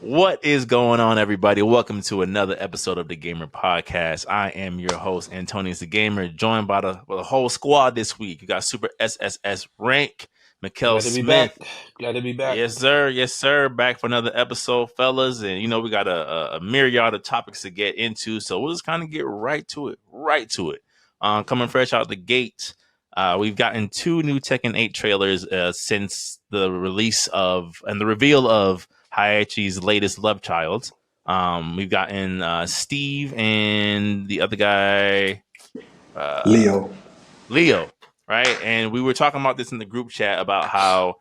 What is going on, everybody? Welcome to another episode of the Gamer Podcast. I am your host, Antonius the Gamer, joined by the whole squad this week. You got Super SSS Rank, Mikkel Glad to be back. Smith. Glad to be back. Yes, sir. Yes, sir. Back for another episode, fellas. And we got a myriad of topics to get into, so we'll just kind of get right to it. Coming fresh out the gate, we've gotten two new Tekken 8 trailers since the release of and the reveal of Hayachi's latest love child. We've gotten Steve and the other guy, Leo, right? And we were talking about this in the group chat about how,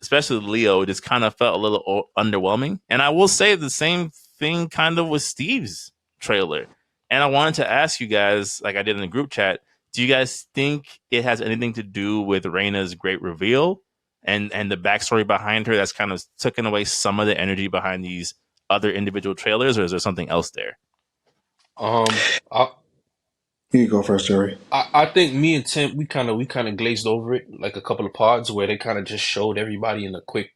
especially Leo, just kind of felt a little underwhelming. And I will say the same thing kind of with Steve's trailer. And I wanted to ask you guys, like I did in the group chat, do you guys think it has anything to do with Reina's great reveal and the backstory behind her that's kind of taken away some of the energy behind these other individual trailers, or is there something else there? I You go first, Juri. I think me and Tim we kind of glazed over it like a couple of pods where they kind of just showed everybody in a quick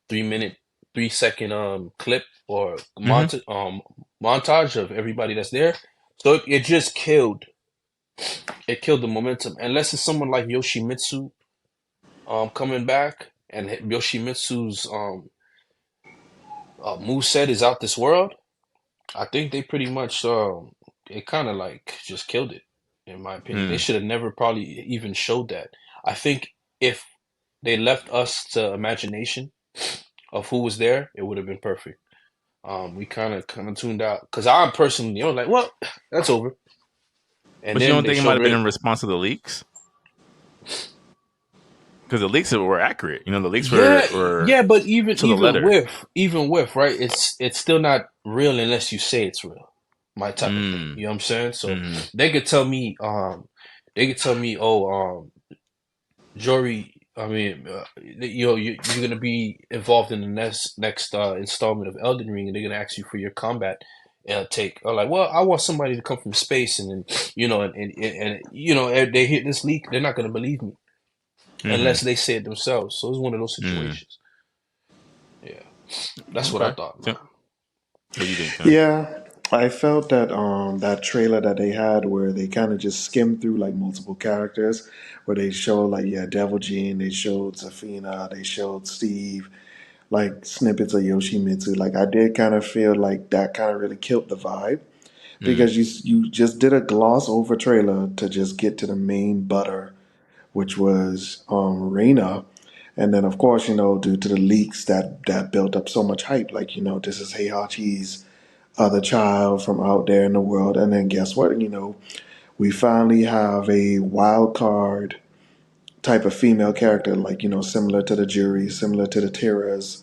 3 minute, 3 second clip or montage of everybody that's there. So it just killed the momentum. Unless it's someone like Yoshimitsu coming back and Yoshimitsu's moveset is out this world. I think they pretty much it kind of like just killed it, in my opinion. They should have never probably even showed that. I think if they left us to imagination of who was there, it would have been perfect. We kind of tuned out because I'm personally, like, well, that's over. And But you then don't they think it might showed have been in response to the leaks? Because the leaks were accurate. The leaks were yeah, but even to the letter. even with right, it's still not real unless you say it's real. My type of thing. You know what I'm saying? So they could tell me, oh, Juri, I mean, you're gonna be involved in the next installment of Elden Ring, and they're gonna ask you for your combat take. Or like, well, I want somebody to come from space, and then if they hit this leak, they're not gonna believe me unless they say it themselves. So it's one of those situations. Yeah, that's what I thought, man. What do you think, Tim? Yeah, I felt that that trailer that they had where they kind of just skimmed through like multiple characters, where they showed like Devil Gene, they showed Zafina, they showed Steve, like snippets of Yoshimitsu. Like I did kind of feel like that kind of really killed the vibe because you just did a gloss over trailer to just get to the main butter, which was Reina. And then, of course, due to the leaks that built up so much hype, like, this is Heihachi's other child from out there in the world. And then guess what? We finally have a wild card type of female character, like, similar to the Juri, similar to the Tiras,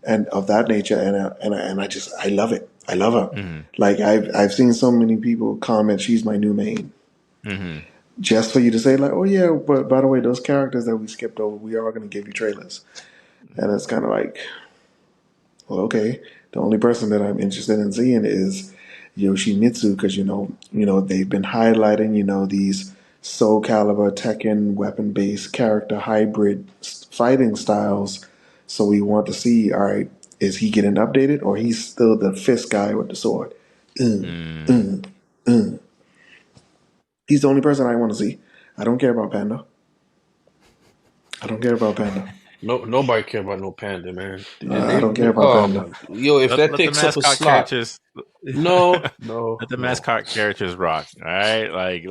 and of that nature. I love it. I love her. Like, I've seen so many people comment, she's my new main. Just for you to say, like, oh yeah, but by the way, those characters that we skipped over, we are going to give you trailers. And it's kind of like, well, okay. The only person that I'm interested in seeing is Yoshimitsu because they've been highlighting these Soul Calibur Tekken weapon based character hybrid fighting styles. So we want to see, all right, is he getting updated or he's still the fist guy with the sword? He's the only person I want to see. I don't care about Panda. No, nobody care about no panda, man. I don't care about Panda. If that Let the takes up a mascot slot, characters no, let the mascot characters rock. All right, like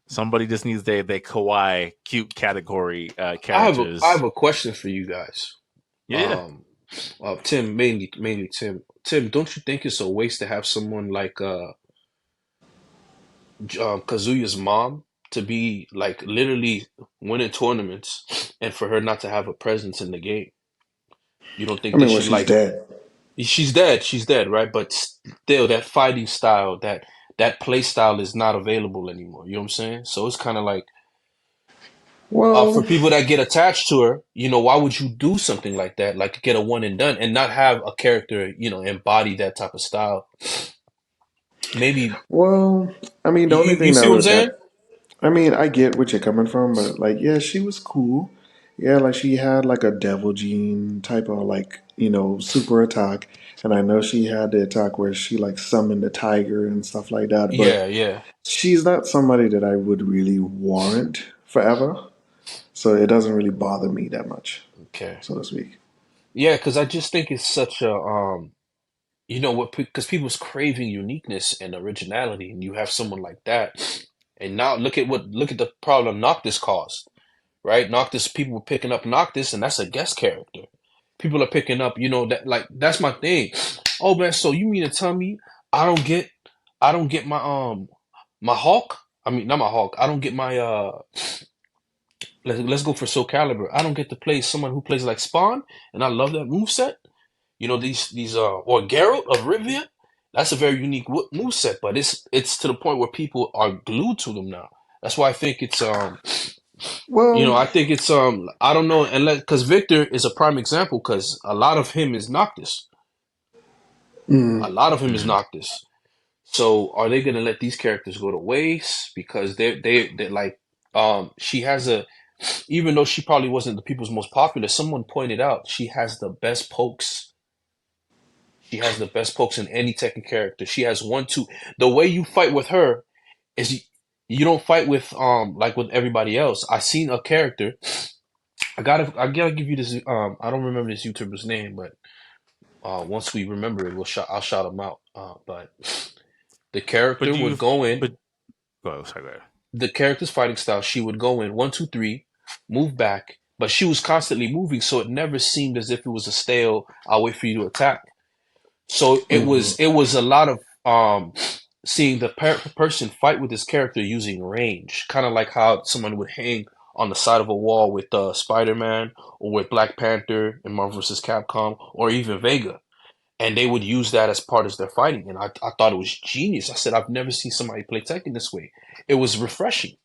somebody just needs their kawaii cute category characters. I have a question for you guys. Yeah. Tim, mainly Tim. Tim, don't you think it's a waste to have someone like Kazuya's mom to be like literally winning tournaments and for her not to have a presence in the game? You don't think I mean, they well, should she's like? dead. She's dead, right? But still, that fighting style, that play style is not available anymore. You know what I'm saying? So it's kind of like for Well, people that get attached to her, why would you do something like that? Like get a one and done and not have a character, embody that type of style. Maybe I mean, the only you thing see what I'm saying? I mean, I get what you're coming from, but like, yeah, she was cool. Yeah, like she had like a devil gene type of like, super attack. And I know she had the attack where she like summoned the tiger and stuff like that. But Yeah, yeah. she's not somebody that I would really warrant forever. So it doesn't really bother me that much, Okay. so to speak. Yeah, because I just think it's such a you know what? Because people's craving uniqueness and originality, and you have someone like that, and now look at the problem Noctis caused, right? Noctis, people were picking up Noctis, and that's a guest character. People are picking up, that like that's my thing. Oh man, so you mean to tell me I don't get, I don't get my Hawk? I mean, not my Hawk. I don't get my let's go for Soul Calibur. I don't get to play someone who plays like Spawn, and I love that moveset. These or Geralt of Rivia, that's a very unique moveset, but it's to the point where people are glued to them now. That's why I think it's Well, I think it's I don't know, unless because Victor is a prime example because a lot of him is Noctis. A mm, lot of him is Hmm. Noctis. So are they gonna let these characters go to waste because they like she has a even though she probably wasn't the people's most popular, someone pointed out she has the best pokes. She has the best pokes in any Tekken character. She has one, two. The way you fight with her is you don't fight with like with everybody else. I seen a character. I gotta give you this. I don't remember this YouTuber's name, but once we remember it, I'll shout him out. But the But character do you? would go in. But oh, sorry. Go ahead. The character's fighting style. She would go in one, two, three, move back, but she was constantly moving, so it never seemed as if it was a stale. I'll wait for you to attack. So mhm. it was a lot of seeing the person fight with this character using range, kind of like how someone would hang on the side of a wall with Spider-Man or with Black Panther in Marvel vs. Capcom or even Vega. And they would use that as part of their fighting. And I thought it was genius. I said, I've never seen somebody play Tekken this way. It was refreshing.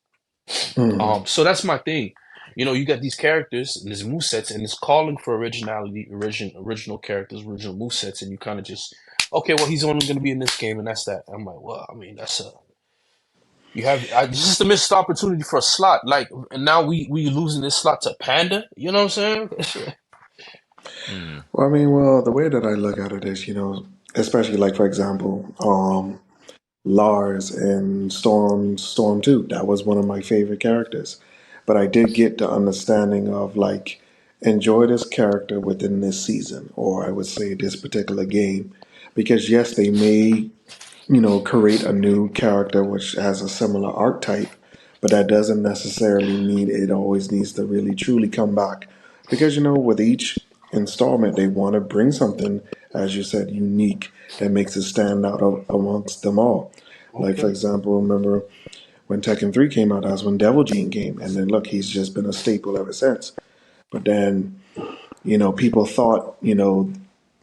Mhm. So that's my thing. You got these characters and these movesets, and it's calling for originality, original characters, original movesets, and you kind of just, okay, well, he's only going to be in this game, and that's that. I'm like, well, I mean, that's a it's just a missed opportunity for a slot. Like, and now we losing this slot to Panda. You know what I'm saying? Hmm. Well, I mean, well, the way that I look at it is, especially like for example, Lars in Storm 2. That was one of my favorite characters. But I did get the understanding of like enjoy this character within this season, or I would say this particular game. Because yes, they may, create a new character which has a similar archetype, but that doesn't necessarily mean it always needs to really truly come back. Because with each installment they want to bring something, as you said, unique that makes it stand out amongst them all. Like for Okay. example, remember when Tekken 3 came out, that's when Devil Gene came, and then look, he's just been a staple ever since. But then, people thought,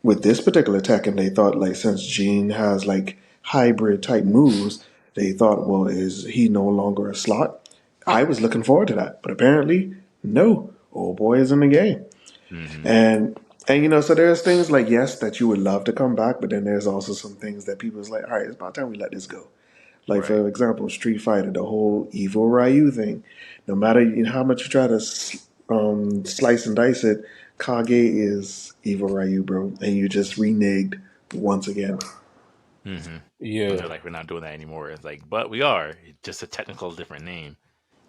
with this particular Tekken, they thought like since Gene has like hybrid type moves, they thought, well, is he no longer a slot? I was looking forward to that, but apparently, no. Old boy is in the game. Hmm. And so there's things like yes that you would love to come back, but then there's also some things that people's like, all right, it's about time we let this go. Like Right. for example, Street Fighter, the whole evil Ryu thing. No matter how much you try to slice and dice it, Kage is evil Ryu, bro, and you just reneged once again. Hmm. And they're Yeah. like, we're not doing that anymore. It's like, but we are. It's just a technical different name.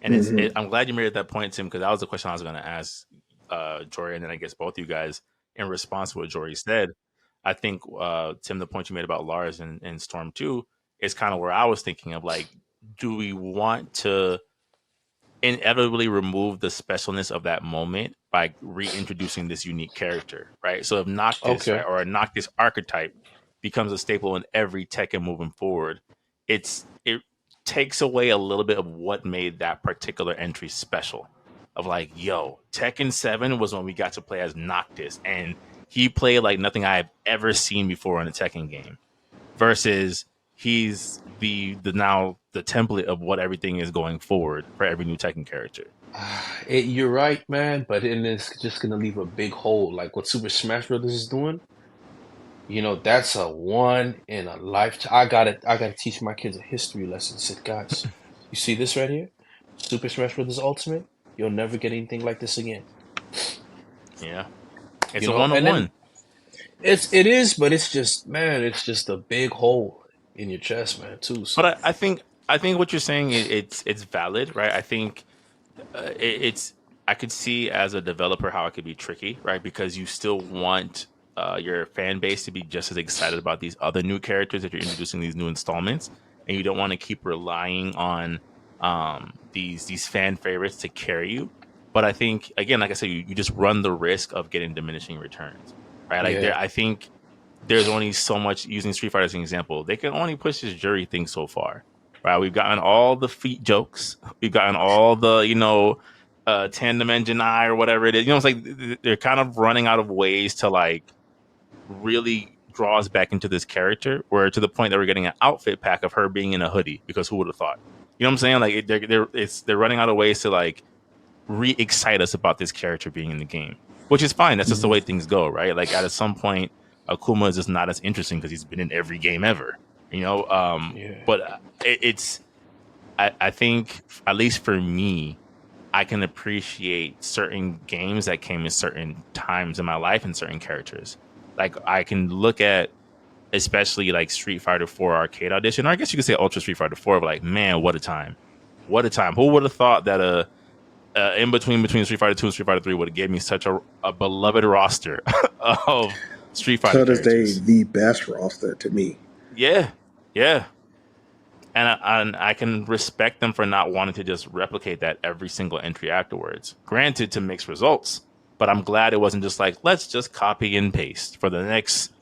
And Hmm. I'm glad you made that point, Tim, because that was the question I was going to ask Jory, and then I guess both you guys in response to what Jory said. I think Tim, the point you made about Lars and Storm 2 is kind of where I was thinking of like, do we want to inevitably remove the specialness of that moment by reintroducing this unique character, right? So if Noctis, right, Okay. or a Noctis archetype becomes a staple in every Tekken moving forward, it takes away a little bit of what made that particular entry special. Of like, yo, Tekken 7 was when we got to play as Noctis, and he played like nothing I've ever seen before in a Tekken game versus he's the now the template of what everything is going forward for every new Tekken character. You're right, man, but then it's just gonna leave a big hole, like what Super Smash Brothers is doing. That's a one in a lifetime. I gotta teach my kids a history lesson. Said, guys, you see this right here? Super Smash Brothers Ultimate? You'll never get anything like this again. Yeah, it's You a know, one on and then one. it is, but it's just, man, it's just a big hole in your chest, man, too. But So I think what you're saying it's valid, right? I think it's I could see as a developer how it could be tricky, right? Because you still want your fan base to be just as excited about these other new characters that you're introducing these new installments, and you don't want to keep relying on these fan favorites to carry you. But I think again, like I said, you just run the risk of getting diminishing returns, right? Like yeah, I think there's only so much using Street Fighter as an example. They can only push this Juri thing so far, right? We've gotten all the feet jokes, we've gotten all the tandem engine eye or whatever it is. It's like they're kind of running out of ways to like really draw us back into this character. Where to the point that we're getting an outfit pack of her being in a hoodie because who would have thought? You know what I'm saying? Like they're running out of ways to like re-excite us about this character being in the game, which is fine. That's just the way things go, right? Like at some point, Akuma is just not as interesting because he's been in every game ever, you know. yeah. But I think at least for me, I can appreciate certain games that came at certain times in my life and certain characters. Like I can look at especially like Street Fighter 4 Arcade Audition, or I guess you could say Ultra Street Fighter 4, but like, man, what a time. What a time. Who would have thought that in between Street Fighter 2 and Street Fighter 3 would have given me such a beloved roster of Street Fighter To this day, characters. the best roster to me. Yeah, yeah, and I can respect them for not wanting to just replicate that every single entry afterwards. Granted, to mixed results, but I'm glad it wasn't just like let's just copy and paste for the next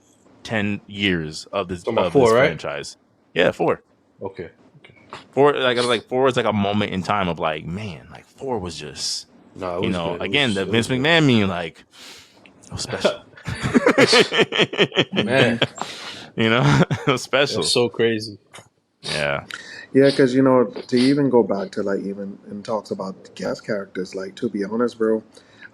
10 years of this So my four, right? franchise. Yeah, four. Okay. Okay. Four is like a moment in time of like, man, like four was just No, it was good. again the It was Vince good. McMahon meme, like it was special. Man, It was special. that's so crazy. Yeah. Yeah, because to even go back to like even in talks about guest characters, like to be honest, bro,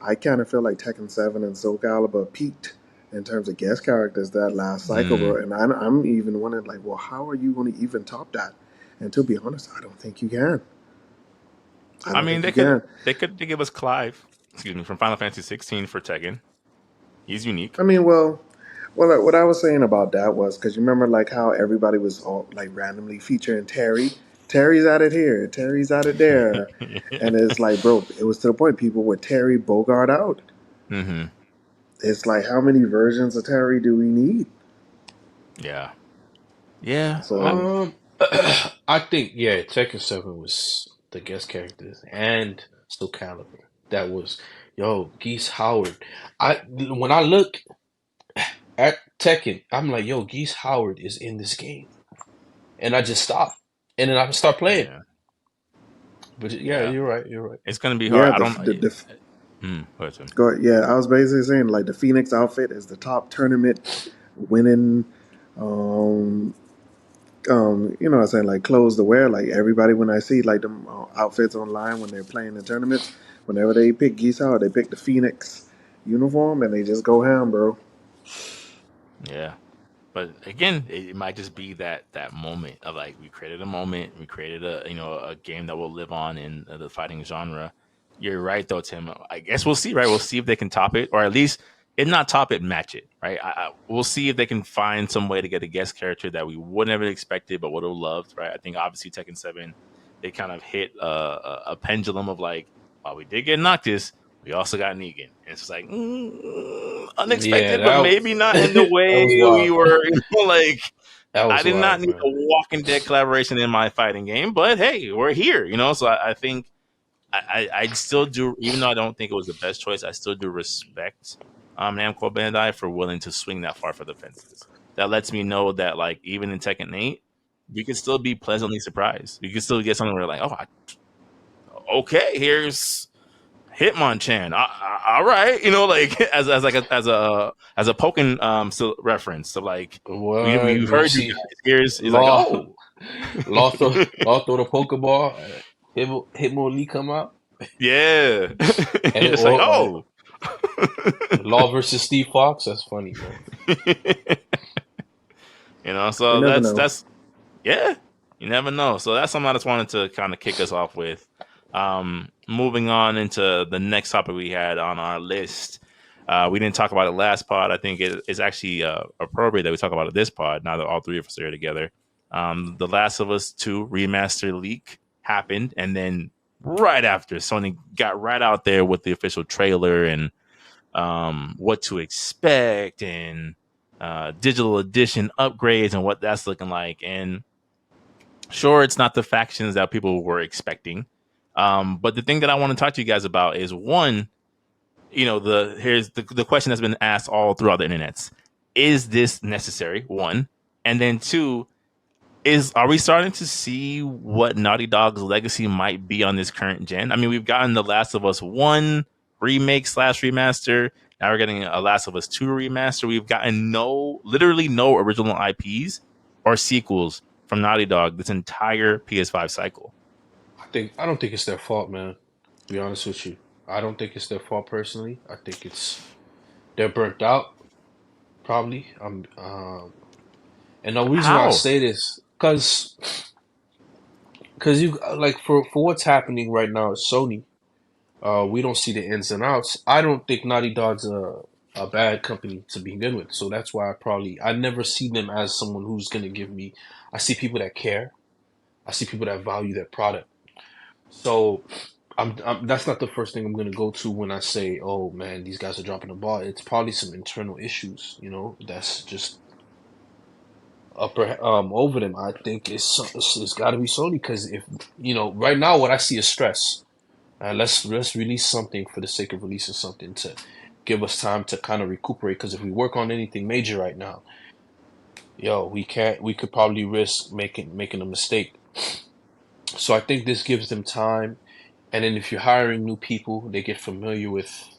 I kind of feel like Tekken 7 and Soul Calibur peaked in terms of guest characters that last cycle, bro. Mm. And I'm even wondering, like, well, how are you going to even top that? And to be honest, I don't think you can. I I don't mean, think you can. they could give us Clive, excuse me, from Final Fantasy 16 for Tekken. He's unique. I mean, well, what I was saying about that was because you remember like how everybody was all like randomly featuring Terry. Terry's at it here. Terry's at it there, and it's like, bro, it was to the point people would Terry Bogart out. Mm-hmm. It's like, how many versions of Terry do we need? Yeah. Yeah. So I think Tekken 7 was the guest characters and Soul Calibur. That was Geese Howard. When I look at Tekken, I'm like, Geese Howard is in this game, and I just stop, and then I start playing. Yeah. But Yeah. you're right. You're right. It's gonna be hard. yeah, I the don't. Go ahead, Tim. go yeah, I was basically saying like the Phoenix outfit is the top tournament winning. Um, what I'm saying, like clothes to wear. Like everybody, when I see like them outfits online when they're playing in tournaments, whenever they pick Geese out, they pick the Phoenix uniform and they just go ham, bro. Yeah. But again, it might just be that moment of like we created a moment, we created a game that will live on in the fighting genre. You're right though, Tim. I guess we'll see, right? We'll see if they can top it, or at least if not top it, match it, right? We'll see if they can find some way to get a guest character that we wouldn't have expected, but would have loved, right? I think obviously Tekken 7, they kind of hit a pendulum of like, while we did get Noctis, we also got Negan. And it's just like Yeah, unexpected, but maybe not in the that way was we wild. were. Like That I was did not wild, need man. a Walking Dead collaboration in my fighting game, but hey, we're here, So I think I still do, even though I don't think it was the best choice, I still do respect Namco Bandai for willing to swing that far for the fences. That lets me know that like even in Tekken 8, we could still be pleasantly surprised. You can still get something where you're like, okay, here's Hitmonchan. All right, like as a Pokken reference. So like What we've you heard you see? guys. Here's like, Law, oh law throw, law throw the Pokeball. Hitmo Lee come out, yeah. and It's like, oh. Law versus Steve Fox. That's funny, man. You So never know. that's yeah, you never know. So that's something I just wanted to kind of kick us off with. Moving on into the next topic we had on our list. We didn't talk about it last pod. I think it's actually appropriate that we talk about it this pod. Now that all three of us are here together, the Last of Us 2 remaster leak happened, and then right after, Sony got right out there with the official trailer and what to expect and digital edition upgrades and what that's looking like. And sure, it's not the factions that people were expecting. But the thing that I want to talk to you guys about is one, here's the question that's been asked all throughout the internets. Is this necessary? One. And then two, are we starting to see what Naughty Dog's legacy might be on this current gen? I mean, we've gotten The Last of Us 1 remake / remaster. Now we're getting a Last of Us 2 remaster. We've gotten literally no original IPs or sequels from Naughty Dog this entire PS5 cycle. I don't think it's their fault, man. To be honest with you, I don't think it's their fault personally. I think they're burnt out, probably. And the reason why I How? say this, because you like for what's happening right now at Sony, we don't see the ins and outs. I don't think Naughty Dog's a bad company to begin with, so that's why I never see them as someone who's gonna give me. I see people that care. I see people that value their product. So that's not the first thing I'm gonna go to when I say, "Oh man, these guys are dropping the ball." It's probably some internal issues, that's just upper over them. I think it's got to be Sony because if right now what I see is stress. Let's release something for the sake of releasing something to give us time to kind of recuperate. Because if we work on anything major right now, we could probably risk making a mistake. So I think this gives them time. And then if you're hiring new people, they get familiar with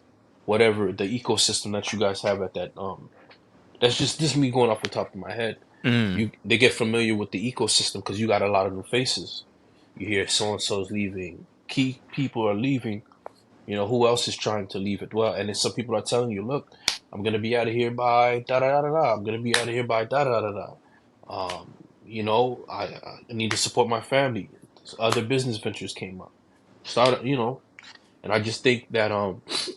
whatever the ecosystem that you guys have at that. That's just me going off the top of my head. Mm. They get familiar with the ecosystem because you got a lot of new faces. You hear so and so's leaving, key people are leaving. Who else is trying to leave it? Well, and then some people are telling you, look, I'm gonna be out of here by da da da da da. I'm gonna be out of here by da da da da. I need to support my family. Other business ventures came up. And I just think that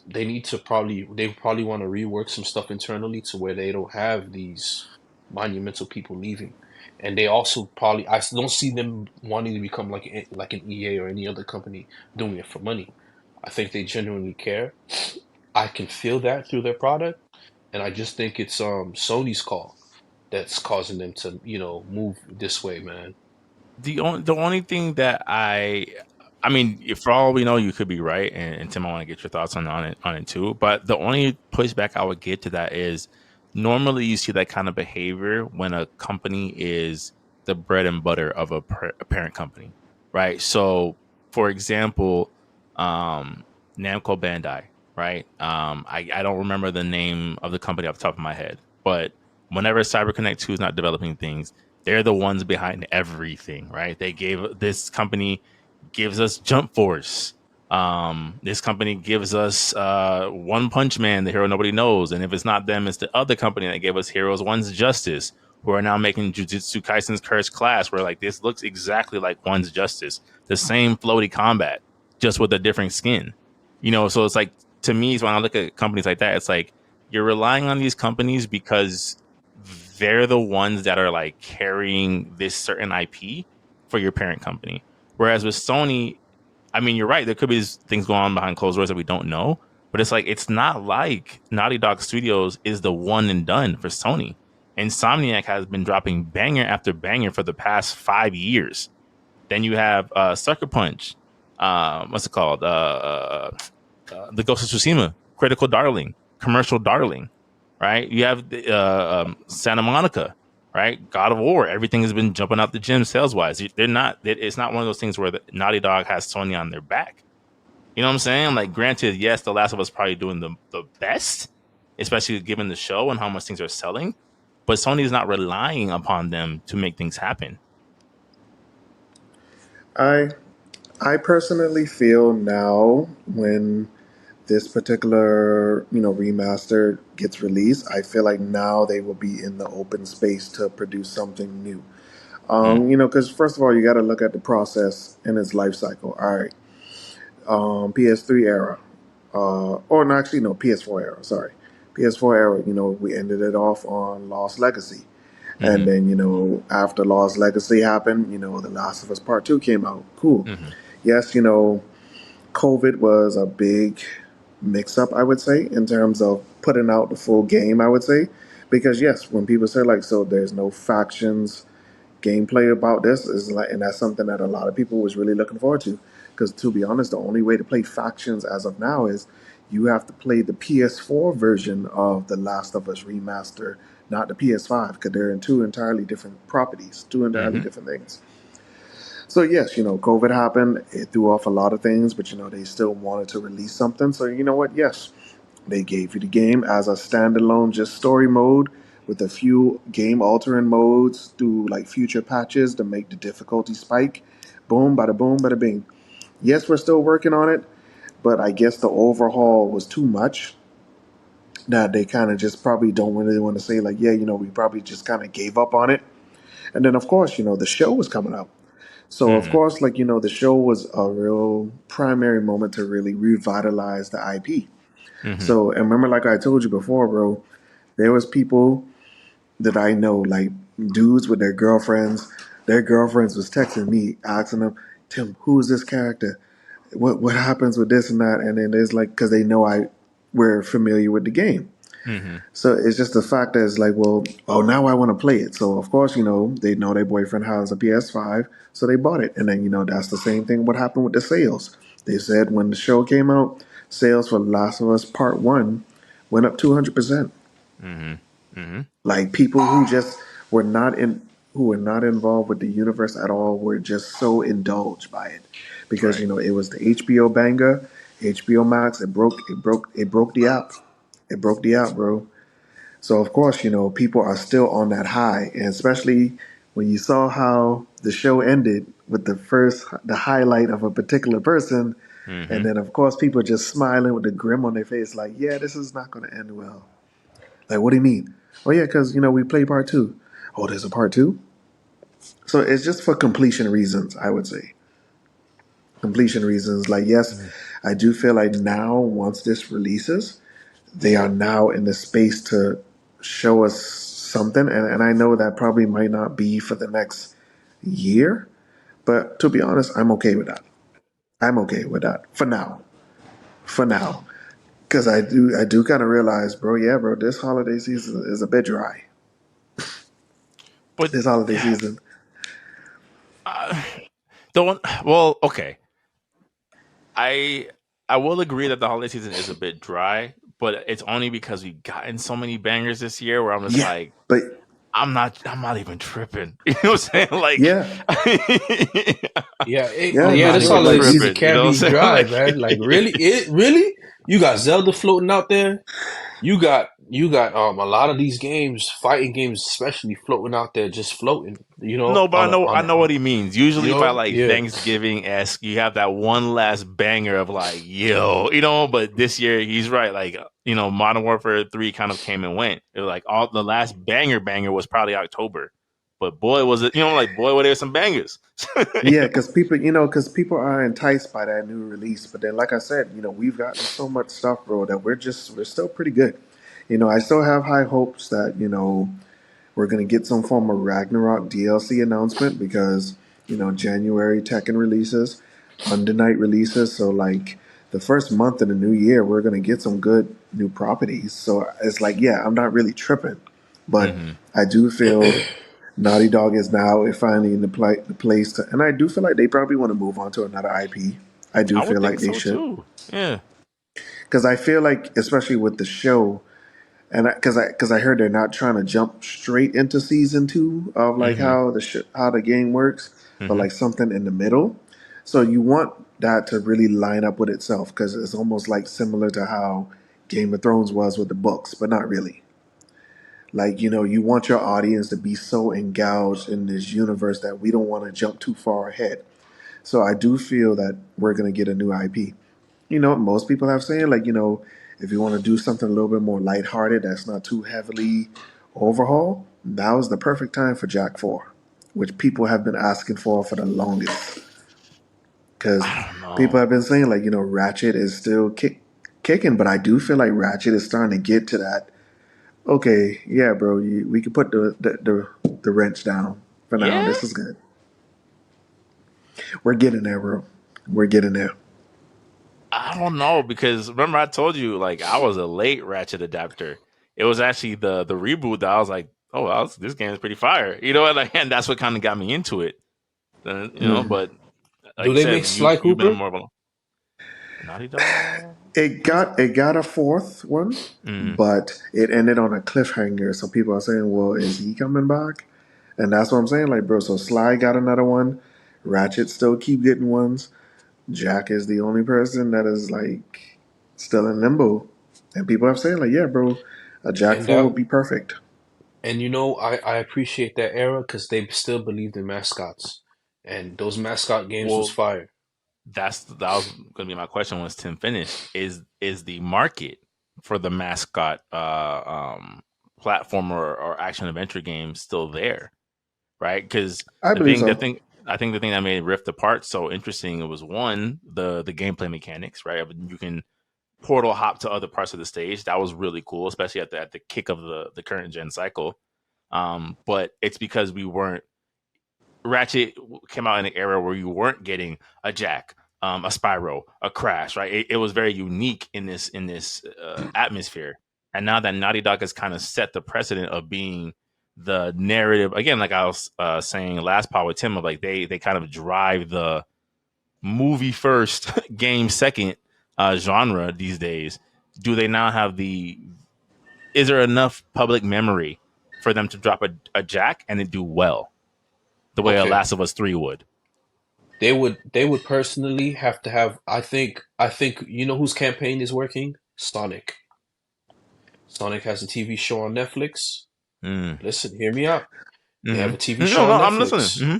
they probably want to rework some stuff internally to where they don't have these monumental people leaving. And they also probably I don't see them wanting to become like an EA or any other company doing it for money. I think they genuinely care. I can feel that through their product, and I just think it's Sony's call that's causing them to move this way, man. The only thing that I mean, for all we know, you could be right, and Tim, I want to get your thoughts on it too. But the only pushback I would get to that is normally you see that kind of behavior when a company is the bread and butter of a parent company, right? So, for example, Namco Bandai, right? I don't remember the name of the company off the top of my head, but whenever CyberConnect 2 is not developing things, they're the ones behind everything, right? This company gives us Jump Force. This company gives us One Punch Man, the hero nobody knows, and if it's not them, it's the other company that gave us Heroes One's Justice, who are now making Jujutsu Kaisen's Cursed Class, where like this looks exactly like One's Justice, the same floaty combat, just with a different skin. So it's like to me, when I look at companies like that, it's like you're relying on these companies because they're the ones that are like carrying this certain IP for your parent company. Whereas with Sony, I mean, you're right. There could be things going on behind closed doors that we don't know, but it's like it's not like Naughty Dog Studios is the one and done for Sony. Insomniac has been dropping banger after banger for the past 5 years. Then you have Sucker Punch. What's it called? The Ghost of Tsushima, Critical Darling, Commercial Darling, right? You have Santa Monica, right? God of War. Everything has been jumping out the gym sales wise. They're not. It's not one of those things where the Naughty Dog has Sony on their back. You know what I'm saying? Like, granted, yes, The Last of Us probably doing the best, especially given the show and how much things are selling. But Sony's not relying upon them to make things happen. I I personally feel now when this particular remaster gets released, I feel like now they will be in the open space to produce something new. Mm. Because first of all, you got to look at the process in its life cycle. All right, PS3 era, or no, actually no, PS4 era. Sorry. PS4 era, we ended it off on Lost Legacy. And Mm-hmm. then, after Lost Legacy happened, The Last of Us Part 2 came out. Cool. Mm-hmm. Yes, COVID was a big mix up, I would say, in terms of putting out the full game, I would say. Because, yes, when people say, like, so there's no factions gameplay about this, is like, and that's something that a lot of people was really looking forward to. Because, to be honest, the only way to play factions as of now is you have to play the PS4 version of The Last of Us Remaster, not the PS5, because they're in two entirely different properties, two entirely Mm-hmm. different things. So yes, COVID happened. It threw off a lot of things, but they still wanted to release something. So you know what? Yes, they gave you the game as a standalone, just story mode with a few game altering modes through like future patches to make the difficulty spike. Boom, bada bing. Yes, we're still working on it, but I guess the overhaul was too much that they kind of just probably don't really want to say like, yeah, we probably just kind of gave up on it. And then of course, the show was coming out. So of Mm-hmm. course, like the show was a real primary moment to really revitalize the IP. Mm-hmm. So and remember, like I told you before, bro, there was people that I know, like dudes with their girlfriends. Their girlfriends was texting me, asking them, "Tim, who is this character? What happens with this and that?" And then there's like, because they know we're familiar with the game. Mm-hmm. So it's just the fact that it's like, well, oh, now I want to play it. So of course, they know their boyfriend has a PS5, so they bought it. And then that's the same thing. What happened with the sales? They said when the show came out, sales for Last of Us Part One went up 200%. Mm-hmm. Mm-hmm. Like people who just were not in, who were not involved with the universe at all, were just so indulged by it because Right. it was the HBO banger, HBO Max. It broke the app. It broke the app, bro. So of course, people are still on that high, and especially when you saw how the show ended with the highlight of a particular person, Mm-hmm. and then of course people just smiling with the grim on their face, like, yeah, this is not going to end well. Like, what do you mean? Oh yeah, because we play part two. Oh, there's a part two. So it's just for completion reasons, I would say. Completion reasons. Like, yes, I do feel like now once this releases, they are now in the space to show us something. And I know that probably might not be for the next year, but to be honest, I'm okay with that. I'm okay with that for now. For now. Because I do kind of realize, bro, yeah, bro, this holiday season is a bit dry. But This holiday season. uh, the one, well, okay. I I will agree that the holiday season is a bit dry, but it's only because we've gotten so many bangers this year where I'm just Yeah. like, But I'm not even tripping. You know what I'm saying? Like yeah. Yeah, Yeah, yeah, no, not this bro. even holiday Like season these tripping. You can know be what I'm saying? dry, Like man. Like really, really, you got Zelda floating out there. You got a lot of these games, fighting games especially, floating out there, just floating. no, but I know what he means. Usually by like Yeah, Thanksgiving esque, you have that one last banger of like, yo, but this year he's right. Like, Modern Warfare 3 kind of came and went. It was like all the last banger was probably October. But boy was it, like boy were there some bangers. yeah, because people are enticed by that new release. But then, like I said, we've gotten so much stuff, bro, that we're still pretty good. I still have high hopes that we're gonna get some form of Ragnarok DLC announcement because January Tekken releases, Under Night releases. So like the first month of the new year, we're gonna get some good new properties. So it's like, yeah, I'm not really tripping, but hmm I do feel Naughty Dog is now finally in the place to, and I do feel like they probably want to move on to another IP. I do I would feel think like they so should too. Yeah. because I feel like, especially with the show, and because I heard they're not trying to jump straight into season two of like hmm how the game works, but hmm like something in the middle. So you want that to really line up with itself because it's almost like similar to how Game of Thrones was with the books, but not really. Like you want your audience to be so engaged in this universe that we don't want to jump too far ahead. So I do feel that we're gonna get a new IP. Most people have saying like, if you want to do something a little bit more lighthearted, that's not too heavily overhaul, that was the perfect time for Jack 4, which people have been asking for the longest. Because I don't people know. have been saying like, Ratchet is still kicking, but I do feel like Ratchet is starting to get to that. Okay, yeah, bro, we can put the wrench down for now. Yeah, This is good. We're getting there, bro. We're getting there. I don't know because remember I told you like I was a late Ratchet adapter. It was actually the reboot that I was like, oh, this game is pretty fire, and that's what kind of got me into it. But like Do you they make said, Sly you've been Cooper? more of a Naughty Dog. It got a fourth one, Mm, but it ended on a cliffhanger. So people are saying, well, is he coming back? And that's what I'm saying. Like, bro, so Sly got another one. Ratchet still keep getting ones. Jack is the only person that is like still in limbo. And people are saying, like, yeah, bro, a Jack And 4 that would be perfect. and I appreciate that era because they still believed in mascots, and those mascot games was well, fire. that was going to be my question once Tim finished. Is the market for the mascot platformer or action adventure game still there? Right? Because I the believe thing, the so. thing, I think the thing that made Rift Apart so interesting was one the gameplay mechanics. Right, you can portal hop to other parts of the stage. That was really cool, especially at the kick of the current gen cycle. But it's because we weren't Ratchet came out in an era where you weren't getting a Jack, a Spyro, a Crash, right? It was very unique in this atmosphere. And now that Naughty Dog has kind of set the precedent of being the narrative again, like I was saying last pod with Tim, of like they kind of drive the movie first, game second genre these days. Do they now have the? Is there enough public memory for them to drop a Jack and it do well? The way a Okay, Last of Us 3 would. they would personally have to have. I think you know whose campaign is working? Sonic. Sonic has a TV show on Netflix. Mm. Listen, hear me out. They have a TV No, show no, on I'm listening. Netflix. Mm-hmm.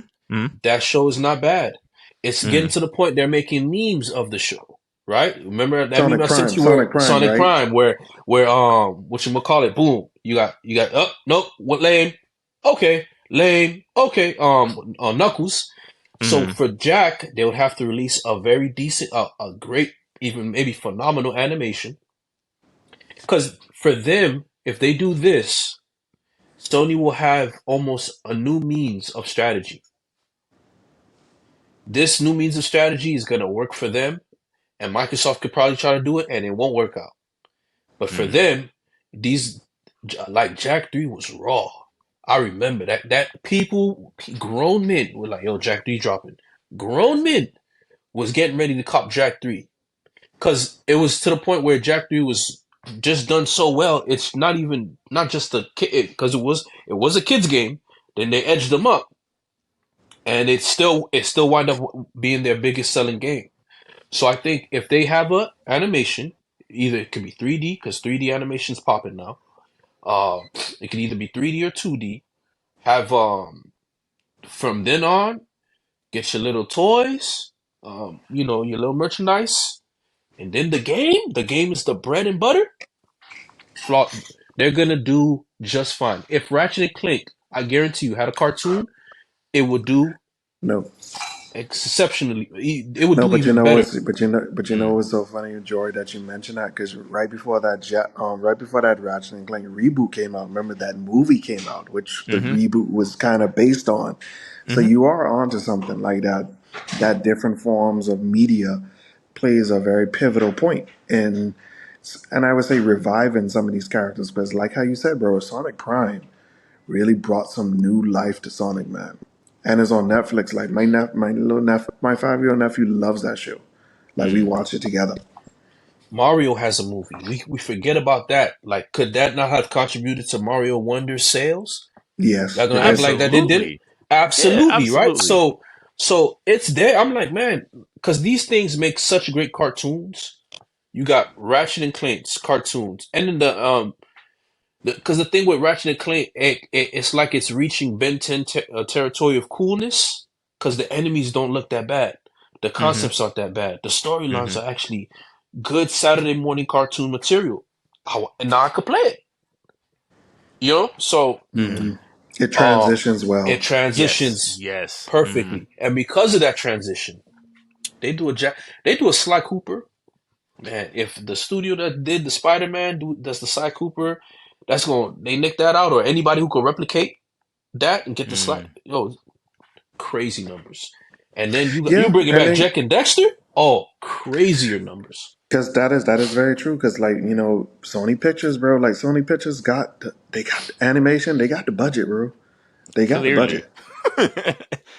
That show is not bad. It's getting Mm. to the point they're making memes of the show. Right? Remember that meme Sonic I sent Prime, you where Sonic Prime, Sonic right? Prime, where what you call it? Boom. You got oh nope, what lame? Okay, lame. Okay, Knuckles. So Mm. for Jack, they would have to release a very decent, a great, even maybe phenomenal animation. Because for them, if they do this, Sony will have almost a new means of strategy. This new means of strategy is going to work for them, and Microsoft could probably try to do it, and it won't work out. But for Mm. them, these like Jack 3 was raw. I remember that people, grown men were like, "Yo, Jack 3 dropping." Grown men was getting ready to cop Jack 3 because it was to the point where Jack 3 was just done so well. It's not just a kid because it was a kids game. Then they edged them up, and it still wind up being their biggest selling game. So I think if they have a animation, either it could be 3D because 3D animation's popping now. Uh, it can either be 3D or 2D. Have from then on, get your little toys, your little merchandise, and then the game is the bread and butter. They're gonna do just fine. If Ratchet and Clank, I guarantee you, had a cartoon, it would do No. exceptionally. It would No, do but you even know better. what's but you know Mm. what's so funny, Joy, that you mentioned that because right before that Ratchet and Clank reboot came out, remember that movie came out, which the Mm-hmm. reboot was kind of based on. So Mm-hmm. you are onto something like that. That different forms of media plays a very pivotal point in, and I would say reviving some of these characters because, like how you said, bro, Sonic Prime really brought some new life to Sonic, man. And it's on Netflix. Like my 5-year-old nephew loves that show. Like we Mm. watch it together. Mario has a movie. We forget about that. Like, could that not have contributed to Mario Wonder's sales? Yes, Y'all gonna act like that didn't? Absolutely. Yeah, Absolutely, right? absolutely. So it's there. I'm like, man, because these things make such great cartoons. You got Ratchet and Clank's cartoons, and then because the thing with Ratchet and Clank, it's like it's reaching Ben 10 territory of coolness because the enemies don't look that bad. The Mm-hmm. concepts aren't that bad. The storylines Mm-hmm. are actually good Saturday morning cartoon material. And now I could play it. So Mm. it um, transitions it well. Yes. transitions Yes. Mm-hmm. perfectly, and because of that transition, they do a Sly Cooper. Man, if the studio that did the Spider-Man does the Cy Cooper, they nick that out, or anybody who could replicate that and get the slide. Mm. Yo, crazy numbers. And then you Yeah, bringing and back then Jak and Daxter? Oh, crazier numbers. because that is very true. Because like Sony Pictures, bro. Like Sony Pictures they got the animation. They got the budget, bro. They got the Clearly. budget.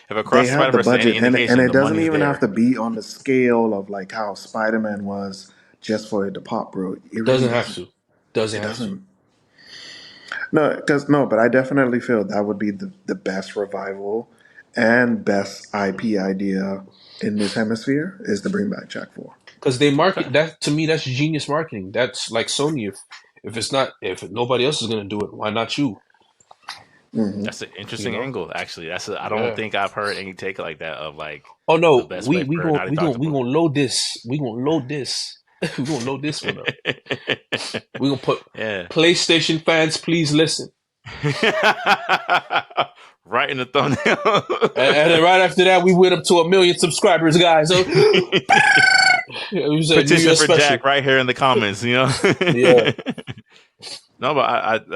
If They Across the have the Spider-Verse is any budget, and indication, it the doesn't money's even have there. to be on the scale of like how Spider Man was just for it to pop, bro. It really Doesn't have doesn't. to. Doesn't It have to. doesn't. No, because no, but I definitely feel that would be the best revival and best IP idea in this hemisphere is to bring back Jack 4. Because they Okay. market that to me. That's genius marketing. That's like Sony. If nobody else is gonna do it, why not you? Hmm. That's an You interesting know? angle, actually. I don't Yeah. think I've heard any take like that of like Oh the no, best we way we for going Naughty we Dog going to we move. gonna load this. We gonna load this. We gonna load this one up. We gonna put Yeah. PlayStation fans, please listen. Right in the thumbnail. And then right after that, we went up to 1 million subscribers, guys. So it was a New Petition Year for special. Jack right here in the comments, you know? Yeah, No, but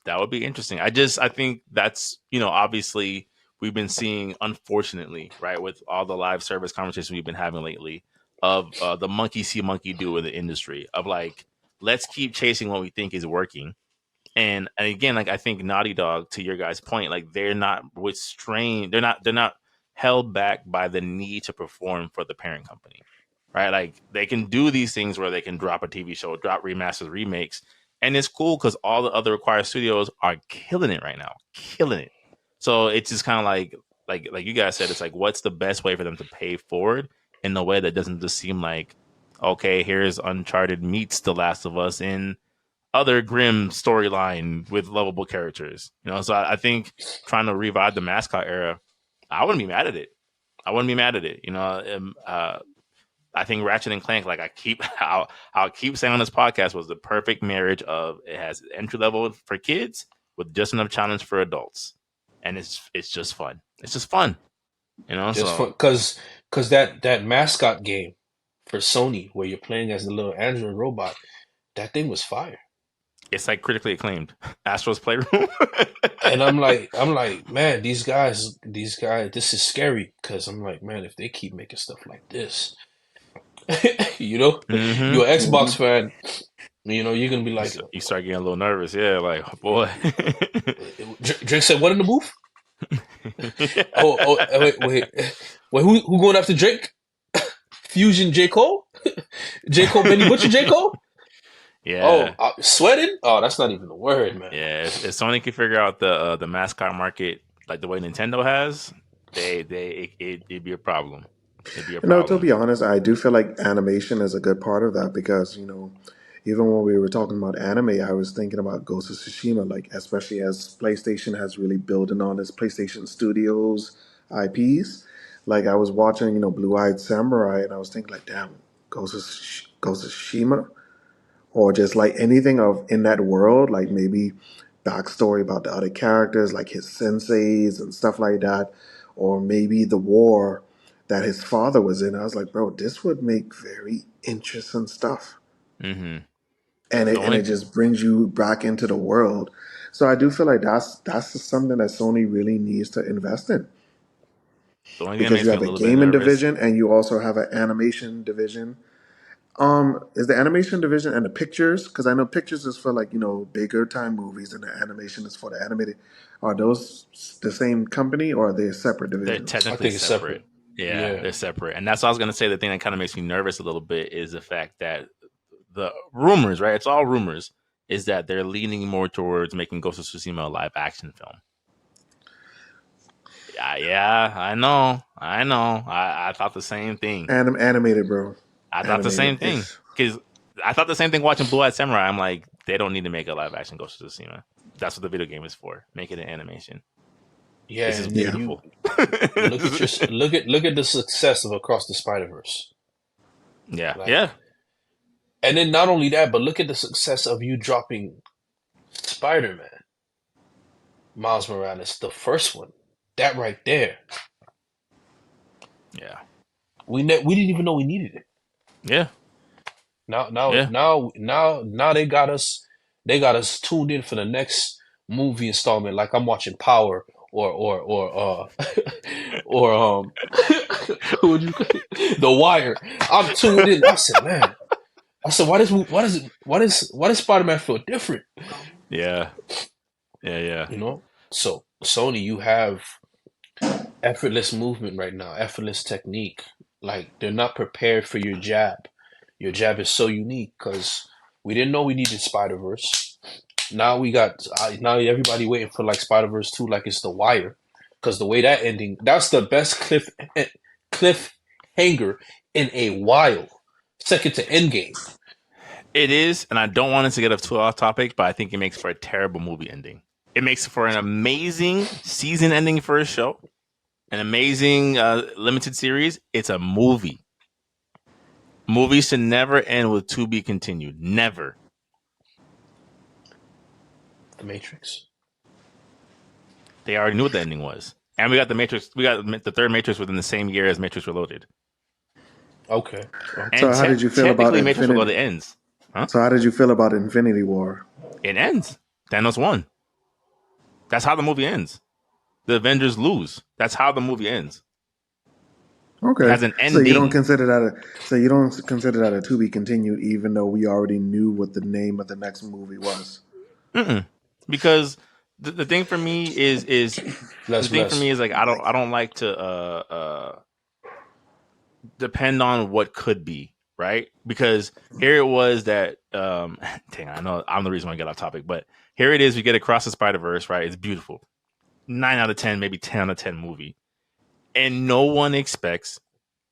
that would be interesting. I think that's obviously we've been seeing, unfortunately, right, with all the live service conversations we've been having lately of the monkey see monkey do in the industry of like let's keep chasing what we think is working. And again, like I think Naughty Dog, to your guys' point, like they're not restrained, they're not held back by the need to perform for the parent company, right? Like they can do these things where they can drop a TV show, drop remasters, remakes, and it's cool because all the other acquired studios are killing it right now, killing it. So it's just kind of like you guys said, it's like what's the best way for them to pay forward in a way that doesn't just seem like okay, here's Uncharted meets The Last of Us in other grim storyline with lovable characters. So I think trying to revive the mascot era, I wouldn't be mad at it. I wouldn't be mad at it. I think Ratchet and Clank, like I'll keep saying on this podcast, was the perfect marriage of it has entry level for kids with just enough challenge for adults, and it's just fun. It's just fun. just So for because that mascot game for Sony where you're playing as the little android robot, that thing was fire. it's like critically acclaimed. Astro's Playroom. And I'm like, man, these guys, this is scary because I'm like, man, if they keep making stuff like this, you know, Hmm. you're an Hmm. Xbox fan, you're gonna be like, You start getting a little nervous, yeah. Like, oh, boy. Drake said, what in the booth? Wait, who going after Drake? Fusion J Cole, J Cole, Benny Butcher, J Cole. Oh, Yeah, sweating? Oh, that's not even a word, man. yeah. If Sony can figure out the mascot market like the way Nintendo has, it'd be a problem. It'd be a To problem. be honest, I do feel like animation is a good part of that because even when we were talking about anime, I was thinking about Ghost of Tsushima, like especially as PlayStation has really building on its PlayStation Studios IPs. Like I was watching, Blue Eyed Samurai, and I was thinking like, damn, Ghost of Tsushima, or just like anything of in that world, like maybe backstory about the other characters, like his senseis and stuff like that, or maybe the war that his father was in. I was like, bro, this would make very interesting stuff, Hmm. and The it only just brings you back into the world. So I do feel like that's just something that Sony really needs to invest in the only thing that because you makes me a have a little bit gaming nervous. division and you also have an animation division. Is the animation division and the pictures? Because I know pictures is for like bigger time movies, and the animation is for the animated. Are those the same company or are they separate They're divisions? I technically think it's separate. separate. Yeah, Yeah, they're separate, and that's what I was gonna say. The thing that kind of makes me nervous a little bit is the fact that the rumors, right? It's all rumors. Is that they're leaning more towards making Ghost of Tsushima a live action film? Yeah, I know. I thought the same thing. Animated, bro. I thought the Animated same thing is because I thought the same thing watching Blue Eyed Samurai. I'm like, they don't need to make a live action Ghost of Tsushima. That's what the video game is for. Make it an animation. yeah, This is and yeah. beautiful. look at the success of Across the Spider-Verse. Yeah, Like, yeah. and then not only that, but look at the success of you dropping Spider-Man, Miles Morales, the first one. That right there, Yeah. we didn't even know we needed it. Yeah. Yeah. Now they got us. They got us tuned in for the next movie installment. Like I'm watching Power or or who would you The Wire. I'm tuned in. I said, man. I said, why does Spider-Man feel different? Yeah. Yeah. You know? So Sony, you have effortless movement right now, effortless technique. Like they're not prepared for your jab. Your jab is so unique because we didn't know we needed Spider-Verse. Now we got now everybody waiting for like Spider-Verse 2 like it's The Wire. Because the way that ending, that's the best cliffhanger in a while. Second to Endgame. It is, and I don't want us to get too off topic, but I think it makes for a terrible movie ending. It makes for an amazing season ending for a show, an amazing limited series. It's a movie. Movies should never end with to be continued. Never. The Matrix. They already knew what the ending was. And we got the Matrix. We got the third Matrix within the same year as Matrix Reloaded. Okay. And So how did you feel about Matrix Infinity? Reloaded ends. Huh? So how did you feel about Infinity War? It ends. Thanos won. That's how the movie ends. The Avengers lose. That's how the movie ends. Okay. It has an ending. So you don't consider that a to be continued, even though we already knew what the name of the next movie was. Because the thing for me is like I don't like to depend on what could be, right? Because here it was that dang, I know I'm the reason why I get off topic, but here it is. We get Across the Spider-Verse, right? It's beautiful. 9 out of 10, maybe 10 out of 10 movie. And no one expects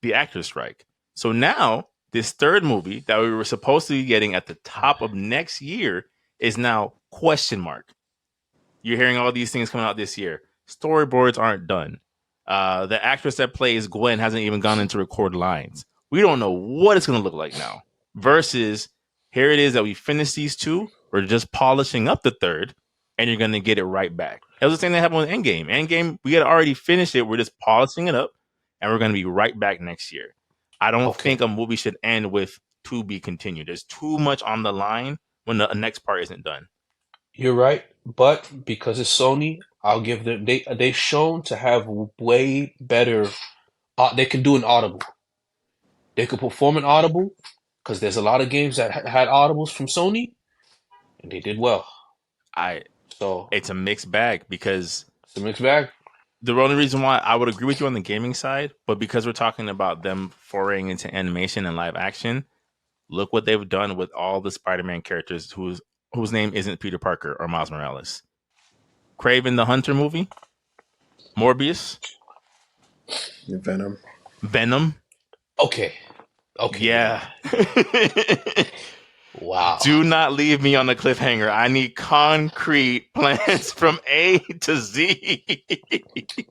the actors strike. So now this third movie that we were supposed to be getting at the top of next year is now question mark. You're hearing all these things coming out this year. Storyboards aren't done. The actress that plays Gwen hasn't even gone in to record lines. We don't know what it's going to look like now. Versus here it is that we finished these two. We're just polishing up the third, and you're going to get it right back. That was the thing that happened with Endgame. Endgame, we had already finished it. We're just polishing it up, and we're going to be right back next year. I don't think a movie should end with to be continued. There's too much on the line when the next part isn't done. You're right, but because it's Sony, I'll give them they shown to have way better. They can do an audible. They could perform an audible because there's a lot of games that had audibles from Sony, and they did well. So it's a mixed bag because it's a mixed bag. The only reason why I would agree with you on the gaming side, but because we're talking about them foraying into animation and live action, look what they've done with all the Spider-Man characters whose name isn't Peter Parker or Miles Morales. Kraven the Hunter movie, Morbius, Venom. Okay. Yeah. Wow. Do not leave me on the cliffhanger. I need concrete plans from A to Z.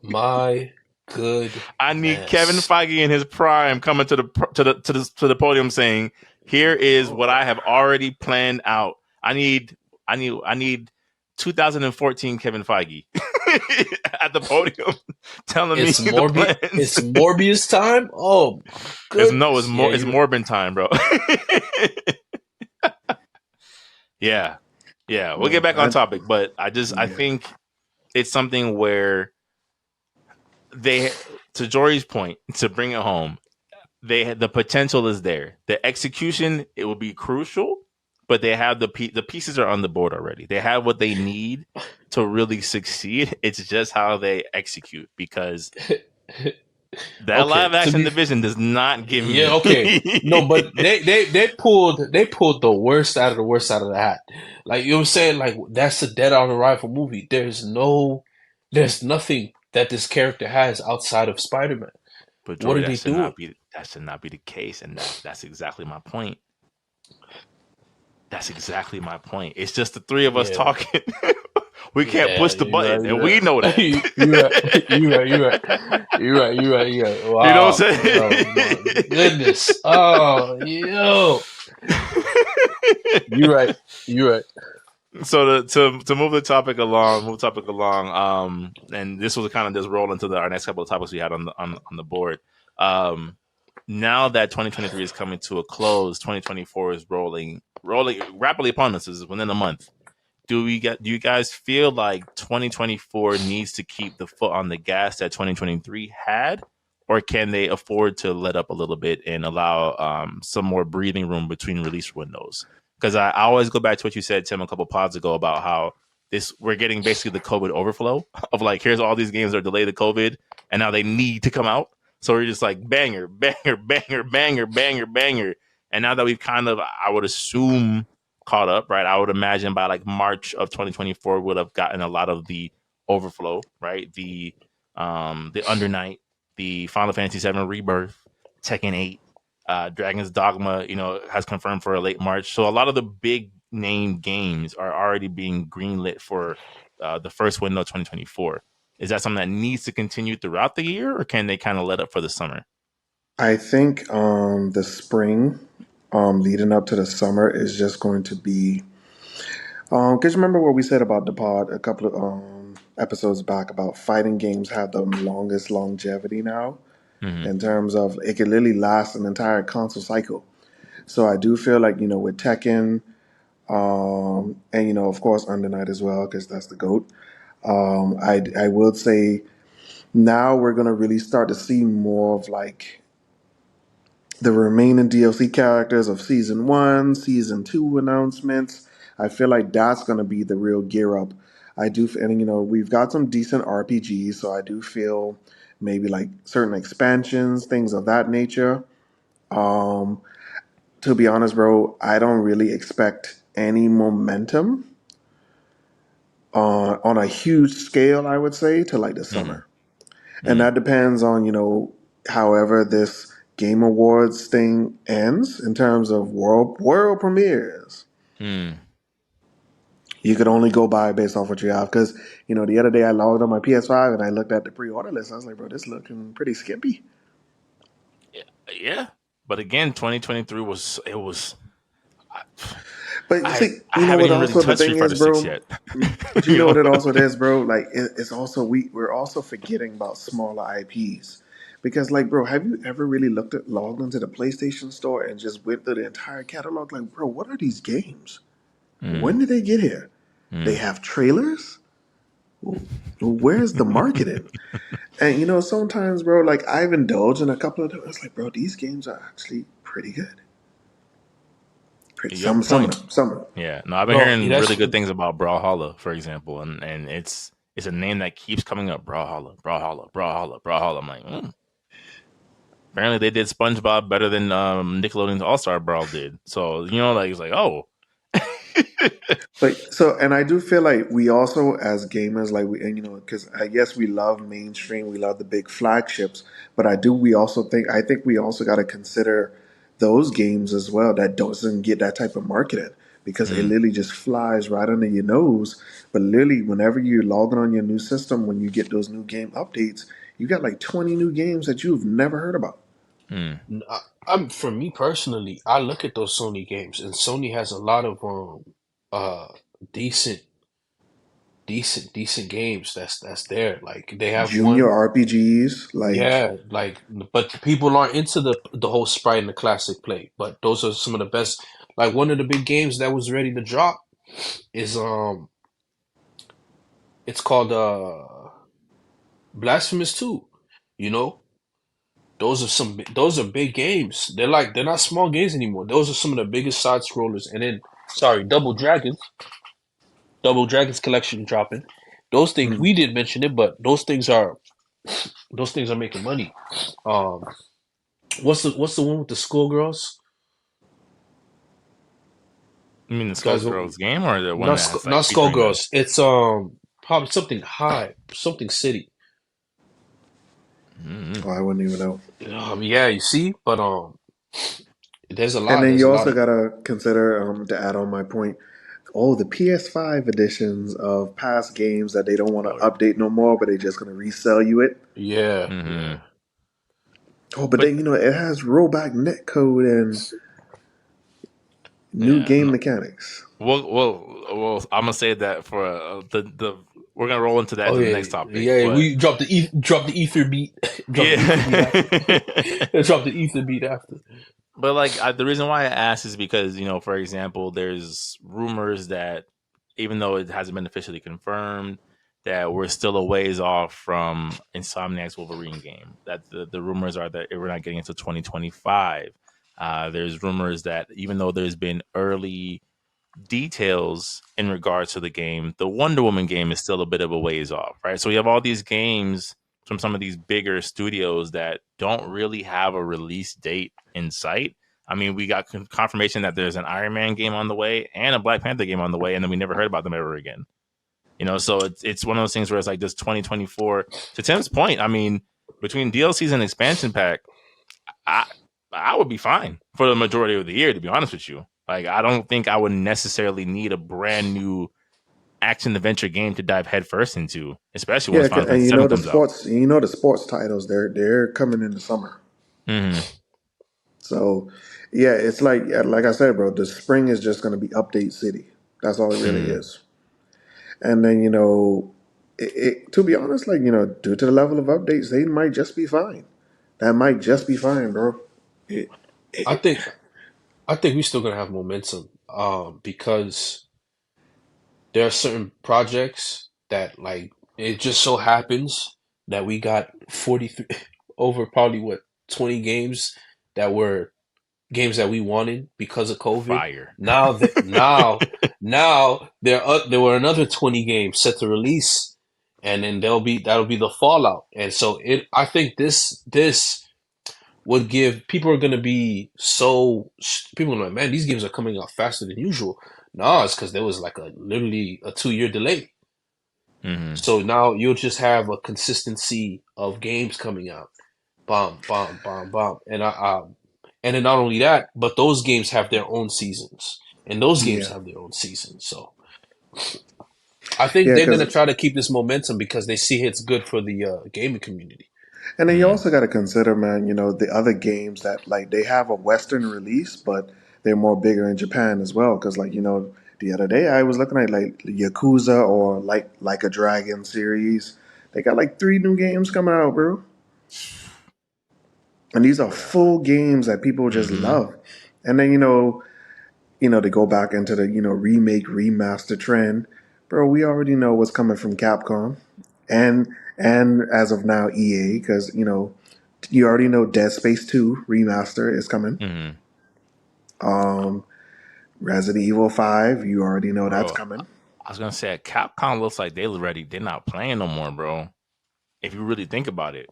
My good. I need Kevin Feige in his prime coming to the podium saying, "Here is what I have already planned out." I need 2014 Kevin Feige at the podium telling me the plans. It's Morbius time. Oh, it's Morbin time, bro. Yeah. We'll get back on topic, but I think it's something where they, to Juri's point, to bring it home, the potential is there. The execution, it will be crucial, but they have the pieces are on the board already. They have what they need to really succeed. It's just how they execute, because that live action division does not give me. Yeah, okay. No, but they pulled the worst out of the worst out of the hat. Like, you know what I'm saying? Like, that's a dead on arrival movie. There's nothing that this character has outside of Spider-Man. But Jory, what are they doing? That should not be the case, and that's exactly my point. That's exactly my point. It's just the three of us talking. We can't push the button, and we know that. You're right. Wow. You know what I'm saying? Oh, my goodness. Oh, yo. You're right. So to move the topic along, and this was kind of just roll into our next couple of topics we had on the board. now that 2023 is coming to a close, 2024 is rolling rapidly upon us. Is within a month. Do you guys feel like 2024 needs to keep the foot on the gas that 2023 had, or can they afford to let up a little bit and allow some more breathing room between release windows? Because I always go back to what you said, Tim, a couple pods ago about how we're getting basically the COVID overflow of like, here's all these games that are delayed to COVID and now they need to come out. So we're just like banger, banger, banger, banger, banger, banger. And now that we've kind of, I would assume, caught up, right? I would imagine by like March of 2024 would have gotten a lot of the overflow, right? The Under Night, the Final Fantasy 7 Rebirth, Tekken 8, Dragon's Dogma, has confirmed for a late March. So a lot of the big name games are already being greenlit for the first window of 2024. Is that something that needs to continue throughout the year, or can they kind of let up for the summer? I think the spring leading up to the summer is just going to be. Because remember what we said about the pod a couple of episodes back about fighting games have the longest longevity now Mm-hmm. in terms of it can literally last an entire console cycle. So I do feel like with Tekken, and of course Under Night as well because that's the goat. I would say now we're gonna really start to see more of like the remaining DLC characters of season 1, season 2 announcements. I feel like that's going to be the real gear up. I do, and we've got some decent RPGs, so I do feel maybe like certain expansions, things of that nature. Um, to be honest, bro, I don't really expect any momentum on a huge scale, I would say, to like the Mm-hmm. summer. And that depends on, however this Game Awards thing ends in terms of world premieres. Mm. You could only go by based off what you have. Because, the other day I logged on my PS5 and I looked at the pre-order list. I was like, bro, this looking pretty skimpy. Yeah. But again, 2023 was But I see, I you know haven't what even really also the touched thing Street is, Fighter 6 bro? yet. Do you know what it also is, bro? Like, it's also, we're also forgetting about smaller IPs. Because, like, bro, have you ever really logged into the PlayStation Store and just went through the entire catalog? Like, bro, what are these games? When Mm. did they get here? They Mm. have trailers? Where's the marketing? And sometimes, bro, like I've indulged in a couple of them. It's like, bro, these games are actually pretty good. You have a Some point. of them, some of them. Yeah. No, I've been Bro, hearing really that's good things about Brawlhalla, for example, and it's a name that keeps coming up. Brawlhalla, Brawlhalla, Brawlhalla, Brawlhalla. I'm like, apparently they did SpongeBob better than Nickelodeon's All Star Brawl did. So like it's like, oh. But so, and I do feel like we also, as gamers, like and because I guess we love mainstream, we love the big flagships, but I think we also got to consider those games as well that doesn't get that type of marketing because it Mm. literally just flies right under your nose. But literally, whenever you're logging on your new system, when you get those new game updates, you got like 20 new games that you've never heard about. Mm. I'm for me personally, I look at those Sony games and Sony has a lot of uh decent decent games that's there. Like they have Junior one. RPGs, like Yeah, like, but people aren't into the whole sprite and the classic play. But those are some of the best. Like one of the big games that was ready to drop is it's called Blasphemous 2. You know, those are big games. They're not small games anymore. Those are some of the biggest side scrollers. And then sorry, Double Dragons collection dropping. Those things mm, we didn't mention it, but those things are making money. Um, what's the one with the schoolgirls? You mean the You guys, Skullgirls game or the one that has like not featuring the? Skullgirls. It's probably something high, something city. Mm-hmm. oh, I wouldn't even know. Yeah, you see, but there's a And lot. then There's a you lot also of gotta consider, to add on my point, the PS5 editions of past games that they don't want to Oh, update no more, but they're just gonna resell you it. yeah, mm-hmm. yeah. Oh, but But then it has rollback netcode and new yeah, game no. mechanics. Well, I'm gonna say that for the we're gonna roll into that Oh to the yeah, next topic. yeah. But We dropped the ether beat. Drop the ether beat after. yeah. Drop the ether beat after. But like the reason why I asked is because, for example, there's rumors that even though it hasn't been officially confirmed, that we're still a ways off from Insomniac's Wolverine game. That the rumors are that we're not getting into 2025. There's rumors that even though there's been early details in regards to the game, the Wonder Woman game is still a bit of a ways off, right? So we have all these games from some of these bigger studios that don't really have a release date in sight. I mean, we got confirmation that there's an Iron Man game on the way and a Black Panther game on the way, and then we never heard about them ever again. So it's one of those things where it's like this 2024. To Tim's point, I mean, between DLCs and expansion pack, I would be fine for the majority of the year, to be honest with you. Like, I don't think I would necessarily need a brand new action adventure game to dive headfirst into, especially once Final and Fantasy VII comes out. the sports titles they're coming in the summer. Mm-hmm. So yeah, it's like I said, bro. The spring is just going to be update city. That's all it really is. And then to be honest, due to the level of updates, they might just be fine. That might just be fine, bro. I think we're still gonna have momentum. Because there are certain projects that, like, it just so happens that we got 43 over probably 20 games that were games that we wanted because of COVID. Fire. Now there were another 20 games set to release, and then that'll be the fallout. And so I think this would give people are gonna be people are like, man, these games are coming out faster than usual. No, it's because there was like literally a 2-year delay. Mm-hmm. So now you'll just have a consistency of games coming out. Bomb, bomb, bomb, bomb. And then not only that, but those games have their own seasons. And those games Yeah, have their own seasons. So I think yeah, they're gonna because try to keep this momentum because they see it's good for the gaming community. and then you also got to consider, man. The other games that they have a Western release, but they're more bigger in Japan as well. Because the other day I was looking at Yakuza or like a Dragon series. They got 3 new games coming out, bro. And these are full games that people just Mm-hmm. love. And then they go back into the remake remaster trend, bro. We already know what's coming from Capcom, and as of now EA, because you already know Dead Space 2 remaster is coming. Mm-hmm. Resident Evil 5, you already know that's Bro, coming. I was gonna say Capcom looks like they're ready. They're not playing no more, bro. If you really think about it,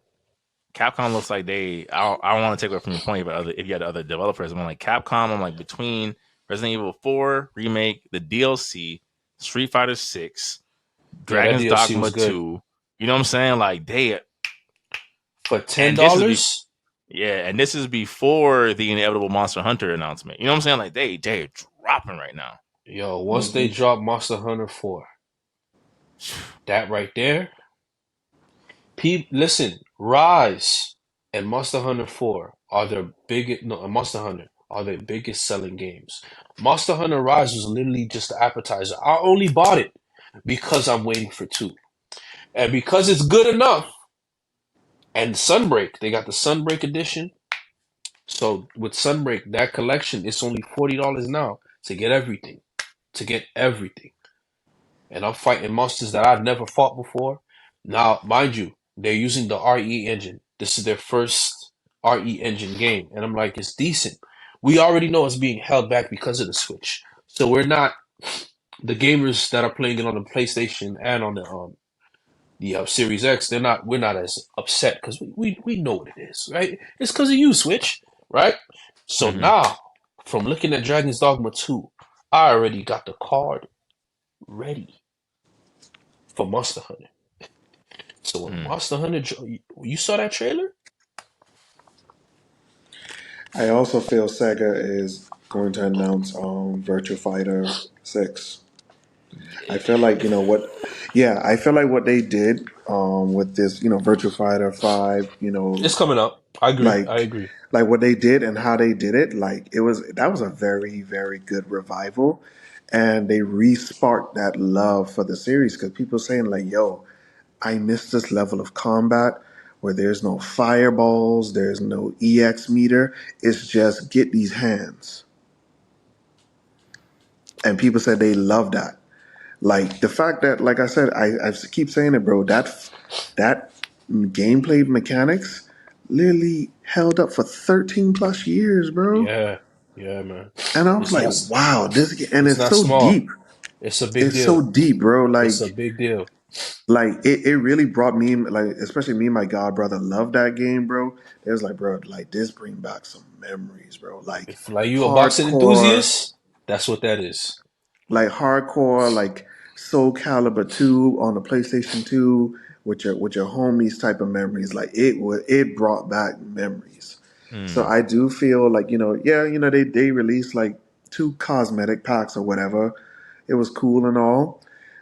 Capcom looks like they. I don't want to take away from your point, but if you had other developers, I'm like Capcom. I'm like between Resident Evil 4 remake, the DLC, Street Fighter 6, Yeah, that Dragon's DLC Dogma was good. 2. You know what I'm saying? Like they For and this is $10, and this is before the inevitable Monster Hunter announcement. You know what I'm saying? Like they're dropping right now. yo, once they drop Monster Hunter 4, that right there, listen, Rise and Monster Hunter 4 are their biggest, no, Monster Hunter are their biggest selling games. Monster Hunter Rise was literally just the appetizer. I only bought it because I'm waiting for 2. And because it's good enough, and Sunbreak, they got the Sunbreak edition. So with Sunbreak, that collection, it's only $40 now to get everything. To get everything. And I'm fighting monsters that I've never fought before. Now, mind you, they're using the RE engine. This is their first RE engine game. And I'm like, it's decent. We already know it's being held back because of the Switch. So we're not, the gamers that are playing it on the PlayStation and on the Series X, we're not as upset because we know what it is, right? It's because of you, Switch, right? So Mm-hmm. now, from looking at Dragon's Dogma 2, I already got the card ready for Monster Hunter. So when Monster Hunter, you saw that trailer? I also feel Sega is going to announce Virtua Fighter 6. I feel like I feel like what they did with this Virtua Fighter 5, It's coming up. I agree. I like agree. like what they did and how they did it, that was a very, very good revival. and they re-sparked that love for the series because people saying like, "Yo, I miss this level of combat where there's no fireballs, there's no EX meter. It's just get these hands." And people said they love that. Like the fact that, like I said, I keep saying it, bro. That gameplay mechanics literally held up for 13 plus years, bro. Yeah, yeah, man. And I was It's like, not. wow, and It's it's not so small. deep. It's a big It's so deal. deep, bro. It's a big deal. Like it really brought me, like, especially me and my god brother loved that game, bro. It was like, bro, like this bring back some memories, bro. Like If like you a boxing hardcore, enthusiast, that's what that is. like Soul Calibur 2 on the PlayStation 2 with your homies type of memories. Like it brought back memories. So Mm. I do feel like, yeah, they released like two cosmetic packs or whatever. It was cool and all,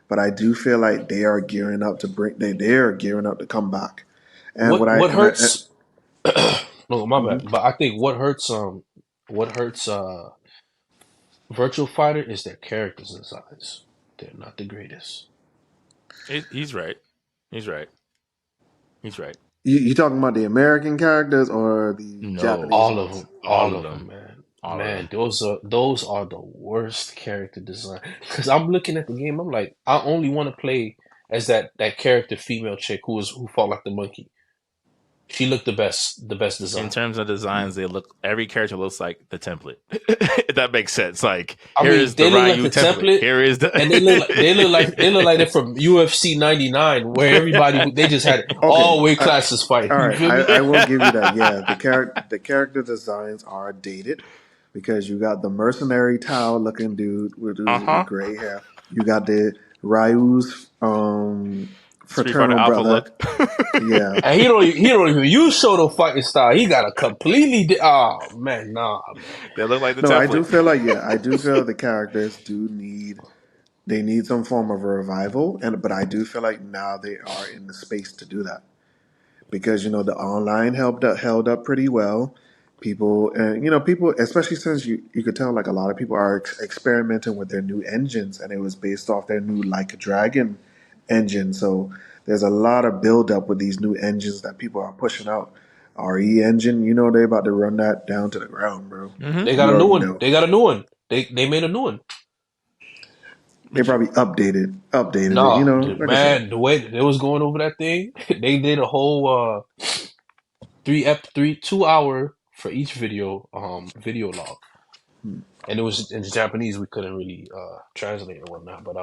but I do feel like they are gearing up to they're gearing up to come back. And What what I what and I hurts? No, my bad. mhm. But I think what hurts Virtual Fighter is their character designs. They're not the greatest. He's right. He's right. He's right. You talking about the American characters or the No, Japanese All of ones? them, all all of of them, them. man. All of Man, them. those are the worst character design. Because I'm looking at the game, I'm like, I only want to play as that character female chick who fought like the monkey. She looked the best In design. terms of designs, every character looks like the template. If that makes sense. Like I here mean, is the they look like Ryu the template. template, Here is the and they look like they're from UFC '99, where they just had Okay, all weight classes fight. all You right. feel me? I will give you that. Yeah, the character designs are dated because you got the mercenary Tao looking dude with uh-huh. gray hair. You got the Ryu's Street Fighter fraternal Alpha brother. look. Yeah. And he don't even use Shoto fighting style. He got a completely oh man, nah, man. They look like the No, I do template. feel like, yeah, I do feel the characters do need some form of revival, but I do feel like now they are in the space to do that because the online held up pretty well. People, and people, especially since you could tell like a lot of people are experimenting with their new engines, and it was based off their new Like a Dragon engine. So there's a lot of build up with these new engines that people are pushing out. RE engine, they about to run that down to the ground, bro. Mm-hmm. They got You a new already one. know. They got a new one. They made a new one. They But you, probably updated it. Nah, Like I said. man, the way they was going over that thing, they did a whole 2 hour for each video log, Hmm. and it was in Japanese. We couldn't really translate and whatnot, but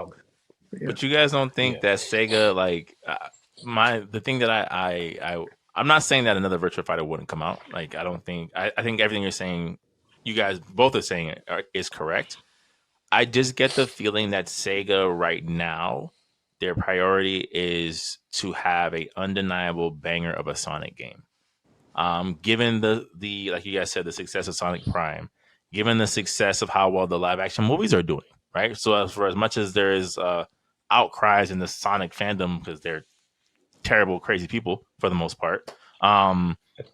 Yeah. but you guys don't think yeah. that Sega like the thing that I'm not saying that another Virtua Fighter wouldn't come out. Like I think everything you're saying, you guys both are saying is correct. I just get the feeling that Sega right now, their priority is to have a undeniable banger of a Sonic game. Given the like you guys said, the success of Sonic Prime, given the success of how well the live action movies are doing, right? So for as much as there is outcries in the Sonic fandom because they're terrible, crazy people for the most part.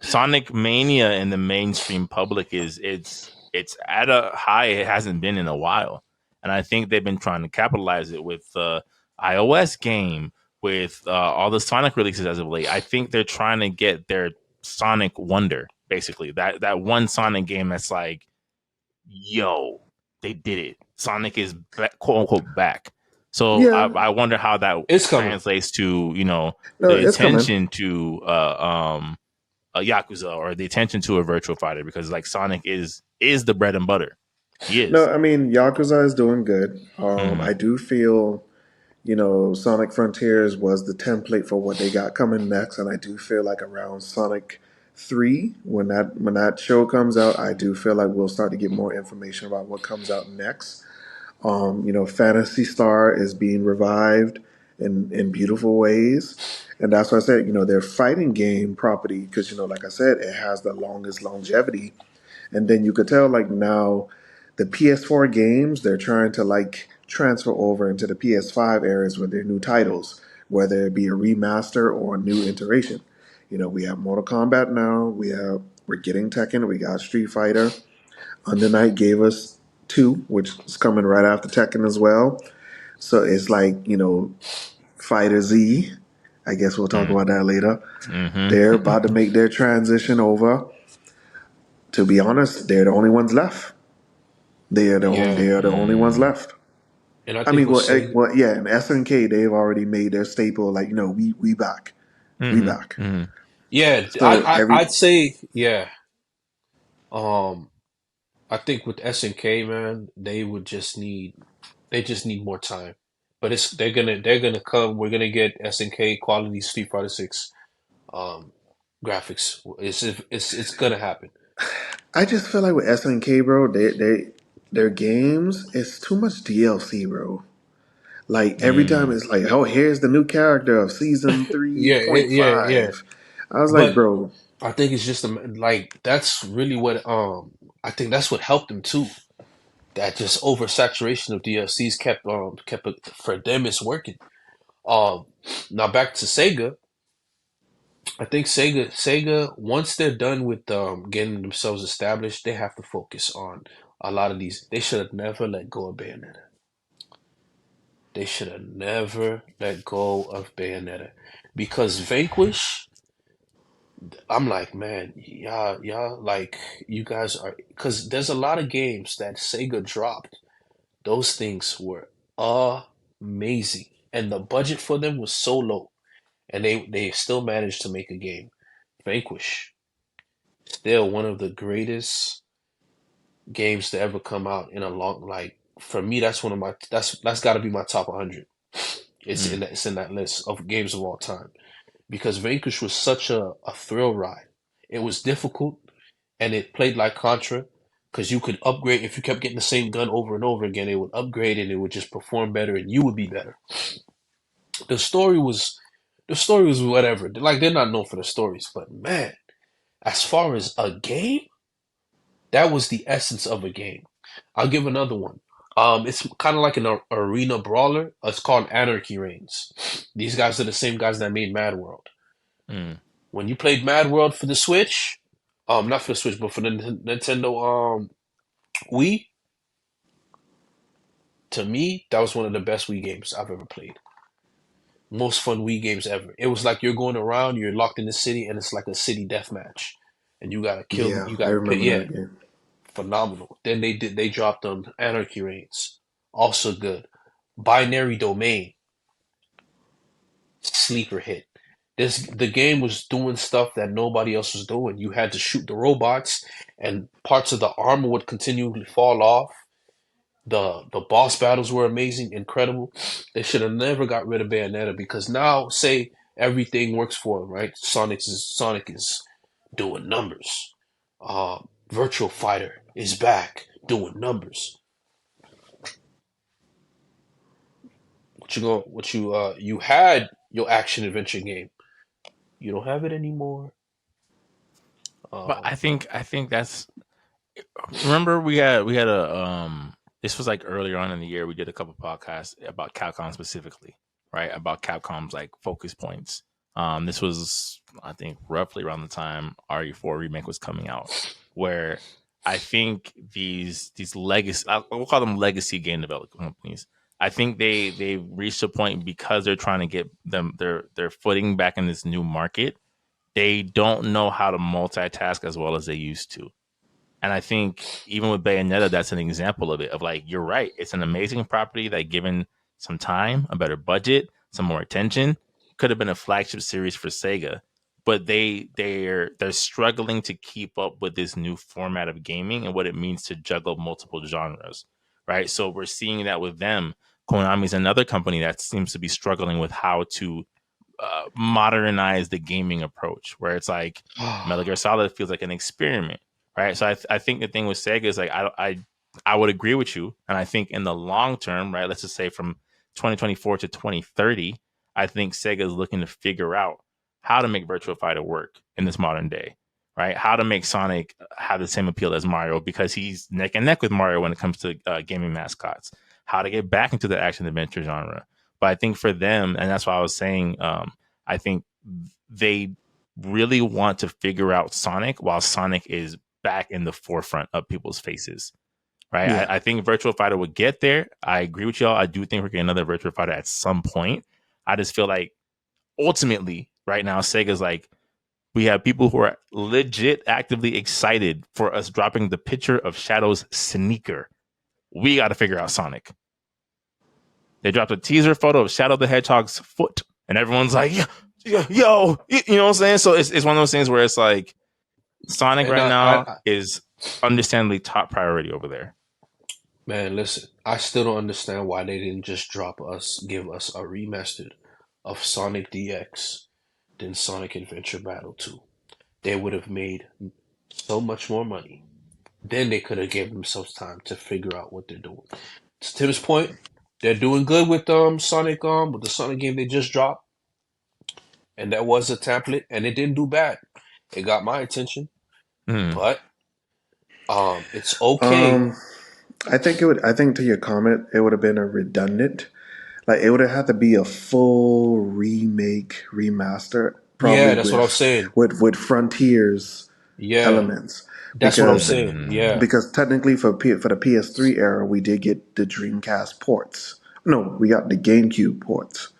Sonic Mania in the mainstream public it's at a high it hasn't been in a while, and I think they've been trying to capitalize it with the iOS game, with all the Sonic releases as of late. I think they're trying to get their Sonic Wonder, basically that one Sonic game that's like, yo, they did it. Sonic is back, quote unquote back. So Yeah. I wonder how that It's coming. translates to No, the it's coming. attention to a Yakuza or the attention to a Virtual Fighter, because like Sonic is the bread and butter. He No, is. I mean Yakuza is doing good. Mm-hmm. I do feel, Sonic Frontiers was the template for what they got coming next, and I do feel like around Sonic 3, when that show comes out, I do feel like we'll start to get more information about what comes out next. Fantasy Star is being revived in beautiful ways. And that's why I said, their fighting game property, because, like I said, it has the longest longevity. And then you could tell, like, now the PS4 games, they're trying to, like, transfer over into the PS5 areas with their new titles, whether it be a remaster or a new iteration. We have Mortal Kombat now. We're getting Tekken. We got Street Fighter. Under Night gave us 2, which is coming right after Tekken as well. So it's like, Fighter Z. I guess we'll talk about that later. They're about to make their transition over. To be honest, they're the only ones left. Yeah, They are the only ones left. and I I think mean, with Sega, yeah, in SNK, they've already made their staple, like, we back. We back. yeah, So I'd say yeah. Um, I think with SNK, man, they just need more time. But they're gonna come. We're gonna get SNK quality Street Fighter 6 um graphics. It's gonna happen. I just feel like with SNK, bro, their games, it's too much DLC, bro. Like every time it's like, oh, here's the new character of season Yeah, yeah. 3.5. I was like, But bro, I think it's just like that's really what I think that's what helped them too. That just oversaturation of DLCs kept it, for them it's working. Um, Now back to Sega. I think Sega once they're done with getting themselves established, they have to focus on a lot of these. They should have never let go of Bayonetta. They should have never let go of Bayonetta because Vanquish. I'm like, man, y'all, like you guys are because there's a lot of games that Sega dropped. Those things were amazing, and the budget for them was so low, and they still managed to make a game. Vanquish, still one of the greatest games to ever come out in a long like for me that's one of my that's got to be my top 100. It's in that list of games of all time because Vanquish was such a thrill ride. It was difficult and it played like Contra because you could upgrade if you kept getting the same gun over and over again. It would upgrade and it would just perform better and you would be better. The story was the story was whatever. Like they're not known for the stories, but man, as far as a game, that was the essence of a game. I'll give another one. It's kind of like an arena brawler. It's called Anarchy Reigns. These guys are the same guys that made Mad World. When you played Mad World for the Switch, not for the Switch, but for the Nintendo Wii, to me, that was one of the best Wii games I've ever played. Most fun Wii games ever. It was like you're going around, you're locked in the city, and it's like a city deathmatch, and you gotta kill, yeah, you I gotta pick. remember Yeah, that game. phenomenal. Then they dropped Anarchy Reigns, also good. Binary Domain, sleeper hit. The game was doing stuff that nobody else was doing. You had to shoot the robots, and parts of the armor would continually fall off. The boss battles were amazing, incredible. They should have never got rid of Bayonetta because now, say everything works for him, right? Sonic is doing numbers. Virtua Fighter is back doing numbers. You had your action adventure game. You don't have it anymore. But Um, I think that's remember we had a this was like earlier on in the year we did a couple podcasts about Capcom specifically, right? About Capcom's like focus points. This was I think roughly around the time RE4 remake was coming out, where I think these legacy we'll call them legacy game development companies. I think they reached a point because they're trying to get their footing back in this new market. They don't know how to multitask as well as they used to. And I think even with Bayonetta, that's an example of it. Of like, you're right. It's an amazing property that, given some time, a better budget, some more attention, could have been a flagship series for Sega. But they're struggling to keep up with this new format of gaming and what it means to juggle multiple genres, right? So we're seeing that with them. Konami's another company that seems to be struggling with how to modernize the gaming approach, where it's like Metal Gear Solid feels like an experiment, right? So I think the thing with Sega is like I would agree with you, and I think in the long term, right? Let's just say from 2024 to 2030, I think Sega is looking to figure out how to make Virtua Fighter work in this modern day, right? How to make Sonic have the same appeal as Mario because he's neck and neck with Mario when it comes to gaming mascots. How to get back into the action adventure genre. But I think for them, and that's why I was saying, I think they really want to figure out Sonic while Sonic is back in the forefront of people's faces, right? Yeah. I think Virtua Fighter would get there. I agree with y'all. I do think we're getting another Virtua Fighter at some point. I just feel like ultimately, right now, Sega's like, we have people who are legit actively excited for us dropping the picture of Shadow's sneaker. We got to figure out Sonic. They dropped a teaser photo of Shadow the Hedgehog's foot, and everyone's like, yo, you know what I'm saying? So it's one of those things where it's like Sonic And right now is understandably top priority over there. man, listen, I still don't understand why they didn't just give us a remastered of Sonic DX than Sonic Adventure Battle 2. They would have made so much more money. Then they could have given themselves time to figure out what they're doing. To Tim's point, they're doing good with Sonic with the Sonic game they just dropped, and that was a template, and it didn't do bad. It got my attention, but it's okay. I think it would. I think to your comment, it would have been a redundant. Like it would have had to be a full remake, remaster, Yeah, probably that's what I was saying. with Frontiers Yeah, elements. that's what I'm saying. Yeah, Because technically for the PS3 era, we did get the Dreamcast ports. No, we got the GameCube ports.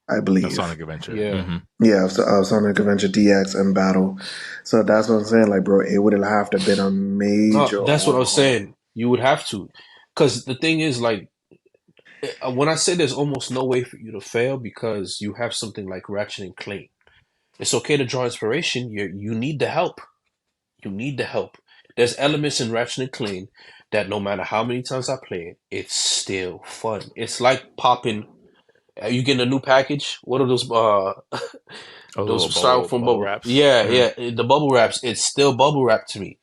I believe. Sonic Adventure. yeah. Yeah, so, Sonic Adventure DX and Battle. So that's what I'm saying. Like, bro, it would have to been a No, major that's what I was overhaul. saying. You would have to, because the thing is, like, when I say there's almost no way for you to fail because you have something like Ratchet and Clank. It's okay to draw inspiration. You need the help. You need the help. There's elements in Ratchet and Clank that no matter how many times I play it, it's still fun. It's like popping. You getting a new package? What are those? Those styrofoam bubble bubble. wraps. Yeah, yeah. The bubble wraps. It's still bubble wrap to me,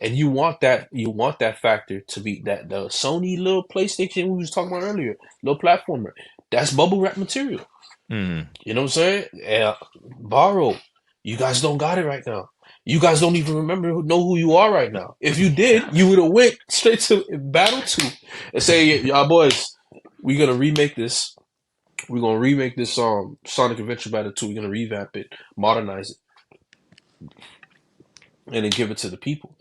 and you want that. You want that factor to be that the Sony little PlayStation we was talking about earlier, little platformer. That's bubble wrap material. You know what I'm saying? Yeah, borrow. You guys don't got it right now. You guys don't even know who you are right now. If you did, you would have went straight to Battle 2 and say, y'all boys, we're gonna remake this. We're gonna remake this Sonic Adventure Battle 2. We're gonna revamp it, modernize it, and then give it to the people.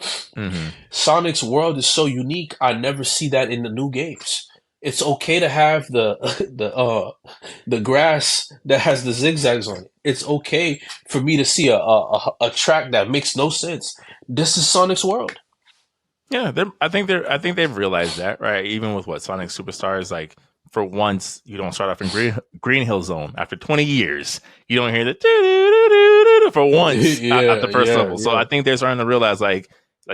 Sonic's world is so unique. I never see that in the new games. It's okay to have the grass that has the zigzags on it. It's okay for me to see a track that makes no sense. This is Sonic's world. Yeah, I think they've realized that, right? Even with what Sonic Superstars, like for once you don't start off in Green Hill Zone. After 20 years, you don't hear the for once at the first level. So I think they're starting to realize, like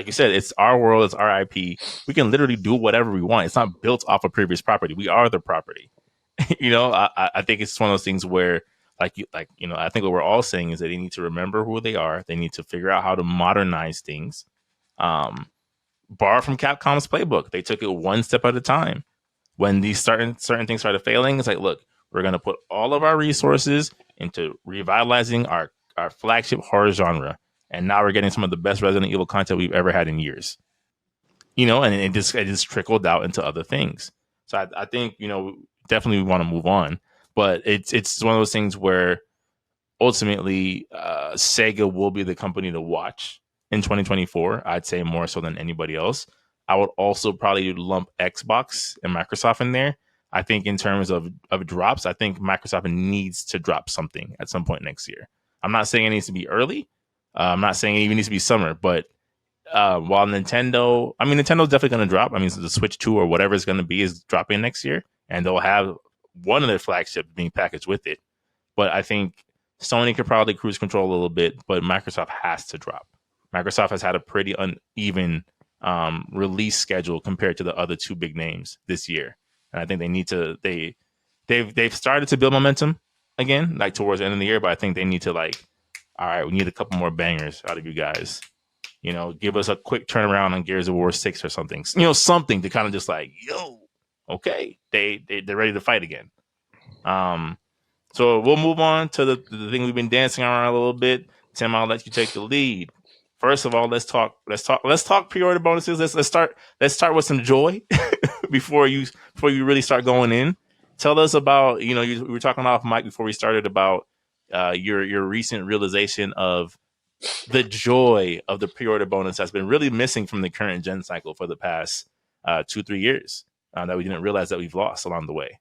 you said, it's our world, it's our IP. We can literally do whatever we want. It's not built off a previous property. We are the property. I think it's one of those things where, I think what we're all saying is that they need to remember who they are. They need to figure out how to modernize things. Borrow from Capcom's playbook. They took it one step at a time. When these certain things started failing, it's like, look, we're going to put all of our resources into revitalizing our flagship horror genre. And now we're getting some of the best Resident Evil content we've ever had in years. And it just trickled out into other things. So I think, definitely we want to move on. But it's one of those things where ultimately Sega will be the company to watch in 2024. I'd say more so than anybody else. I would also probably lump Xbox and Microsoft in there. I think in terms of drops, I think Microsoft needs to drop something at some point next year. I'm not saying it needs to be early. I'm not saying it even needs to be summer, but while Nintendo's definitely going to drop. I mean, so the Switch 2 or whatever it's going to be is dropping next year, and they'll have one of their flagships being packaged with it. But I think Sony could probably cruise control a little bit, but Microsoft has to drop. Microsoft has had a pretty uneven release schedule compared to the other two big names this year, and I think they need to they've started to build momentum again, like towards the end of the year. But I think they need to all right, we need a couple more bangers out of you guys. Give us a quick turnaround on Gears of War 6 or something. Something to kind of just okay, they're ready to fight again. So we'll move on to the thing we've been dancing around a little bit. Tim, I'll let you take the lead. First of all, let's talk pre-order bonuses. Let's start with some joy before you really start going in. Tell us about, we were talking off mic before we started about your recent realization of the joy of the pre-order bonus that's been really missing from the current gen cycle for the past, 2-3 years that we didn't realize that we've lost along the way.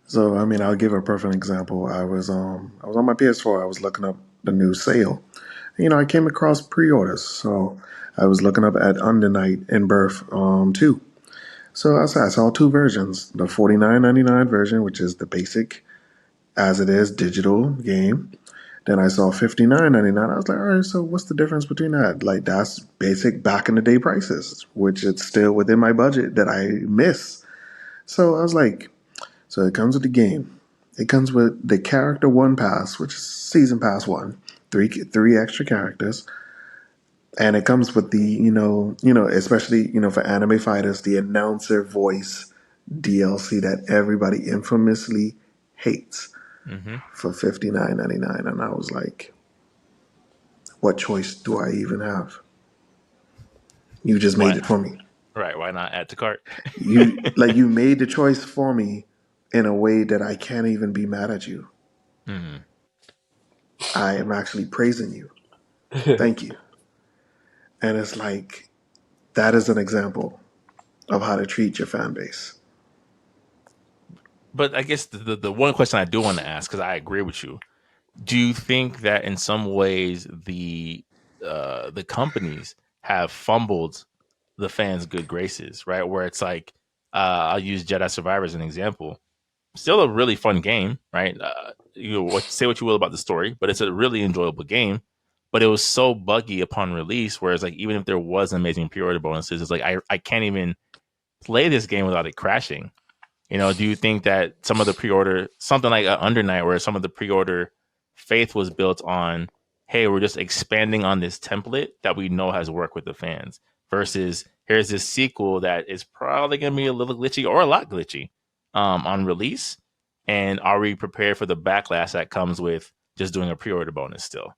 So I mean, I'll give a perfect example. I was on my PS4. I was looking up the new sale. I came across pre-orders. So I was looking up at Under Night in Birth 2. So I saw two versions: the $49.99 version, which is the basic as it is digital game. Then I saw $59.99. I was like, all right, so what's the difference between that? Like that's basic back in the day prices, which it's still within my budget that I miss. So I was like, so it comes with the game. It comes with the character one pass, which is season pass one, three extra characters, and it comes with the especially for anime fighters, the announcer voice DLC that everybody infamously hates Mm-hmm. for $59.99, and I was like, what choice do I even have? You just made Why? it for me. Right? Why not add to cart? You made the choice for me in a way that I can't even be mad at you. Mm-hmm. I am actually praising you. Thank you. And it's like that is an example of how to treat your fan base. But I guess the one question I do want to ask, because I agree with you, do you think that in some ways the companies have fumbled the fans' good graces, right? Where it's like, I'll use Jedi Survivor as an example. Still a really fun game, right? Say what you will about the story, but it's a really enjoyable game. But it was so buggy upon release, whereas like even if there was amazing pre-order bonuses, it's like I can't even play this game without it crashing. Do you think that some of the pre-order, something like Under Night, where some of the pre-order faith was built on, hey, we're just expanding on this template that we know has worked with the fans, versus here's this sequel that is probably going to be a little glitchy or a lot glitchy on release, and are we prepared for the backlash that comes with just doing a pre-order bonus still?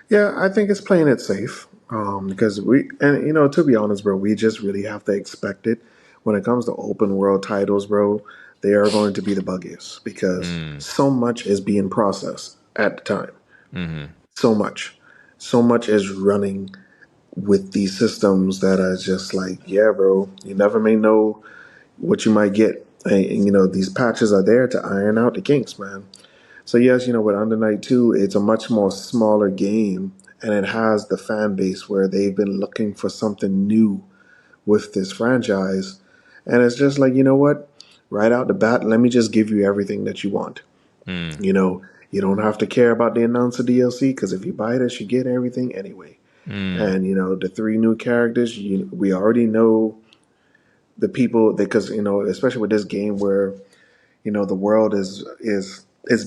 Yeah, I think it's playing it safe. Because to be honest, bro, we just really have to expect it. When it comes to open world titles, bro, they are going to be the buggiest because Mm, so much is being processed at the time. mm-hmm. So much. So much is running with these systems that are just like, yeah, bro, you never may know what you might get. And these patches are there to iron out the kinks, man. So yes, with Under Night 2, it's a much more smaller game, and it has the fan base where they've been looking for something new with this franchise. And it's just like, you know what? Right out the bat, let me just give you everything that you want. Mm, You don't have to care about the announcer DLC because if you buy this, you get everything anyway. mm, And the three new characters, we already know the people because especially with this game where the world is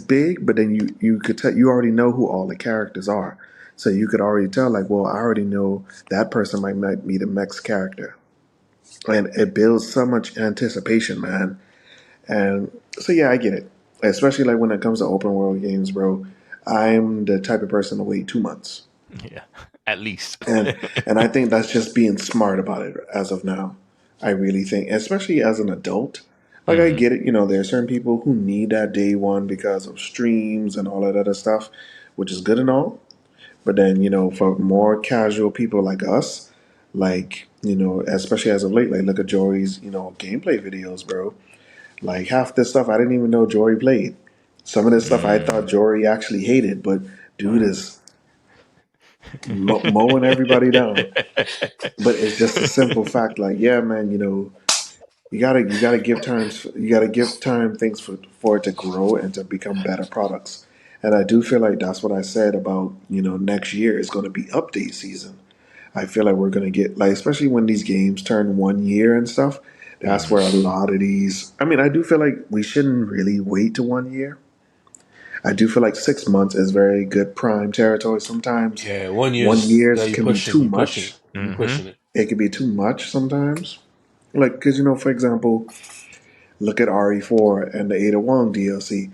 big, but then you could tell you already know who all the characters are, so you could already tell like, well, I already know that person might be the next character, and it builds so much anticipation, man. And so yeah, I get it, especially like when it comes to open world games, bro. I'm the type of person to wait 2 months, yeah, at least. and I think that's just being smart about it as of now. I really think, especially as an adult, like I Mm-hmm. get it. There are certain people who need that day one because of streams and all that other stuff, which is good and all. But then, for more casual people like us, like especially as of late, like look at Jory's, gameplay videos, bro. Like half this stuff I didn't even know Jory played. Some of this stuff I thought Mm. Jory actually hated, but dude is mowing everybody down. But it's just a simple fact, like, yeah, man, you gotta give time things for it to grow and to become better products. And I do feel like that's what I said about next year is going to be update season. I feel like we're going to get like especially when these games turn 1 year and stuff. That's Mm-hmm. where a lot of these. I mean, I do feel like we shouldn't really wait to 1 year. I do feel like 6 months is very good prime territory. Sometimes Yeah, 1 year's, 1 years yeah, can be too you're pushing it, much. you're Mm-hmm. pushing it. It can be too much sometimes. Like, because for example, look at RE4 and the Ada Wong DLC.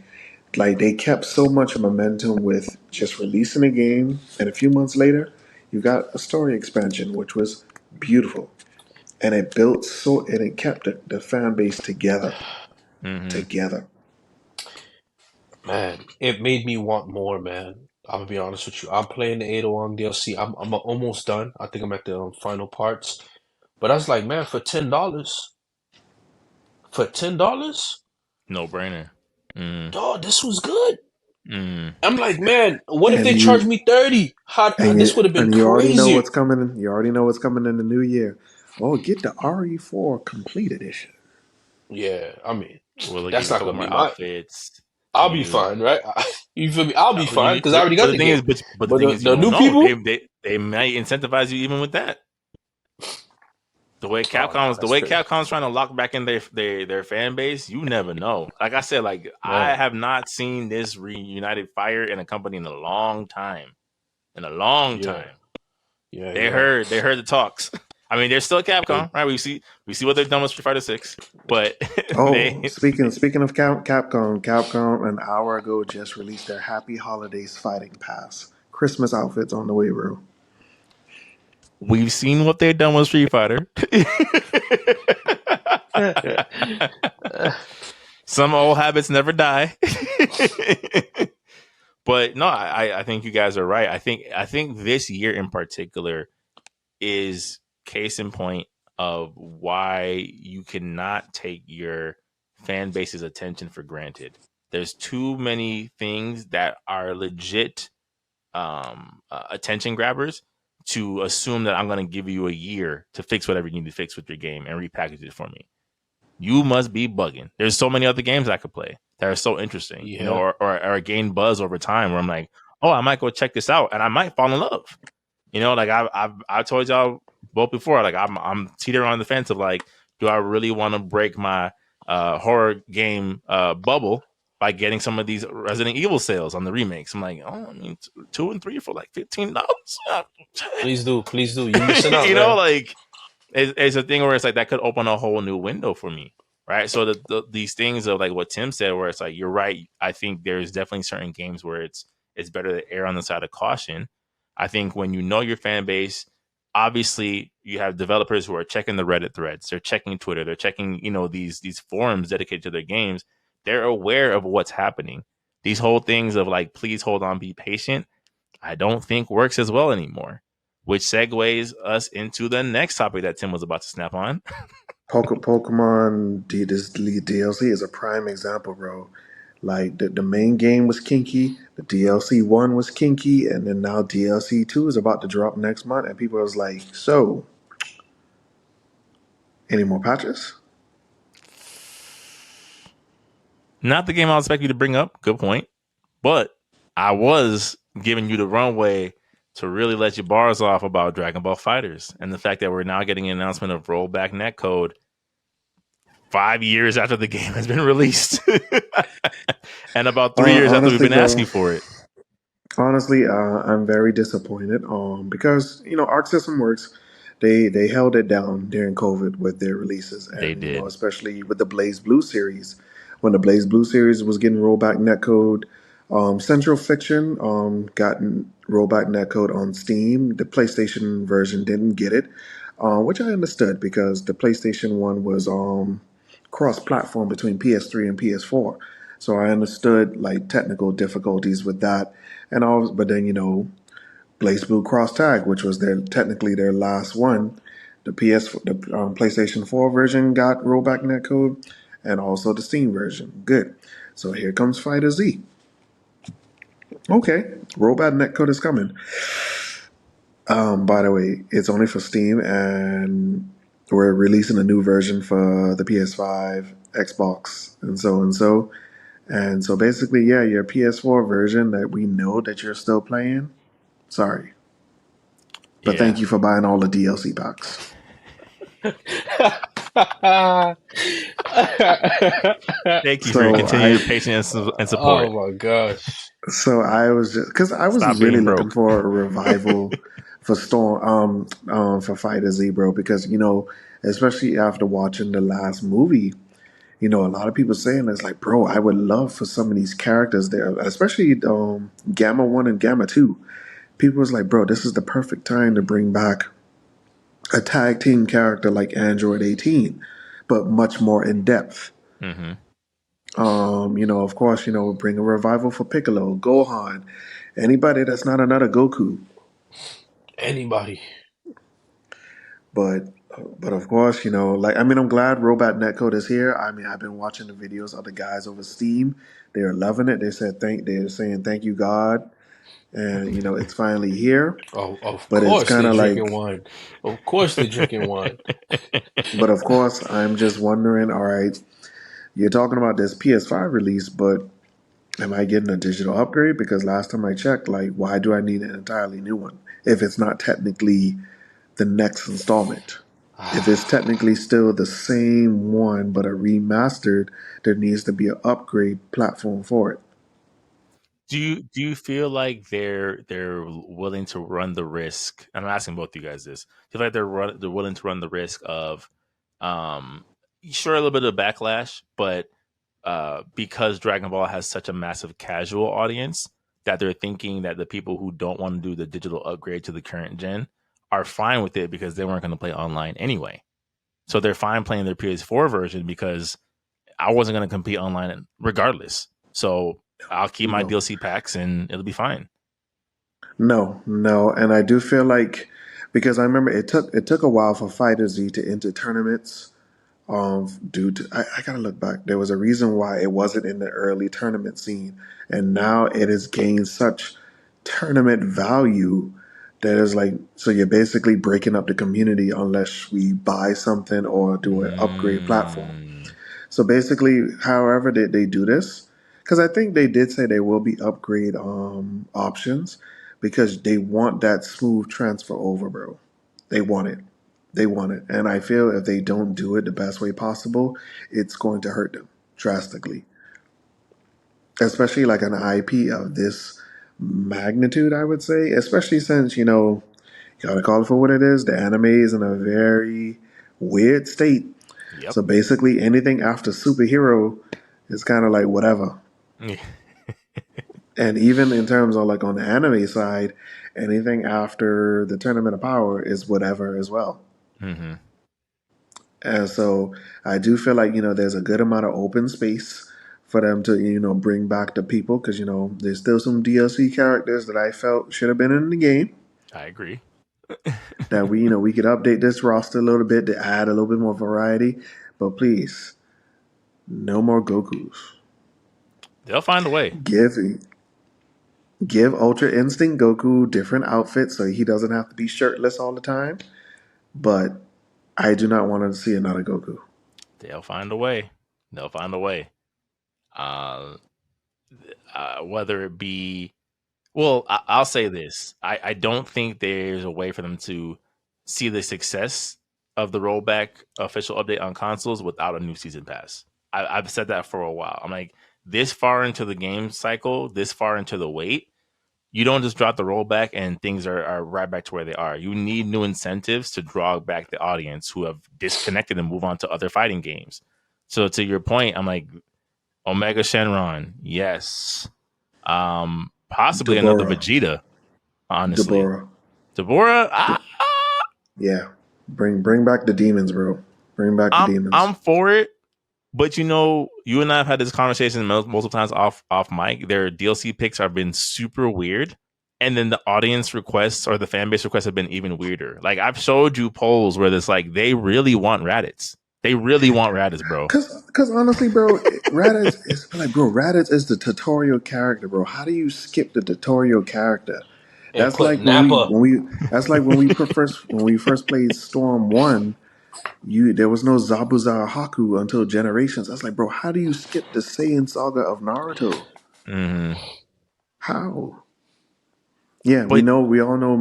Like they kept so much momentum with just releasing a game, and a few months later, you got a story expansion, which was beautiful, and it kept the fan base together, Mm-hmm. together. Man, it made me want more, man. I'm gonna be honest with you. I'm playing the 801 DLC. I'm almost done. I think I'm at the final parts. But I was like, man, for $10, No brainer. dog, this was good. Mm. I'm like, man, what if they And charged you me 30? How and this would you have been and you already know crazier. what's coming. You already know what's coming in the new year. Oh, get the RE4 Complete Edition. Yeah, I mean, Will it give that's you a not couple gonna be more mine. outfits? I'll Can be you? fine, right? You feel me? I'll be fine because I already But got the the thing is, game. but the But thing the, is, you the don't new know. people, They might incentivize you even with that. oh no, The that's way crazy, Capcom's trying to lock back in their fan base, you never know. Like I said, like I man. have not seen this reunited fire in a company in a long time. In a long Yeah, time. yeah. They heard the talks. I mean, they're still They, Capcom, right? We see what they've done with Street Fighter 6, but Oh, they speaking of Capcom an hour ago just released their Happy Holidays Fighting Pass. Christmas outfits on the way, bro. we've seen what they've done with Street Fighter. Some old habits never die. But no, I think you guys are right. I think this year in particular is case in point of why you cannot take your fan base's attention for granted. There's too many things that are legit attention grabbers to assume that I'm going to give you a year to fix whatever you need to fix with your game and repackage it for me. You must be bugging. There's so many other games I could play that are so interesting, you know, yeah, or gain buzz over time where I'm like, oh, I might go check this out and I might fall in love. You know, like I told y'all both before, like I'm teetering on the fence of like, do I really want to break my horror game bubble by getting some of these Resident Evil sales on the remakes? I'm like, oh, I mean, 2 and 3 for like $15. please do. You missing out, You know, man. like it's a thing where it's like that could open a whole new window for me, right? So these things of like what Tim said, where it's like you're right. I think there's definitely certain games where it's better to err on the side of caution. I think when you know your fan base, obviously you have developers who are checking the Reddit threads, they're checking Twitter, they're checking these forums dedicated to their games. They're aware of what's happening. These whole things of like, please hold on, be patient, I don't think works as well anymore, which segues us into the next topic that Tim was about to snap on. Pokemon this lead DLC is a prime example, bro. Like the main game was kinky, the DLC one was kinky, and then now DLC two is about to drop next month, and people was like, "So, any more patches?" Not the game I was expecting you to bring up. Good point. But I was giving you the runway to really let your bars off about Dragon Ball Fighters and the fact that we're now getting an announcement of rollback netcode 5 years after the game has been released, and about 3 years after we've Honestly, been bro. asking for it. Honestly, I'm very disappointed. Because Arc System Works, they held it down during COVID with their releases, They and did. especially with the Blaze Blue series, when the Blaze Blue series was getting rollback netcode, Central Fiction gotten rollback netcode on Steam. The PlayStation version didn't get it, which I understood because the PlayStation one was cross-platform between PS3 and PS4. So I understood like technical difficulties with that, and all. But then Blaze Blue Cross Tag, which was technically their last one, the PlayStation 4 version got rollback netcode, and also the Steam version. Good. So here comes Fighter Z. Okay, rollback netcode is coming. By the way, it's only for Steam, and we're releasing a new version for the PS5, Xbox, and so and so. And so basically, yeah, your PS4 version that we know that you're still playing, sorry. But thank Yeah. you for buying all the DLC packs. Thank you for your So continued patience and support. Oh my gosh. so I was just because I was Stop really being looking broke. for a revival for for Fighter Z, bro, because especially after watching the last movie, a lot of people saying it's like, bro, I would love for some of these characters there, especially Gamma One and Gamma Two. People was like, bro, this is the perfect time to bring back a tag team character like Android 18, but much more in depth. Mm-hmm. Of course, bring a revival for Piccolo, Gohan, anybody that's not another Goku. Anybody. But But of course, like I'm glad Robot Netcode is here. I mean, I've been watching the videos of the guys over Steam. They're loving it. They're saying thank you God, and it's finally here. Oh, of But it's course kind they're of drinking like, wine. Of course they're drinking wine. but of course, I'm just wondering. All right, you're talking about this PS5 release, but am I getting a digital upgrade? Because last time I checked, like, why do I need an entirely new one if it's not technically the next installment? If it's technically still the same one but a remastered, there needs to be an upgrade platform for it. Do you feel like they're willing to run the risk? I'm asking both you guys this. Do you feel like they're willing to run the risk of, um, sure, a little bit of backlash, but because Dragon Ball has such a massive casual audience, that they're thinking that the people who don't want to do the digital upgrade to the current gen are fine with it because they weren't going to play online anyway. So they're fine playing their PS4 version because I wasn't going to compete online regardless. So I'll keep my No, DLC packs and it'll be fine. no, and I do feel like because I remember it took a while for Fighterz to enter tournaments. Due to I gotta look back. There was a reason why it wasn't in the early tournament scene, and now it has gained such tournament value that is like so you're basically breaking up the community unless we buy something or do an upgrade platform. Mm, So basically, however they do this, because I think they did say there will be upgrade options because they want that smooth transfer over, bro. They want it. They want it. And I feel if they don't do it the best way possible, it's going to hurt them drastically. Especially like an IP of this magnitude, I would say. Especially since, you gotta call it for what it is. The anime is in a very weird state. yep. So basically, anything after superhero is kind of like whatever. And even in terms of like on the anime side, anything after the Tournament of Power is whatever as well. Mm-hmm. And so I do feel like, there's a good amount of open space for them to, bring back the people because, there's still some DLC characters that I felt should have been in the game I agree. that we could update this roster a little bit to add a little bit more variety. But please, no more Gokus. They'll find a way. Give Ultra Instinct Goku different outfits so he doesn't have to be shirtless all the time. But I do not want to see another Goku. They'll find a way. They'll find a way. Uh, whether it be, well, I'll say this: I don't think there's a way for them to see the success of the rollback official update on consoles without a new season pass. I've said that for a while. I'm like, this far into the game cycle, this far into the wait, you don't just drop the rollback and things are right back to where they are. You need new incentives to draw back the audience who have disconnected and move on to other fighting games. So to your point, I'm like, Omega Shenron, yes. Possibly another Deborah. Vegeta, honestly. Deborah. Deborah, Yeah. Bring back the demons, bro. Bring back the demons. I'm for it. But you and I have had this conversation multiple times off mic. Their DLC picks have been super weird, and then the audience requests or the fan base requests have been even weirder. Like I've showed you polls where it's like they really want Raditz. They really want Raditz, bro. Cause honestly, bro, Raditz is like, bro, Raditz is the tutorial character, bro. How do you skip the tutorial character? And That's put like when we Nappa. when we that's like when we first played Storm One. There was no Zabuza Haku until Generations. That's like, bro, how do you skip the Saiyan saga of Naruto? Mm-hmm. How? Yeah, But we all know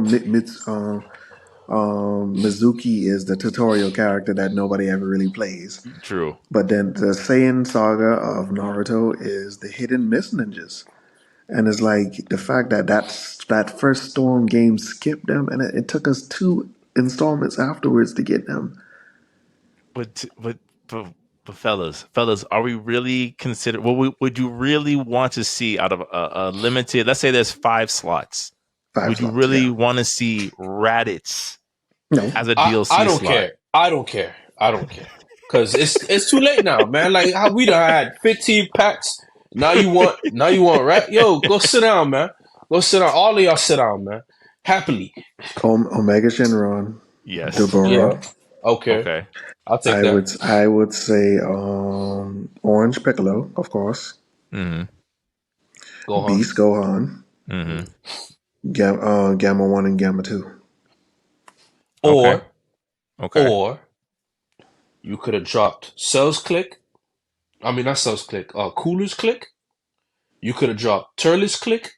Mizuki is the tutorial character that nobody ever really plays. true. But then the Saiyan saga of Naruto is the hidden miss ninjas. And it's like the fact that first Storm game skipped them, and it took us two installments afterwards to get them. But fellas, are we really consider? Would you really want to see out of a limited? Let's say there's 5 slots. Five Would you slots, really yeah. want to see Raditz No, as a I DLC don't slot? care. I don't care. I don't care. Cause it's too late now, man. Like how we done had 15 packs. Now you want rap? Yo, go sit down, man. Go sit down. All of y'all sit down, man. Happily. Omega Shenron, Yes. Yeah. Deborah, Okay, Okay. I'll take that. I would say Orange Piccolo, of course. Mm-hmm. Gohan. Beast Gohan. Mm-hmm. Mm. Gamma 1 and Gamma 2. Okay. Or Okay. or you could have dropped Cell's Click. I mean not Cell's Click. Cooler's Click. You could have dropped Turles Click.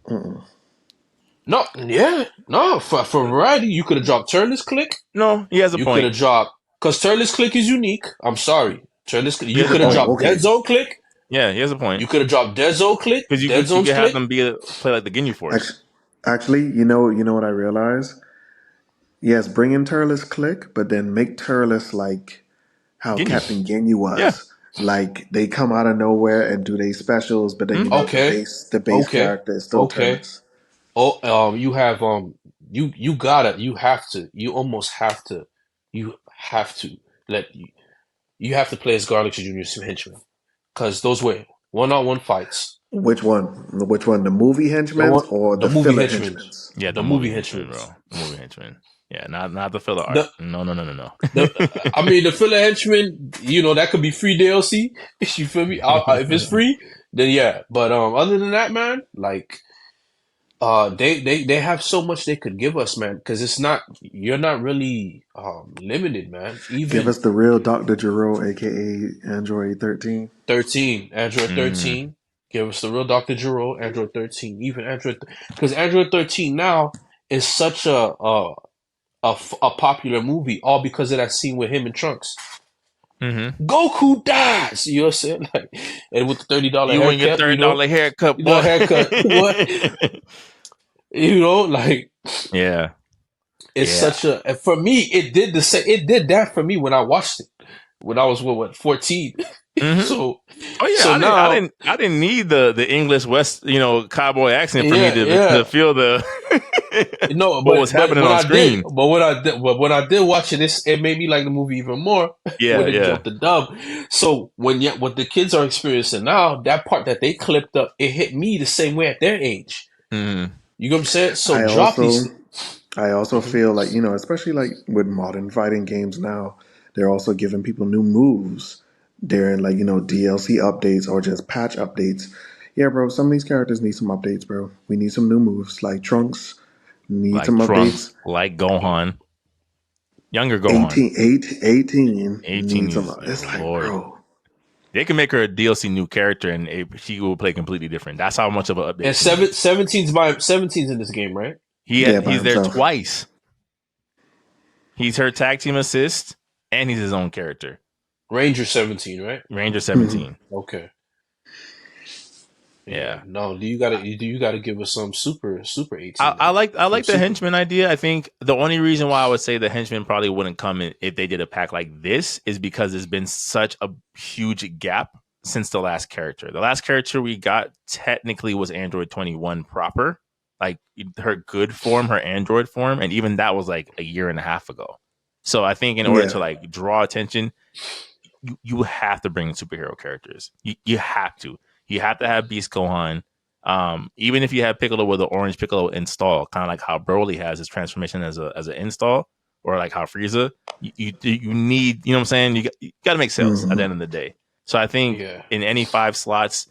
Mm-mm. No, yeah, no. For variety, you could have dropped Turles Click. No, he has a You could point. have dropped because Turles Click is unique. I'm sorry, Turles. He You has a could have point. Oh, dropped okay. Dead Zone Click. Yeah, he has a point. You could have dropped Dead Zone Click. Because Dead you Zone's could have Click. them play like the Ginyu Force. Actually, you know what I realized? Yes, bring in Turles Click, but then make Turles like how Ginyu. Captain Ginyu Yeah. was. Like they come out of nowhere and do they specials, but then you Mm-hmm. know Okay, the base okay, character is still okay. Turles. Oh, you have you almost have to, you have to let you have to play as Garlic Jr.'s henchman because those were one-on-one fights. Which one? Which one? The movie henchmen's or The the movie filler henchman, henchmen's? Yeah, the the movie movie henchman, henchman. bro. The movie henchman. Yeah, not the filler art. The No, no, no, no, no. I mean the filler henchman. That could be free DLC. You feel me? If it's free, then yeah. But other than that, man, like they have so much they could give us, man. Because you're not really limited, man. Give Even us the real Dr. Gero, aka Android 13. 13, Android Mm, 13. Give us the real Dr. Gero, Android 13. Even because Android 13 now is such a popular movie, all because of that scene with him and Trunks. mm-hmm. Goku dies. You know what I'm saying? Like, and with the $30 You and your haircut, $30 haircut, boy. haircut. What? Like Yeah, it's yeah. such a. And for me, it did the same. It did that for me when I watched it when I was 14. Mm-hmm. So, Oh yeah, so now, I didn't need the English West, cowboy accent for me yeah, to yeah. feel the No, what was but happening when on I did, screen. when I did watch it, it made me like the movie even more Yeah, when it yeah. jumped the dub. So what the kids are experiencing now, that part that they clipped up, it hit me the same way at their age. Mm-hmm. You know what I'm saying? So I drop these. also I also Mhm. feel like, especially like with modern fighting games now, they're also giving people new moves during like, DLC updates or just patch updates. Yeah, bro, some of these characters need some updates, bro. We need some new moves. Like Trunks need Like some Trunks, updates. like Gohan, younger Gohan. 18 18 needs some. is It's like, Lord. bro, They can make her a DLC new character and she will play completely different. That's how much of an update And she needs. 17's in this game, right? yeah, by He's there himself. twice. He's her tag team assist and he's his own character. Ranger 17, right? Ranger Mhm. 17. Okay. Yeah. Yeah. No, do you gotta give us some super 18 I then? like Some the super. henchman idea. I think the only reason why I would say the henchman probably wouldn't come in if they did a pack like this is because there's been such a huge gap since the last character. The last character we got technically was Android 21 proper, like her good form, her Android form, and even that was like a year and a half ago. So I think in order Yeah. to like draw attention, you have to bring in superhero characters. You have to. You have to have Beast Gohan. Even if you have Piccolo with the orange Piccolo install, kind of like how Broly has his transformation as an install, or like how Frieza, you need, what I'm saying? You got to make sales at the hmm end of the day. So I think Yeah. in any 5 slots,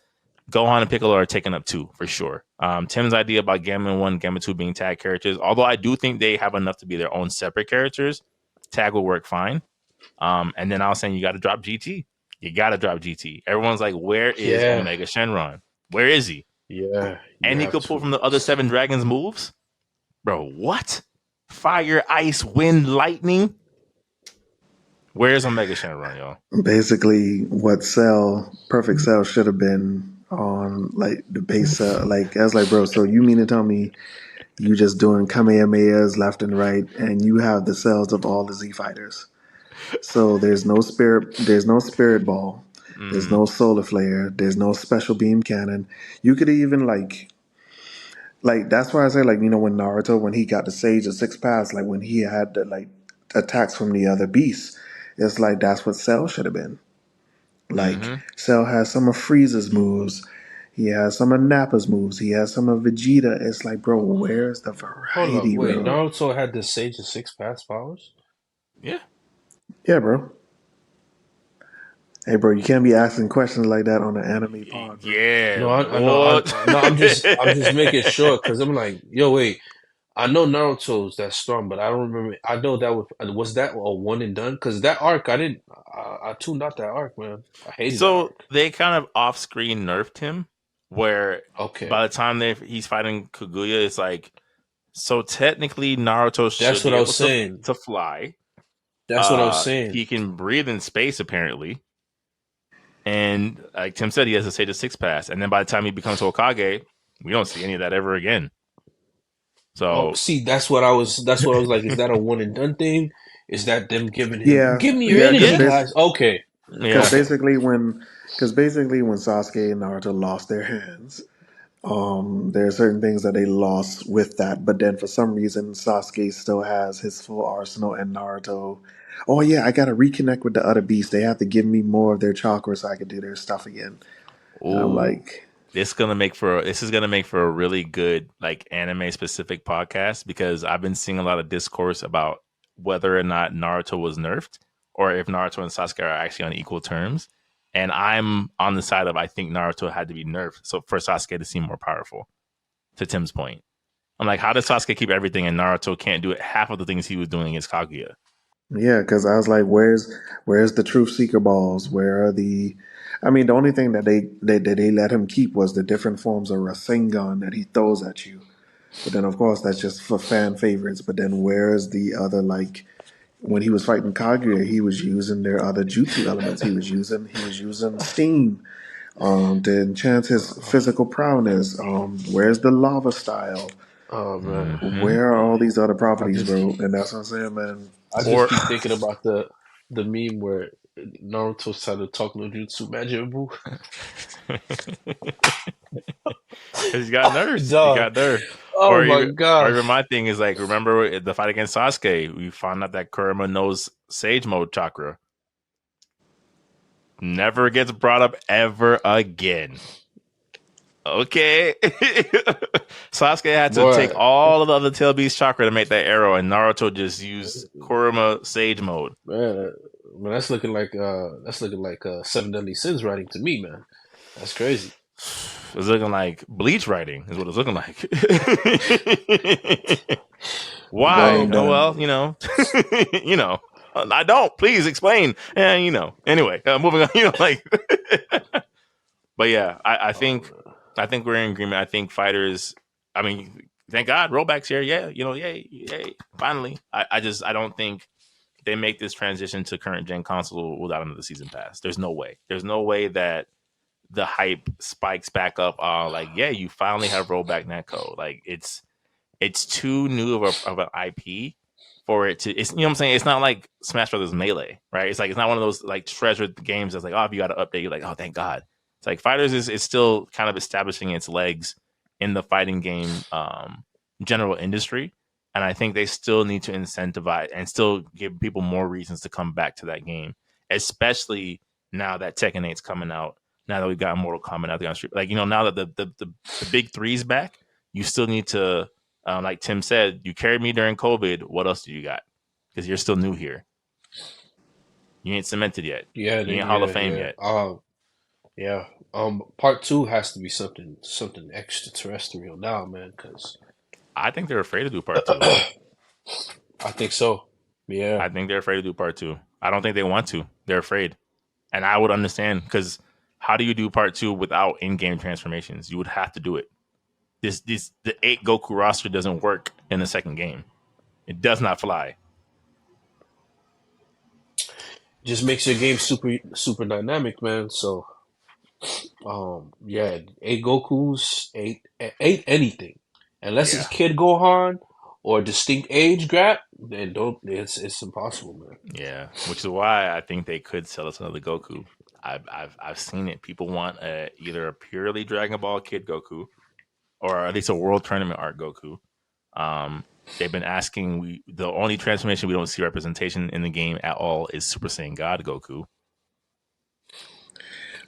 Gohan and Piccolo are taking up 2 for sure. Tim's idea about Gamma 1, Gamma 2 being tag characters, although I do think they have enough to be their own separate characters, tag will work fine. And then I was saying you got to drop GT. You got to drop GT. Everyone's like, where is Yeah. Omega Shenron? Where is he? Yeah. You And he have could pull to. from the other 7 dragons moves? Bro, what? Fire, ice, wind, lightning? Where's Omega Shenron, y'all? Basically, what Perfect Cell should have been on like the base cell. Like, I was like, bro, so you mean to tell me you just doing Kamehamehas left and right, and you have the cells of all the Z fighters? So there's no spirit ball, there's Mm-hmm. no solar flare, there's no special beam cannon. You could even like that's why I say like when Naruto when he got the Sage of Six Paths, like when he had the like attacks from the other beasts, it's like that's what Cell should have been. Like Mm-hmm. Cell has some of Frieza's moves. He has some of Nappa's moves. He has some of Vegeta. It's like, bro, where's the Hold up, variety, wait. bro? Naruto had the Sage of Six past powers. Yeah. Yeah, bro. Hey, bro, you can't be asking questions like that on an anime pod, bro. Yeah, No, I know. boy. No, I'm just making sure because I'm like, yo, wait. I know Naruto's that strong, but I don't remember. I know that was that a one and done? Because that arc, I didn't. I tuned out that arc, man. I hated that So arc. they kind of off screen nerfed him, where Okay, by the time he's fighting Kaguya, it's like, so technically Naruto that's should what be I was able saying. to fly. That's what I was saying. He can breathe in space apparently, and like Tim said, he has a Sage of Six pass. And then by the time he becomes Hokage, we don't see any of that ever again. Oh, So see, that's what I was. That's what I was like. Is that a one and done thing? Is that them giving him? Yeah, Give me your yeah, energy, yeah, guys. Okay, because yeah. okay. basically when Sasuke and Naruto lost their hands, there are certain things that they lost with that. But then for some reason, Sasuke still has his full arsenal, and Naruto. Oh yeah, I gotta reconnect with the other beasts. They have to give me more of their chakra so I can do their stuff again. And I'm Ooh, like, this is gonna make for a really good like anime specific podcast because I've been seeing a lot of discourse about whether or not Naruto was nerfed or if Naruto and Sasuke are actually on equal terms. And I'm on the side of I think Naruto had to be nerfed so for Sasuke to seem more powerful. To Tim's point, I'm like, how does Sasuke keep everything and Naruto can't do it half of the things he was doing against Kaguya? yeah, because I was like, where's the truth seeker balls? Where are the? I mean, the only thing that they let him keep was the different forms of Rasengan that he throws at you. But then, of course, that's just for fan favorites. But then, where's the other like? When he was fighting Kaguya, he was using their other jutsu elements. He was using steam to enhance his physical prowess. Where's the lava style? Oh man, Hmm. Where are all these other I properties, just bro? And that's what I'm saying, man. I just Or keep thinking about the meme where Naruto's trying to talk no jutsu Majin Buu. because he got nerfed. He Dog. got nerfed. Oh Or my even, or god. even my thing is like, remember the fight against Sasuke? We found out that Kurama knows Sage Mode chakra. Never gets brought up ever again. Okay. Sasuke had to take Boy, all of the other Tail Beast chakra to make that arrow, and Naruto just used Kurama Sage Mode. man, man, that's looking like Seven Deadly Sins writing to me, man. That's crazy. It's looking like Bleach writing, is what it's looking like. One Why? and Oh done. well, you know. I don't. Please explain. And Anyway, moving on. But yeah, Oh, I think we're in agreement. I think Fighters. I mean, thank God, Rollback's here. Yeah, yay, yay. Finally, I don't think they make this transition to current gen console without another season pass. There's no way. There's no way that the hype spikes back up. Like yeah, you finally have Rollback Netcode. Like it's too new of an IP for it to. It's what I'm saying. It's not like Smash Brothers Melee, right? It's like it's not one of those like treasured games that's like, oh, if you got to update, you're like, oh, thank God. It's like Fighters is still kind of establishing its legs in the fighting game general industry, and I think they still need to incentivize and still give people more reasons to come back to that game, especially now that Tekken 8's coming out. Now that we've got Mortal Kombat out there on the street, like now that the big three's back, you still need to like Tim said, you carried me during COVID. What else do you got? Because you're still new here. You ain't cemented yet. yeah, You ain't Hall of yeah, Fame yeah. yet. Yeah. Part two has to be something extraterrestrial now, man. Because I think they're afraid to do part two. I think so. Yeah. I think they're afraid to do part two. I don't think they want to. They're afraid. And I would understand because how do you do part two without in-game transformations? You would have to do it. The 8 Goku roster doesn't work in the second game. It does not fly. Just makes your game super dynamic, man. So yeah, eight Gokus, eight anything, unless it's Yeah. Kid Gohan or distinct age gap, then don't. It's impossible, man. Yeah, which is why I think they could sell us another Goku. I've seen it. People want either a purely Dragon Ball Kid Goku or at least a World Tournament Art Goku. They've been asking. The only transformation we don't see representation in the game at all is Super Saiyan God Goku.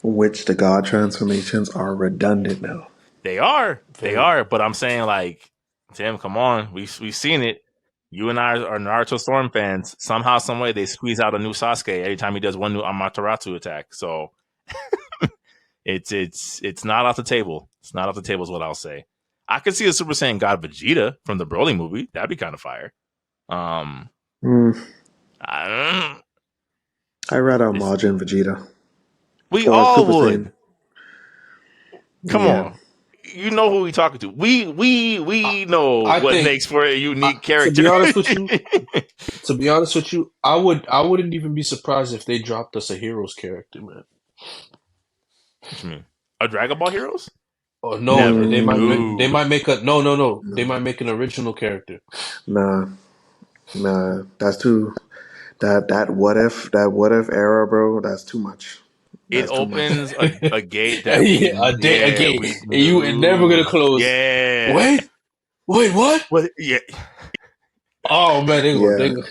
Which the God transformations are redundant now. They are. They Very. are. But I'm saying, like, Tim, come on. We've seen it. You and I are Naruto Storm fans. Somehow, some way, they squeeze out a new Sasuke every time he does one new Amaterasu attack. So it's not off the table. It's not off the table is what I'll say. I could see a Super Saiyan God Vegeta from the Broly movie. That'd be kind of fire. Mm, I, I rather it's, Majin Vegeta we or all Super would. Saiyan. Come Yeah. on. You know who we talking to. We know I what think, makes for a unique to character. be honest with you, I wouldn't even be surprised if they dropped us a Heroes character, man. What you mean? A Dragon Ball Heroes? Or no, Never. they might Mm, they No. might make a no. They no. might make an original character. Nah. Nah. That's too. That what if era, bro. That's too much. It That's too much. opens a gate that Yeah, we a game, we and you ain't never gonna knew. close. Yeah. Wait, what? What? Yeah. Oh man, they Yeah. go.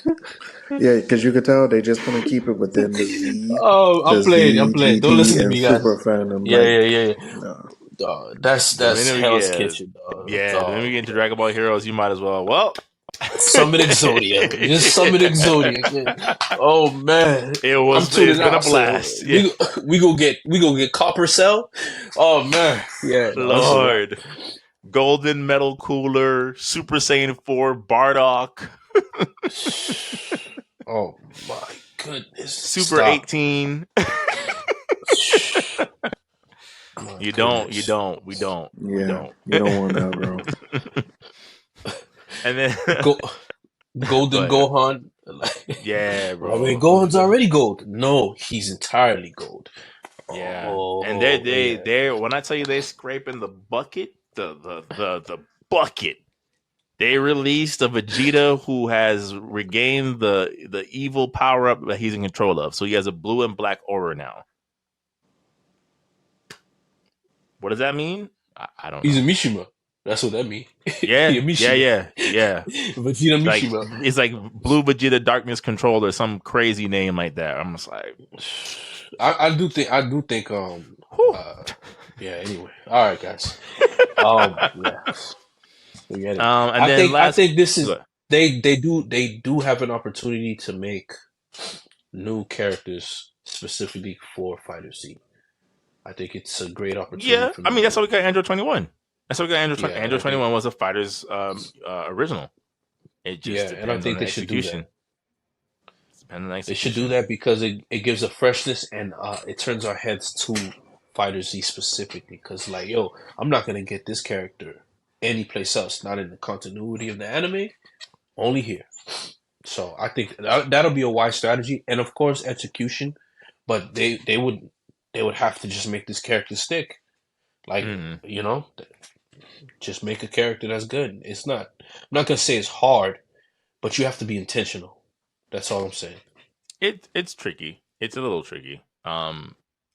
Yeah, because you could tell they're just gonna keep it within Oh, the I'm Z, playing. Don't GT, listen to and me, guys. Super fandom. Yeah, Like, yeah, yeah, yeah. no. The That's minute we Hell's get Kitchen, yeah, the minute we dog. get into Dragon Ball Heroes, you might as well. Well, Summon Zodiac. Just summon Zodiac. Yeah. Oh man. I'm it's tuning been a out. So blast. Yeah. we go get Copper Cell. Oh man. Yeah, no, this is a wrap. Lord. Golden Metal Cooler, Super Saiyan 4 Bardock, Oh my goodness. Super Stop. 18. My You don't, you goodness. don't, we Yeah, don't. you don't want that, bro. And then Go go Golden ahead. Gohan. Yeah, Well, I mean, bro. Gohan's already gold. No, he's entirely gold. Yeah. And they Oh they yeah. they when I tell you they scraping the bucket, the bucket. They released a Vegeta who has regained the evil power up that he's in control of. So he has a blue and black aura now. What does that mean? I don't He's a know. Mishima. That's what that means. He Yeah, a yeah, Mishima. yeah, yeah. Vegeta Like Mishima. it's like Blue Vegeta Darkness Control or some crazy name like that. I'm just like, I do think whew. uh yeah, anyway. All right, guys. Yeah. Forget it. And then I last, think this is good. they do have an opportunity to make new characters specifically for Fighter Z. I think it's a great opportunity Yeah, for I them mean to that's do what we it. got Android 21. That's what we got Android 20. Yeah, and Android I think 21 was a fighter's original. It just yeah, and I depends on think the they should do that. execution. Depends on the They should do execution. that because it gives a freshness and it turns our heads to Fighter Z specifically. Because like, yo, I'm not gonna get this character anyplace else, not in the continuity of the anime, only here. So I think that'll be a wise strategy, and of course execution. But they would have to just make this character stick. Like Mm-hmm. you know, just make a character that's good. It's not. I'm not gonna say it's hard, but you have to be intentional. That's all I'm saying. It's tricky. It's a little tricky.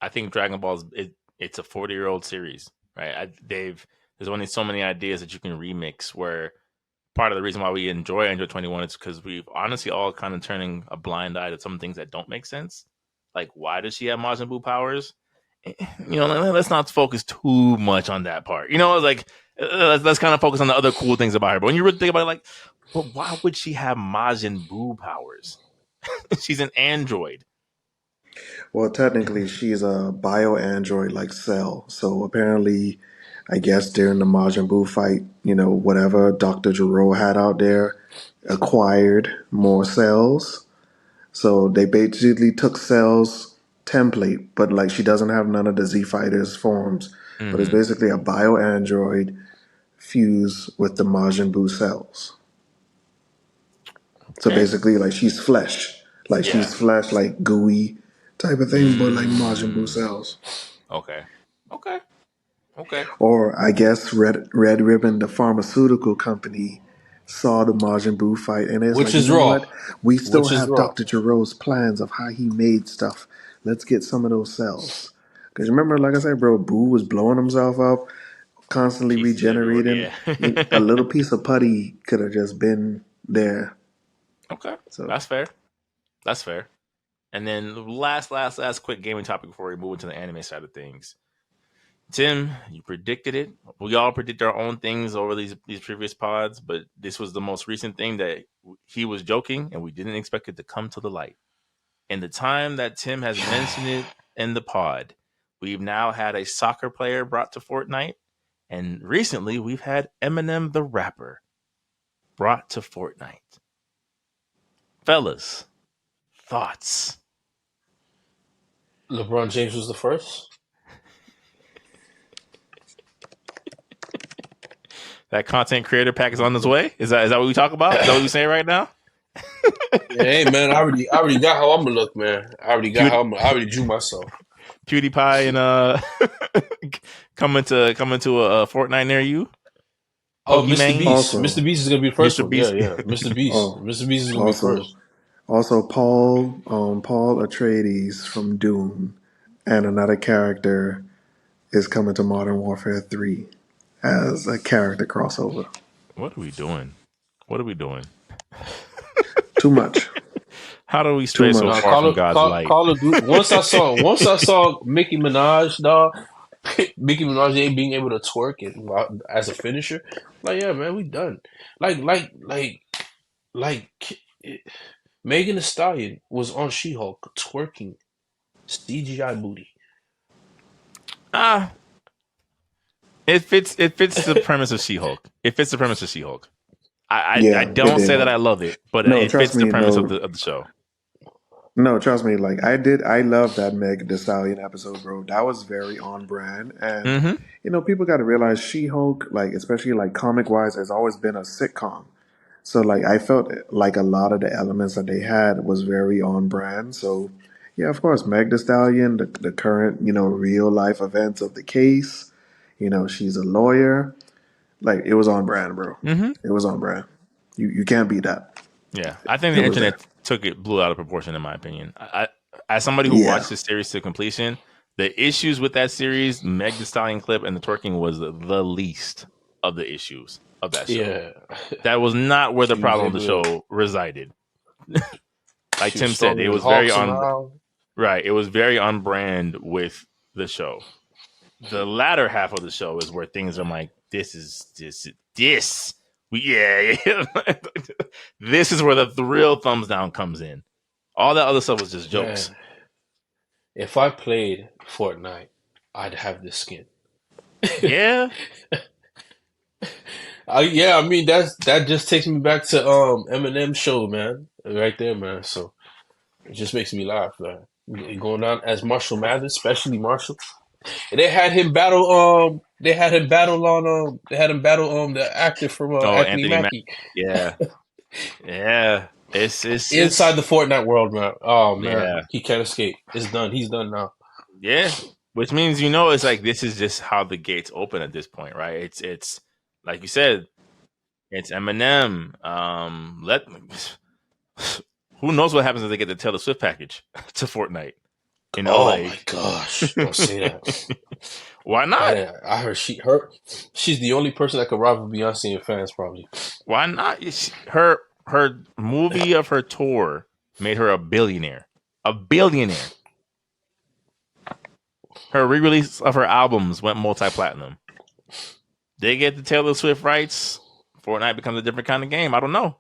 I think Dragon Ball's it's a 40-year-old series, right? There's only so many ideas that you can remix. Where part of the reason why we enjoy Android 21 is because we've honestly all kind of turning a blind eye to some things that don't make sense. Like, why does she have Majin Buu powers? Let's not focus too much on that part. Like let's kind of focus on the other cool things about her. But when you really think about it, like, but why would she have Majin Buu powers? She's an android. Well, technically, she's a bio android like Cell. So apparently, I guess during the Majin Buu fight, whatever Dr. Gero had out there acquired more cells. So they basically took Cell's template, but like she doesn't have none of the Z Fighters forms. But it's Mm-hmm. basically a bio android fused with the Majin Buu cells. So Okay. basically, like she's flesh, Yeah. like gooey type of thing, but like Majin Buu Mm. cells. Okay. Okay. Okay. Or I guess Red Ribbon, the pharmaceutical company, saw the Majin Buu fight and it's Which like, you is know raw. what? We still Which is have raw. Dr. Giro's plans of how he made stuff. Let's get some of those cells. Because remember, like I said, bro, Boo was blowing himself up, constantly Pieces everywhere. regenerating. Yeah. A little piece of putty could have just been there. Okay. So That's fair. That's fair. And then the last quick gaming topic before we move into the anime side of things. Tim, you predicted it. We all predict our own things over these previous pods, but this was the most recent thing that he was joking, and we didn't expect it to come to the light. In the time that Tim has mentioned it in the pod, we've now had a soccer player brought to Fortnite, and recently we've had Eminem the rapper brought to Fortnite. Fellas, thoughts? LeBron James was the first. That content creator pack is on its way. Is that what we talk about? Is that what we saying right now? Yeah, hey man, I already got how I'm gonna look, man. I already drew myself. PewDiePie and coming to a Fortnite near you. Oh, Mr. Pokemon? Beast. Also- Mr. Beast is gonna be the first Mr. one. Beast. Yeah. Mr. Beast. Oh, Mr. Beast is gonna be first. Also, Paul Atreides from Doom and another character is coming to Modern Warfare 3 as a character crossover. What are we doing? Too much. How do we stray so much. far from God's light? Call of Duty. Once I saw Nicki Minaj, dog. Nicki Minaj ain't being able to twerk it as a finisher. Like, yeah, man, we done. Like, Megan Thee Stallion was on She-Hulk twerking CGI booty. It fits the premise of She-Hulk. I Yeah, don't it say did. that I love it, but No, it trust fits the me, premise no. of the show. No, trust me. Like I love that Meg Thee Stallion episode, bro. That was very on brand, and Mm-hmm. people got to realize She-Hulk, like especially like comic wise, has always been a sitcom. So like I felt like a lot of the elements that they had was very on brand. So yeah, of course, Meg Thee Stallion, the current real life events of the case. She's a lawyer. Like it was on brand, bro. Mm-hmm. It was on brand. You can't beat that. Yeah, I think It the was there. internet blew out of proportion, in my opinion. As somebody who Yeah. watched the series to completion, the issues with that series, Meg Thee Stallion clip and the twerking was the least of the issues of that show. Yeah, That was not where the She was problem of the able to- show resided. Like she Tim was said, stronger it than was Hulk very somehow. right. It was very on brand with the show. The latter half of the show is where things are like, this. This is where the real thumbs down comes in. All that other stuff was just jokes. Man, if I played Fortnite, I'd have this skin. Yeah. Yeah, I mean that just takes me back to Eminem show, man, right there, man. So it just makes me laugh, man. Going down as Marshall Mathers, especially Marshall. And they had him battle the actor from Anthony Mackie. Yeah. Yeah. It's Inside the Fortnite world, man. Oh man, Yeah. he can't escape. It's done. He's done now. Yeah. Which means it's like this is just how the gates open at this point, right? It's like you said, it's Eminem. Who knows what happens if they get the Taylor Swift package to Fortnite? My gosh, don't say that. Why not? I heard she's the only person that could rival Beyonce in fans, probably. Why not? Her movie of her tour made her a billionaire. A billionaire. Her re-release of her albums went multi-platinum. They get the Taylor Swift rights. Fortnite becomes a different kind of game. I don't know.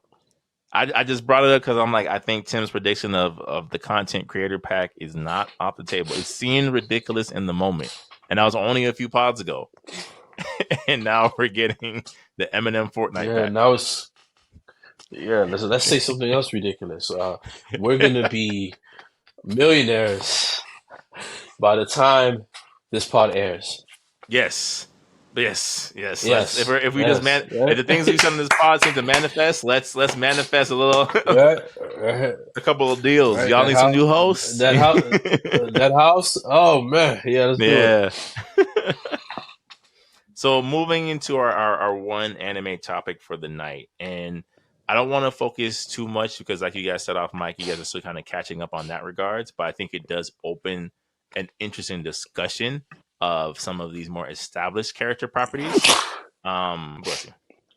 I just brought it up because I'm like, I think Tim's prediction of the content creator pack is not off the table. It seemed ridiculous in the moment. And that was only a few pods ago. And now we're getting the Eminem Fortnite pack. Now it's... Yeah, let's say something else ridiculous. We're going to be millionaires by the time this pod airs. Yes. Yes. If the things we said in this pod seem to manifest, let's manifest a little, a couple of deals. Right, Y'all need some new hosts. That house. Oh man, yeah, let's do it. So moving into our one anime topic for the night, and I don't want to focus too much because, like you guys said off mic, you guys are still kind of catching up on that regards. But I think it does open an interesting discussion of some of these more established character properties. Bless you.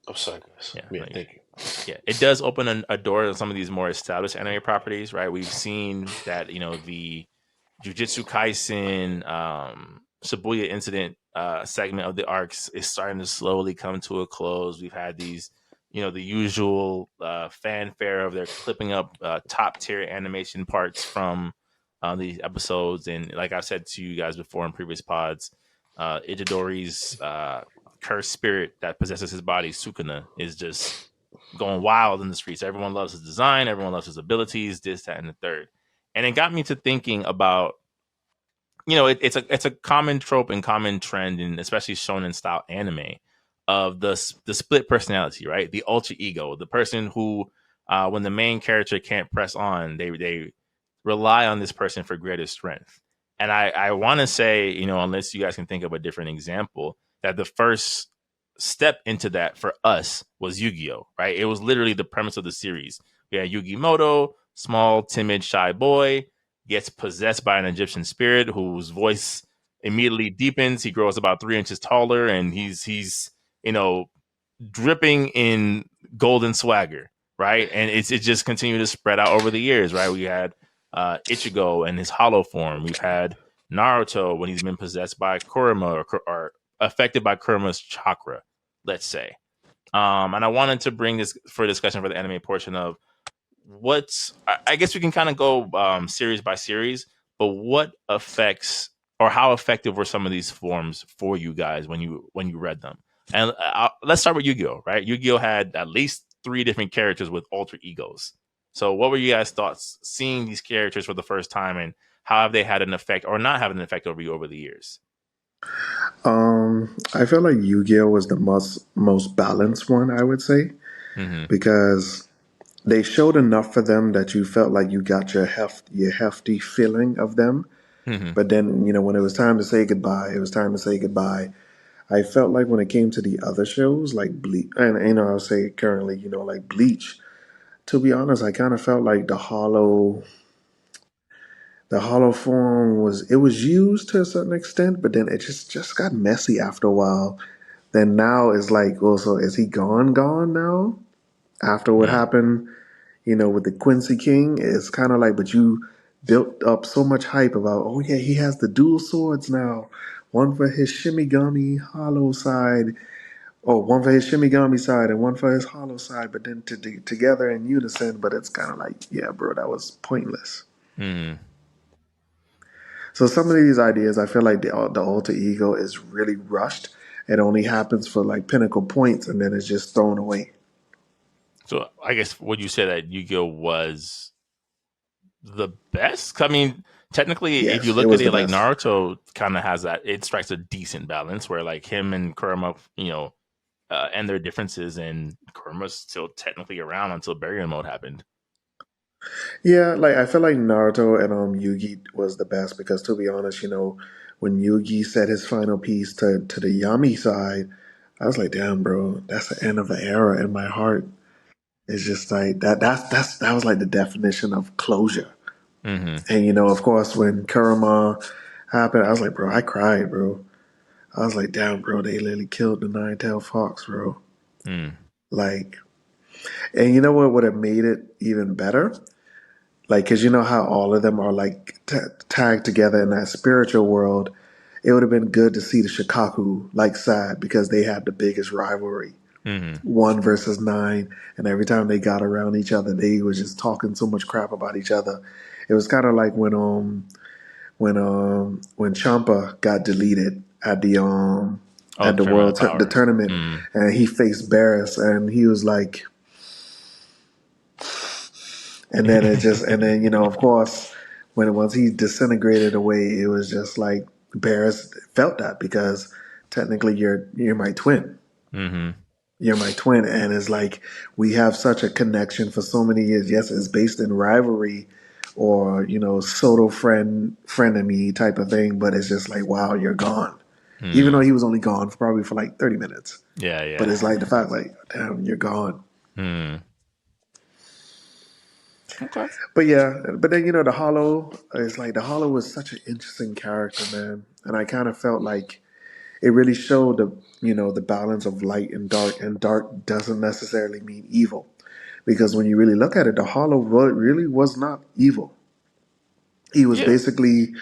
I'm sorry, guys. Yeah, thank you. Yeah, it does open a door to some of these more established anime properties, right? We've seen that the Jujutsu Kaisen, Shibuya incident segment of the arcs is starting to slowly come to a close. We've had these, the usual fanfare of their clipping up top tier animation parts from these episodes, and like I've said to you guys before in previous pods, Itadori's cursed spirit that possesses his body, Sukuna, is just going wild in the streets. Everyone loves his design. Everyone loves his abilities. This, that, and the third. And it got me to thinking about, it's a common trope and common trend, in especially shonen style anime, of the split personality, right? The ultra ego, the person who, when the main character can't press on, they rely on this person for greater strength. And I want to say, unless you guys can think of a different example, that the first step into that for us was Yu-Gi-Oh, right? It was literally the premise of the series. We had Yugi Moto, small, timid, shy boy, gets possessed by an Egyptian spirit whose voice immediately deepens. He grows about 3 inches taller, and he's you know dripping in golden swagger, right? And it just continued to spread out over the years, right? We had Ichigo and his hollow form. We've had Naruto when he's been possessed by Kurama, or affected by Kurama's chakra, let's say. And I wanted to bring this for discussion for the anime portion of I guess we can kind of go series by series, but what affects or how effective were some of these forms for you guys when you read them? And let's start with Yu-Gi-Oh, right? Yu-Gi-Oh had at least 3 different characters with alter egos. So what were you guys' thoughts seeing these characters for the first time, and how have they had an effect or not have an effect over you over the years? I feel like Yu-Gi-Oh was the most balanced one, I would say, Mm-hmm. because they showed enough for them that you felt like you got your hefty feeling of them. Mm-hmm. But then, when it was time to say goodbye, it was time to say goodbye. I felt like when it came to the other shows, like Bleach, and I'll say currently, like Bleach. To be honest, I kind of felt like the hollow form was used to a certain extent, but then it just got messy after a while. Then now it's like, also, is he gone now? After what Mm-hmm. happened, with the Quincy King, it's kind of like, but you built up so much hype about, oh yeah, he has the dual swords now, one for his Shimigami Hollow side, or one for his Shimigami side and one for his Hollow side, but then together in unison. But it's kind of like, yeah, bro, that was pointless. Mm-hmm. So some of these ideas, I feel like the alter ego is really rushed. It only happens for like pinnacle points, and then it's just thrown away. So I guess would you say that Yu-Gi-Oh was the best? I mean, technically, if you Yes, it look at was the it, like best. Naruto kind of has that. It strikes a decent balance where like him and Kurama, and their differences, and Kurama's still technically around until Baryon mode happened. Yeah, like I feel like Naruto and Yugi was the best because, to be honest, when Yugi said his final piece to the Yami side, I was like, damn, bro, that's the end of an era in my heart. It's just like that was like the definition of closure. Mm-hmm. And of course, when Kurama happened, I was like, bro, I cried, bro. I was like, damn, bro, they literally killed the nine-tailed fox, bro. Mm. Like, and you know what would have made it even better? Like, because you know how all of them are like tagged together in that spiritual world. It would have been good to see the Shikaku like side because they had the biggest rivalry, Mm-hmm. 1 versus 9, and every time they got around each other, they was just talking so much crap about each other. It was kind of like when Champa got deleted Oh, at the Tournament world of the Power. tournament, Mm. and he faced Barris, and he was like, and then of course, once he disintegrated away, it was just like Barris felt that because technically you're my twin. Mm-hmm. You're my twin, and it's like we have such a connection for so many years. Yes, it's based in rivalry or pseudo frenemy type of thing, but it's just like, wow, you're gone. Even though Mm. he was only gone for probably for like 30 minutes, Yeah, but yeah. it's like the fact, like, damn, you're gone. Mm. Okay. But yeah, but then the Hollow is like the Hollow was such an interesting character, man, and I kind of felt like it really showed the balance of light and dark doesn't necessarily mean evil, because when you really look at it, the Hollow really was not evil. He was Yeah. basically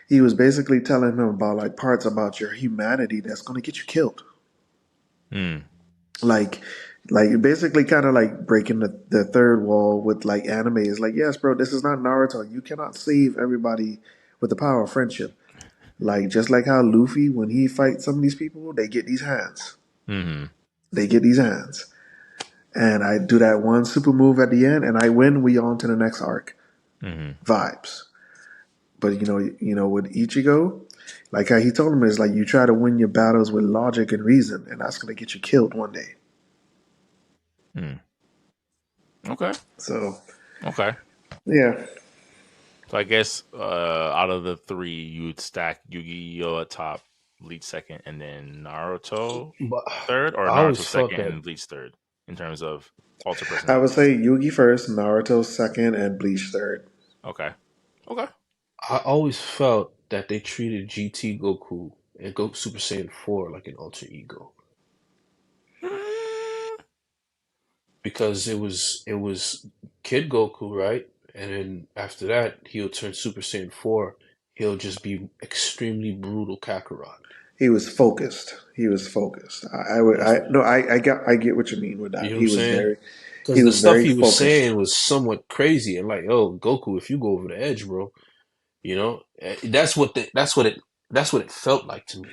he was basically telling him about like parts about your humanity that's going to get you killed. Mm. like like basically kind of like breaking the third wall with like anime is like, yes bro, this is not Naruto. You cannot save everybody with the power of friendship. Like just like how Luffy, when he fights some of these people, they get these hands. Mm-hmm. They get these hands. And I do that one super move at the end and I win, we on to the next arc. Mm-hmm. Vibes. But with Ichigo, like how he told him, is like you try to win your battles with logic and reason, and that's gonna get you killed one day. Mm. Okay. So Okay. yeah. So I guess out of the three, you'd stack Yu-Gi-Oh at top, Bleach second, and then Naruto But third, or I Naruto always felt second that. and Bleach third in terms of alter I would personalities. say Yugi first, Naruto second, and Bleach third. Okay. Okay. I always felt that they treated GT Goku and Goku Super Saiyan 4 like an alter ego, Mm. because it was Kid Goku, right? And then after that, he'll turn Super Saiyan 4. He'll just be extremely brutal Kakarot. He was focused. He was focused. I would. That's I no. I get what you mean with You that. know what I'm saying? He Because the was stuff very he was focused. saying was somewhat crazy and like, oh, Goku, if you go over the edge, bro, that's what it felt like to me.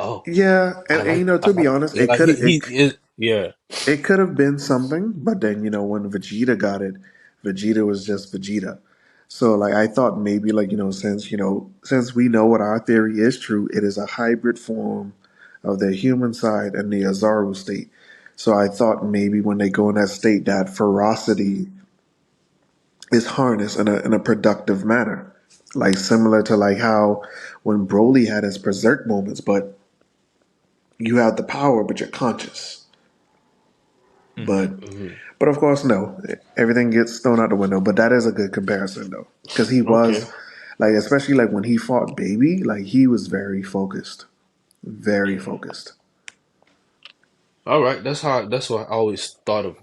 Oh, Yeah, I and like, I to be like, honest, yeah, like he is, yeah. it could have been something, but then when Vegeta got it, Vegeta was just Vegeta. So like I thought maybe like since we know what our theory is true, it is a hybrid form of the human side and the Azaru state. So I thought maybe when they go in that state, that ferocity is harnessed in a productive manner, like similar to like how when Broly had his berserk moments, but you have the power, but you're conscious. Mm-hmm. But Hmm. But of course, no. Everything gets thrown out the window. But that is a good comparison, though, because he Okay, was like, especially like when he fought Baby, like he was very focused. all right. That's what I always thought of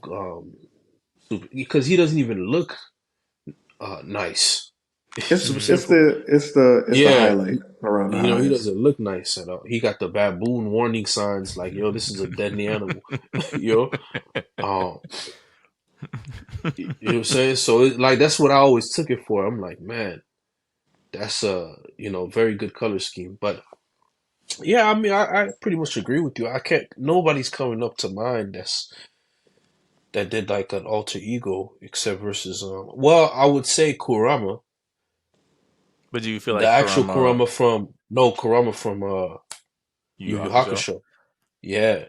Super, because he doesn't even look nice. It's Super Saiyan it's 4. the Yeah, highlight around the he eyes. doesn't look nice at all. He got the baboon warning signs like, yo, this is a deadly animal. yo, um, you know what I'm saying? So like that's what I always took it for. I'm like, man, that's a very good color scheme. But yeah, I mean, I pretty much agree with you. I can't. Nobody's coming up to mind that did like an alter ego except versus. Well, I would say Kurama, But do you feel the like actual Kurama, Kurama from Yu Yu Yu Yu Hakusho? Hakusho. Yeah,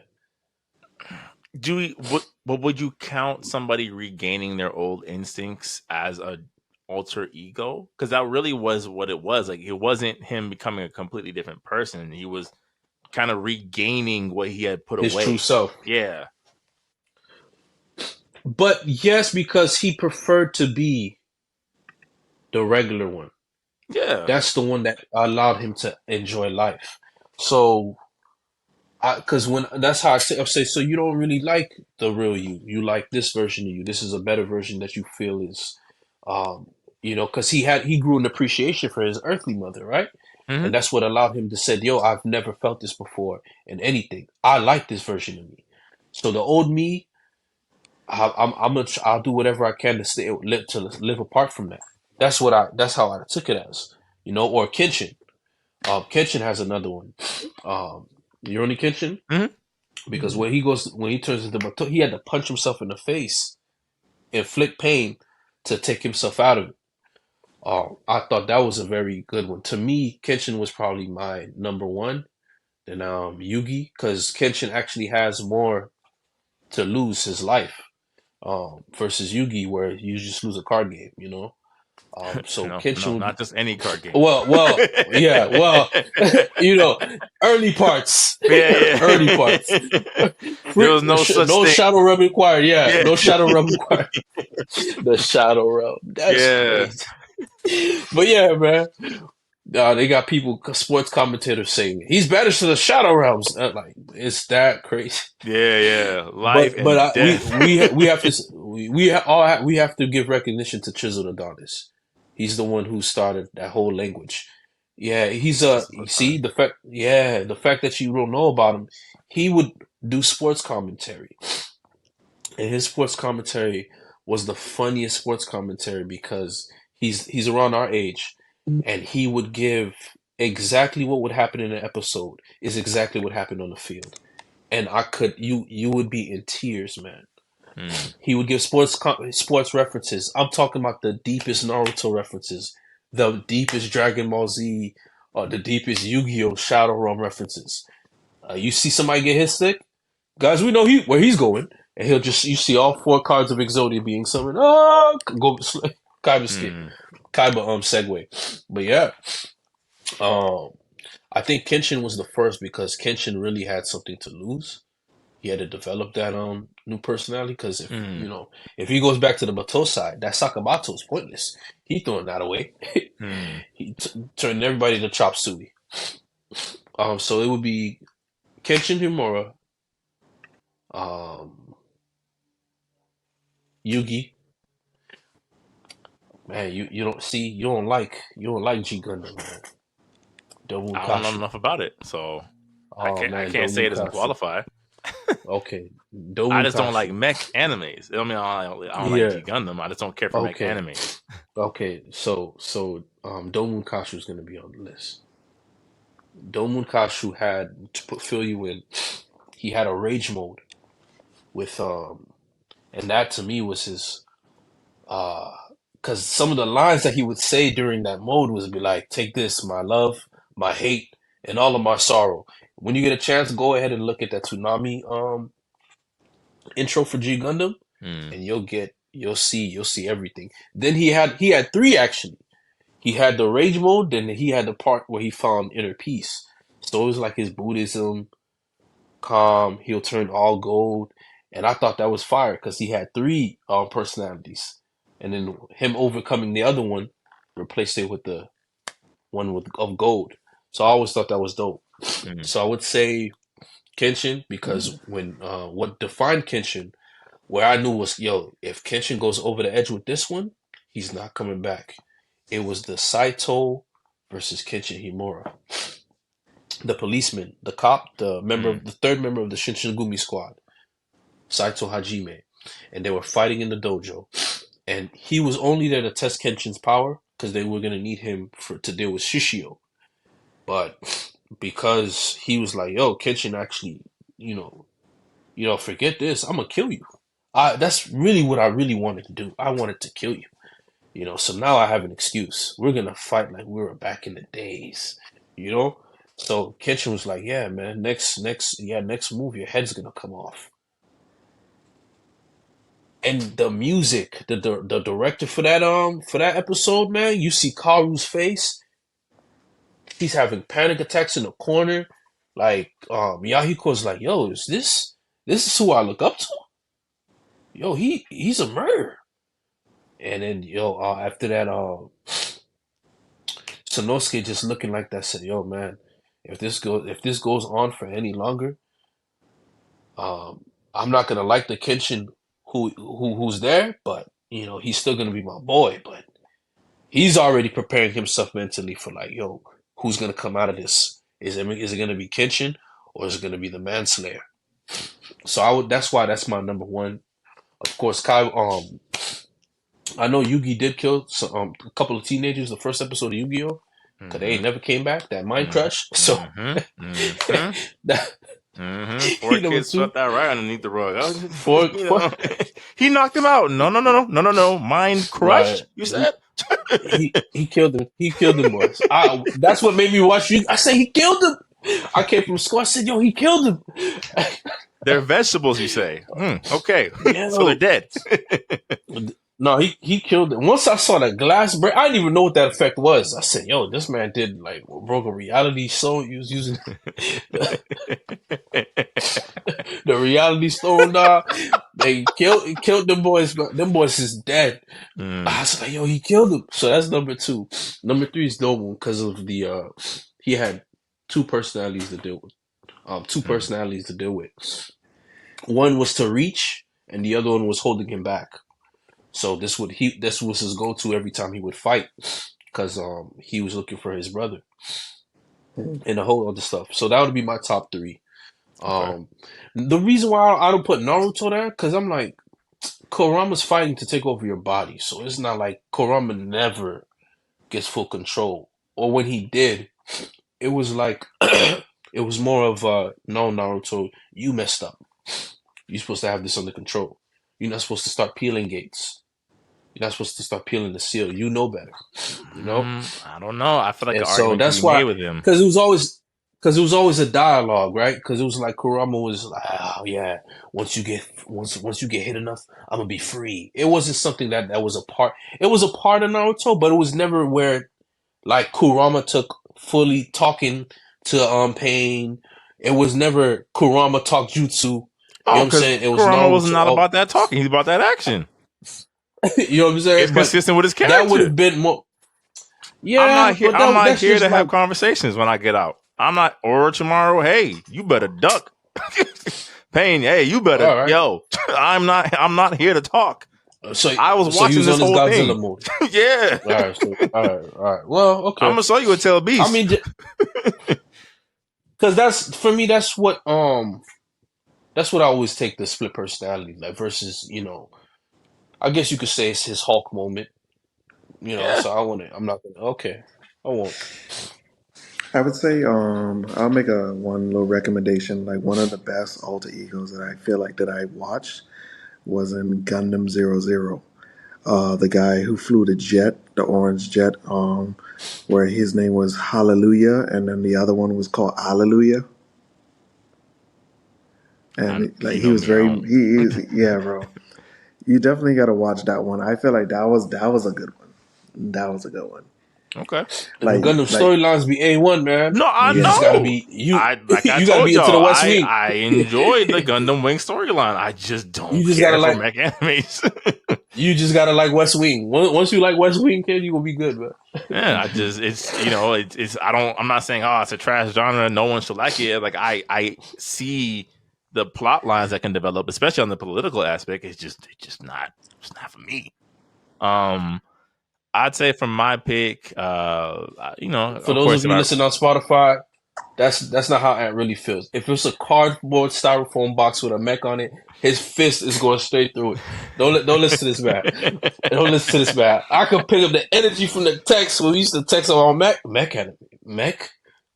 Do we, what would you count somebody regaining their old instincts as a alter ego? Because that really was what it was. Like it wasn't him becoming a completely different person. He was kind of regaining what he had put his true away. self. Yeah. But yes, because he preferred to be the regular one. Yeah. That's the one that allowed him to enjoy life. So, because when that's how I say, so you don't really like the real you. You like this version of you. This is a better version that you feel is, because he grew an appreciation for his earthly mother, right? Mm-hmm. And that's what allowed him to say, "Yo, I've never felt this before in anything. I like this version of me." So the old me, I'll do whatever I can to live apart from that. That's how I took it as, or Kenshin. Kenshin has another one. Rurouni Kenshin, Mm-hmm. because when he turns into Bato, he had to punch himself in the face, inflict pain to take himself out of it. I thought that was a very good one. To me, Kenshin was probably my number one. Then Yugi, because Kenshin actually has more to lose his life, versus Yugi, where you just lose a card game. So No, Kenshin no, would be. not just any card game. Yeah, well, you know, early parts, Yeah, early parts. yeah. There was no such No thing. shadow realm required. Yeah, Yeah. no shadow realm required. The shadow realm. That's Yeah. crazy. But yeah, man. They got people, sports commentators saying he's banished to the Shadow Realms. Like, it's that crazy. Yeah. Life But and we death. we have to we have to give recognition to Chisel Adonis. He's the one who started that whole language. Yeah, he's This is the you first time. see the fact that you don't know about him, he would do sports commentary. And his sports commentary was the funniest sports commentary because he's around our age, and he would give exactly what would happen in an episode is exactly what happened on the field. And you would be in tears, man. Mm. He would give sports references. I'm talking about the deepest Naruto references, the deepest Dragon Ball Z, or the deepest Yu-Gi-Oh! Shadow Realm references. You see somebody get hit stick, guys, we know where he's going, and you see all 4 cards of Exodia being summoned. Oh, go Kaiba skip, Mm. Kaiba segue, but yeah, um, I think Kenshin was the first because Kenshin really had something to lose. He had to develop that new personality because Mm. if he goes back to the Bato side, that Sakabato is pointless. He throwing that away. Mm. He turned everybody to chop suey. So it would be Kenshin Himura, um, Yugi. Man, you don't like G Gundam, man. Double I don't know Kashu. enough about it, so Oh I man, can't say Double it doesn't Kashu. qualify. Okay, I Double just don't like Kashu. mech animes. I mean, I don't like Yeah. G Gundam. I just don't care for mech Okay. animes. Okay. So Double Kashu is gonna be on the list. Double Kashu had fill you in. He had a rage mode with and that to me was his because some of the lines that he would say during that mode was be like, "Take this, my love, my hate, and all of my sorrow." When you get a chance, go ahead and look at that Tsunami intro for G Gundam, Mm. and you'll see everything. Then he had 3 actually. He had the rage mode, then he had the part where he found inner peace. So it was like his Buddhism, calm. He'll turn all gold, and I thought that was fire because he had 3 personalities, and then him overcoming the other one replaced it with the one of gold. So I always thought that was dope. Mm. So I would say Kenshin because when what defined Kenshin, where I knew was if Kenshin goes over the edge with this one, he's not coming back. It was the Saito versus Kenshin Himura, the policeman, the cop, the 3rd member of the Shinshinigami squad, Saito Hajime, and they were fighting in the dojo. And he was only there to test Kenshin's power because they were gonna need him to deal with Shishio. But because he was like, "Yo, Kenshin actually, forget this. I'm gonna kill you." That's really what I really wanted to do. I wanted to kill you. So now I have an excuse. We're gonna fight like we were back in the days, you know. So Kenshin was like, "Yeah, man. Next move, your head's gonna come off." And the music, the director for that episode, man, you see Karu's face. He's having panic attacks in the corner. Like Yahiko's like, "Yo, this is who I look up to? Yo, he's a murderer." And then after that, Sanosuke just looking like that said, "Yo, man, if this goes on for any longer, I'm not gonna like the Kenshin who's there, but he's still gonna be my boy. But he's already preparing himself mentally for like, yo, who's gonna come out of this? Is it gonna be Kenshin or is it gonna be the Manslayer?" So that's my number one. Of course, I know Yugi did kill a couple of teenagers the first episode of Yu-Gi-Oh! Because they ain't never came back. That mind crush. So that 4 number kids 2, swept that right underneath the rug. four, four, He knocked him out. No. Mind right. crushed. You said He killed him. He killed him, boys. That's what made me watch you. I said he killed him. I came from school. I said, "Yo, he killed him." they're vegetables. You say, okay, Yeah. so they're dead. No, he killed it. Once I saw that glass break, I didn't even know what that effect was. I said, "Yo, this man did like broke a reality stone. He was using the reality stone, dog." Hey, killed them boys, bro. Them boys is dead. I was like, yo, he killed him. So that's number 2. Number 3 is Noble because of the he had two personalities to deal with. Two personalities to deal with. One was to reach, and the other one was holding him back. So this was his go-to every time he would fight, because he was looking for his brother and a whole other stuff. So that would be my top 3. Okay. The reason why I don't put Naruto there, because I'm like, Kurama's fighting to take over your body, so it's not like Kurama never gets full control. Or when he did, it was like it was more of no, Naruto, you messed up. You're supposed to have this under control. You're not supposed to start peeling gates. You're not supposed to start peeling the seal. You know better, you know. I don't know. I feel like And an so argument can that's be made why, with him. because it was always a dialogue, right? Because it was like Kurama was like, oh yeah, once you get hit enough, I'm gonna be free. It wasn't something that was a part. It was a part of Naruto, but it was never where like Kurama took fully talking to Pain. It was never Kurama talk jutsu. You know Oh, what I'm because saying? It was Kurama was Naruto. not about that talking. He's about that action. You know what I'm saying? It's But consistent with his that would character. have been more. I'm Yeah, not here. but I'm not that's here just to have like conversations when I get out. I'm not. Or tomorrow, hey, you better duck. Pain, hey, you better. all right. Yo, I'm not. I'm not here to talk. So I was so he watching was this on his whole Godzilla thing. mode. Yeah, All right, so, all right. Well, I'm okay. gonna show you a tail I beast. mean, because that's for me. That's what I always take the split personality like versus I guess you could say it's his Hulk moment. Yeah. So I want to. I'm not gonna. Okay, I won't. I would say I'll make a one little recommendation. Like one of the best alter egos that I feel like that I watched was in Gundam 00. The guy who flew the jet, the orange jet, where his name was Hallelujah, and then the other one was called Alleluia. And like You he know was me. I very, don't. he is, yeah, bro. You definitely got to watch that one. I feel like that was a good one. That was a good one. Okay. The Like Gundam like storylines be A1, man. No, I You just yeah. gotta know. be you. I like I You gotta told be into the y'all. West I Wing. I enjoyed the Gundam Wing storyline. I just don't You just gotta care for like. mech animes. You just gotta like West Wing. Once you like West Wing, kid, you gonna be good, man. Yeah, I just it's I don't I'm not saying it's a trash genre, no one should like it. Like I see the plot lines that can develop, especially on the political aspect. It's not for me. Um I'd say from my pick, For of those course of if you I listening on Spotify, that's not how Ant really feels. If it's a cardboard styrofoam box with a mech on it, his fist is going straight through it. Don't listen to this man. Don't listen to this man. I could pick up the energy from the text when we used to text on mech enemy. Mech?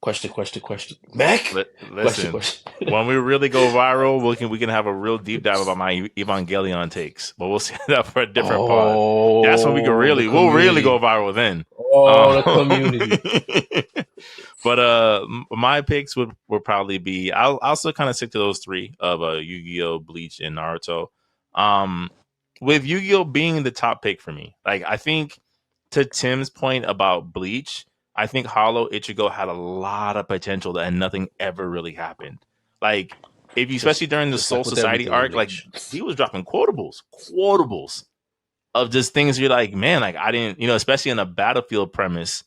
Question, question, question. Mech? Question, Listen, question. when we really go viral, we can have a real deep dive about my Evangelion takes, but we'll see that for a different pod. That's when Oh, the we'll really go community. viral then. Oh, the community. But my picks would probably be I'll still kind of stick to those three of Yu-Gi-Oh, Bleach, and Naruto. Um, with Yu-Gi-Oh being the top pick for me, like I think to Tim's point about Bleach, I think Hollow Ichigo had a lot of potential and nothing ever really happened. Like if you, especially during the Just like Soul with Society everything in arc, like Bleach. he was dropping quotables of just things you're like, man, like I didn't, especially in a battlefield premise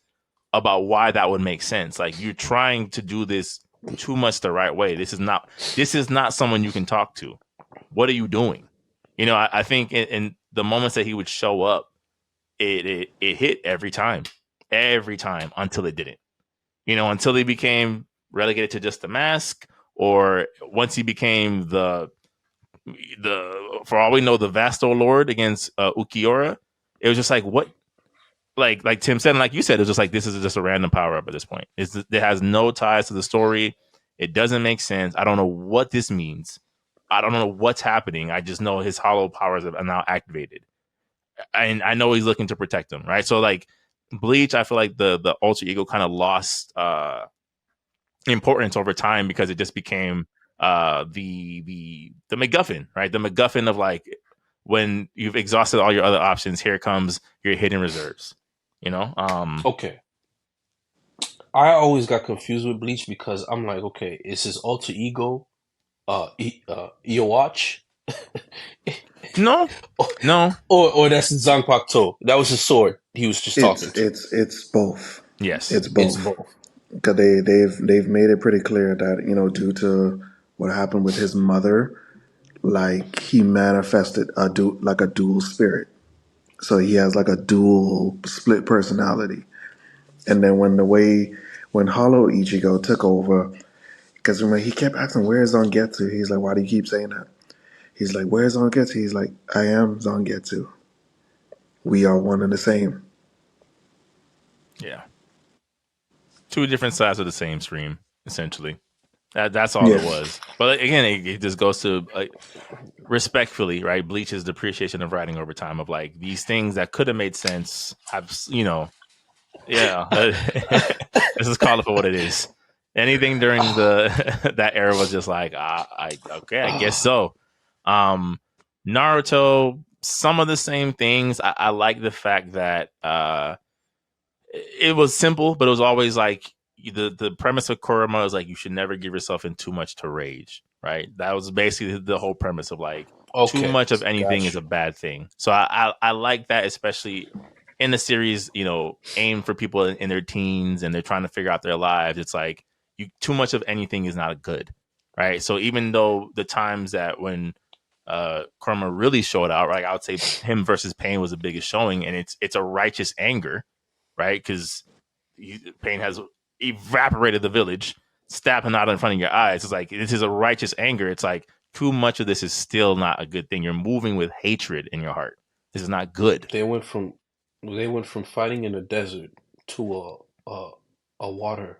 about why that would make sense. Like you're trying to do this too much the right way. This is not someone you can talk to. What are you doing? I think in the moments that he would show up, it hit every time until it didn't. Until he became relegated to just the mask, or once he became the for all we know the Vasto Lord against Ukiura. It was just like what like Tim said, and like you said, it's just like this is just a random power up at this point. It has no ties to the story. It doesn't make sense. I don't know what this means. I don't know what's happening. I just know his hollow powers are now activated, and I know he's looking to protect them. Right. So like Bleach, I feel like the alter ego kind of lost importance over time because it just became the MacGuffin, right? The MacGuffin of like when you've exhausted all your other options, here comes your hidden reserves. Okay. I always got confused with Bleach because I'm like, okay, is his alter ego Watch? No, no. Or that's Zanpakuto. That was his sword. He was just talking to. It's both. Yes. It's It's both. both. Because they've made it pretty clear that, due to what happened with his mother, like he manifested like a dual spirit. So he has like a dual split personality. And then when Hollow Ichigo took over, because remember he kept asking, "Where's Zangetsu?" He's like, "Why do you keep saying that?" He's like, "Where's Zangetsu?" He's like, "I am Zangetsu. We are one and the same." Yeah. Two different sides of the same stream, essentially. That's all Yeah. it was. But again, it just goes to respectfully, right? Bleach's depreciation of writing over time of like these things that could have made sense have, yeah. Let's just call it for what it is. Anything during that era was just like, okay, I guess so. Naruto, some of the same things. I like the fact that it was simple, but it was always like the premise of Kurama is like you should never give yourself in too much to rage, right? That was basically the whole premise of like too Okay, much of anything is got a you. bad thing. So I like that, especially in the series, aimed for people in their teens and they're trying to figure out their lives. It's like too much of anything is not good, right? So even though the times that when Kurama really showed out, right, I would say him versus Pain was the biggest showing, and it's a righteous anger, right? Because Pain has evaporated the village, stabbed him out in front of your eyes. It's like this is a righteous anger. It's like too much of this is still not a good thing. You're moving with hatred in your heart. This is not good. They went from fighting in the desert to a water.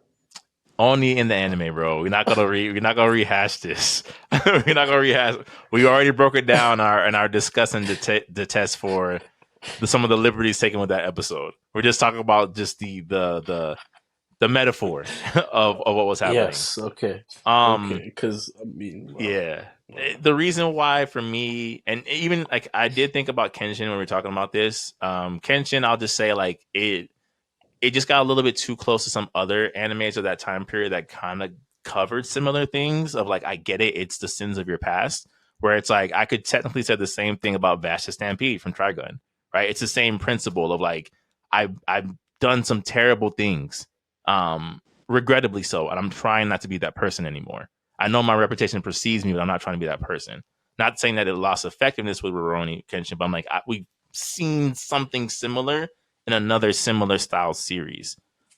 Only in the anime, bro. We're not gonna rehash this. We're not gonna rehash. We already broke it down in our discussing the test for some of the liberties taken with that episode. We're just talking about just the metaphor of what was happening. Yes. Okay. Um, Okay. Because I mean, yeah. The reason why for me, and even like I did think about Kenshin when we were talking about this. Kenshin, I'll just say like it just got a little bit too close to some other animes of that time period that kind of covered similar things of like, I get it, it's the sins of your past, where it's like I could technically say the same thing about Vashta Stampede from Trigun, right? It's the same principle of like I've done some terrible things, regrettably so, and I'm trying not to be that person anymore. I know my reputation precedes me, but I'm not trying to be that person. Not saying that it lost effectiveness with Rurouni Kenshin, but I'm like we've seen something similar in another similar style series.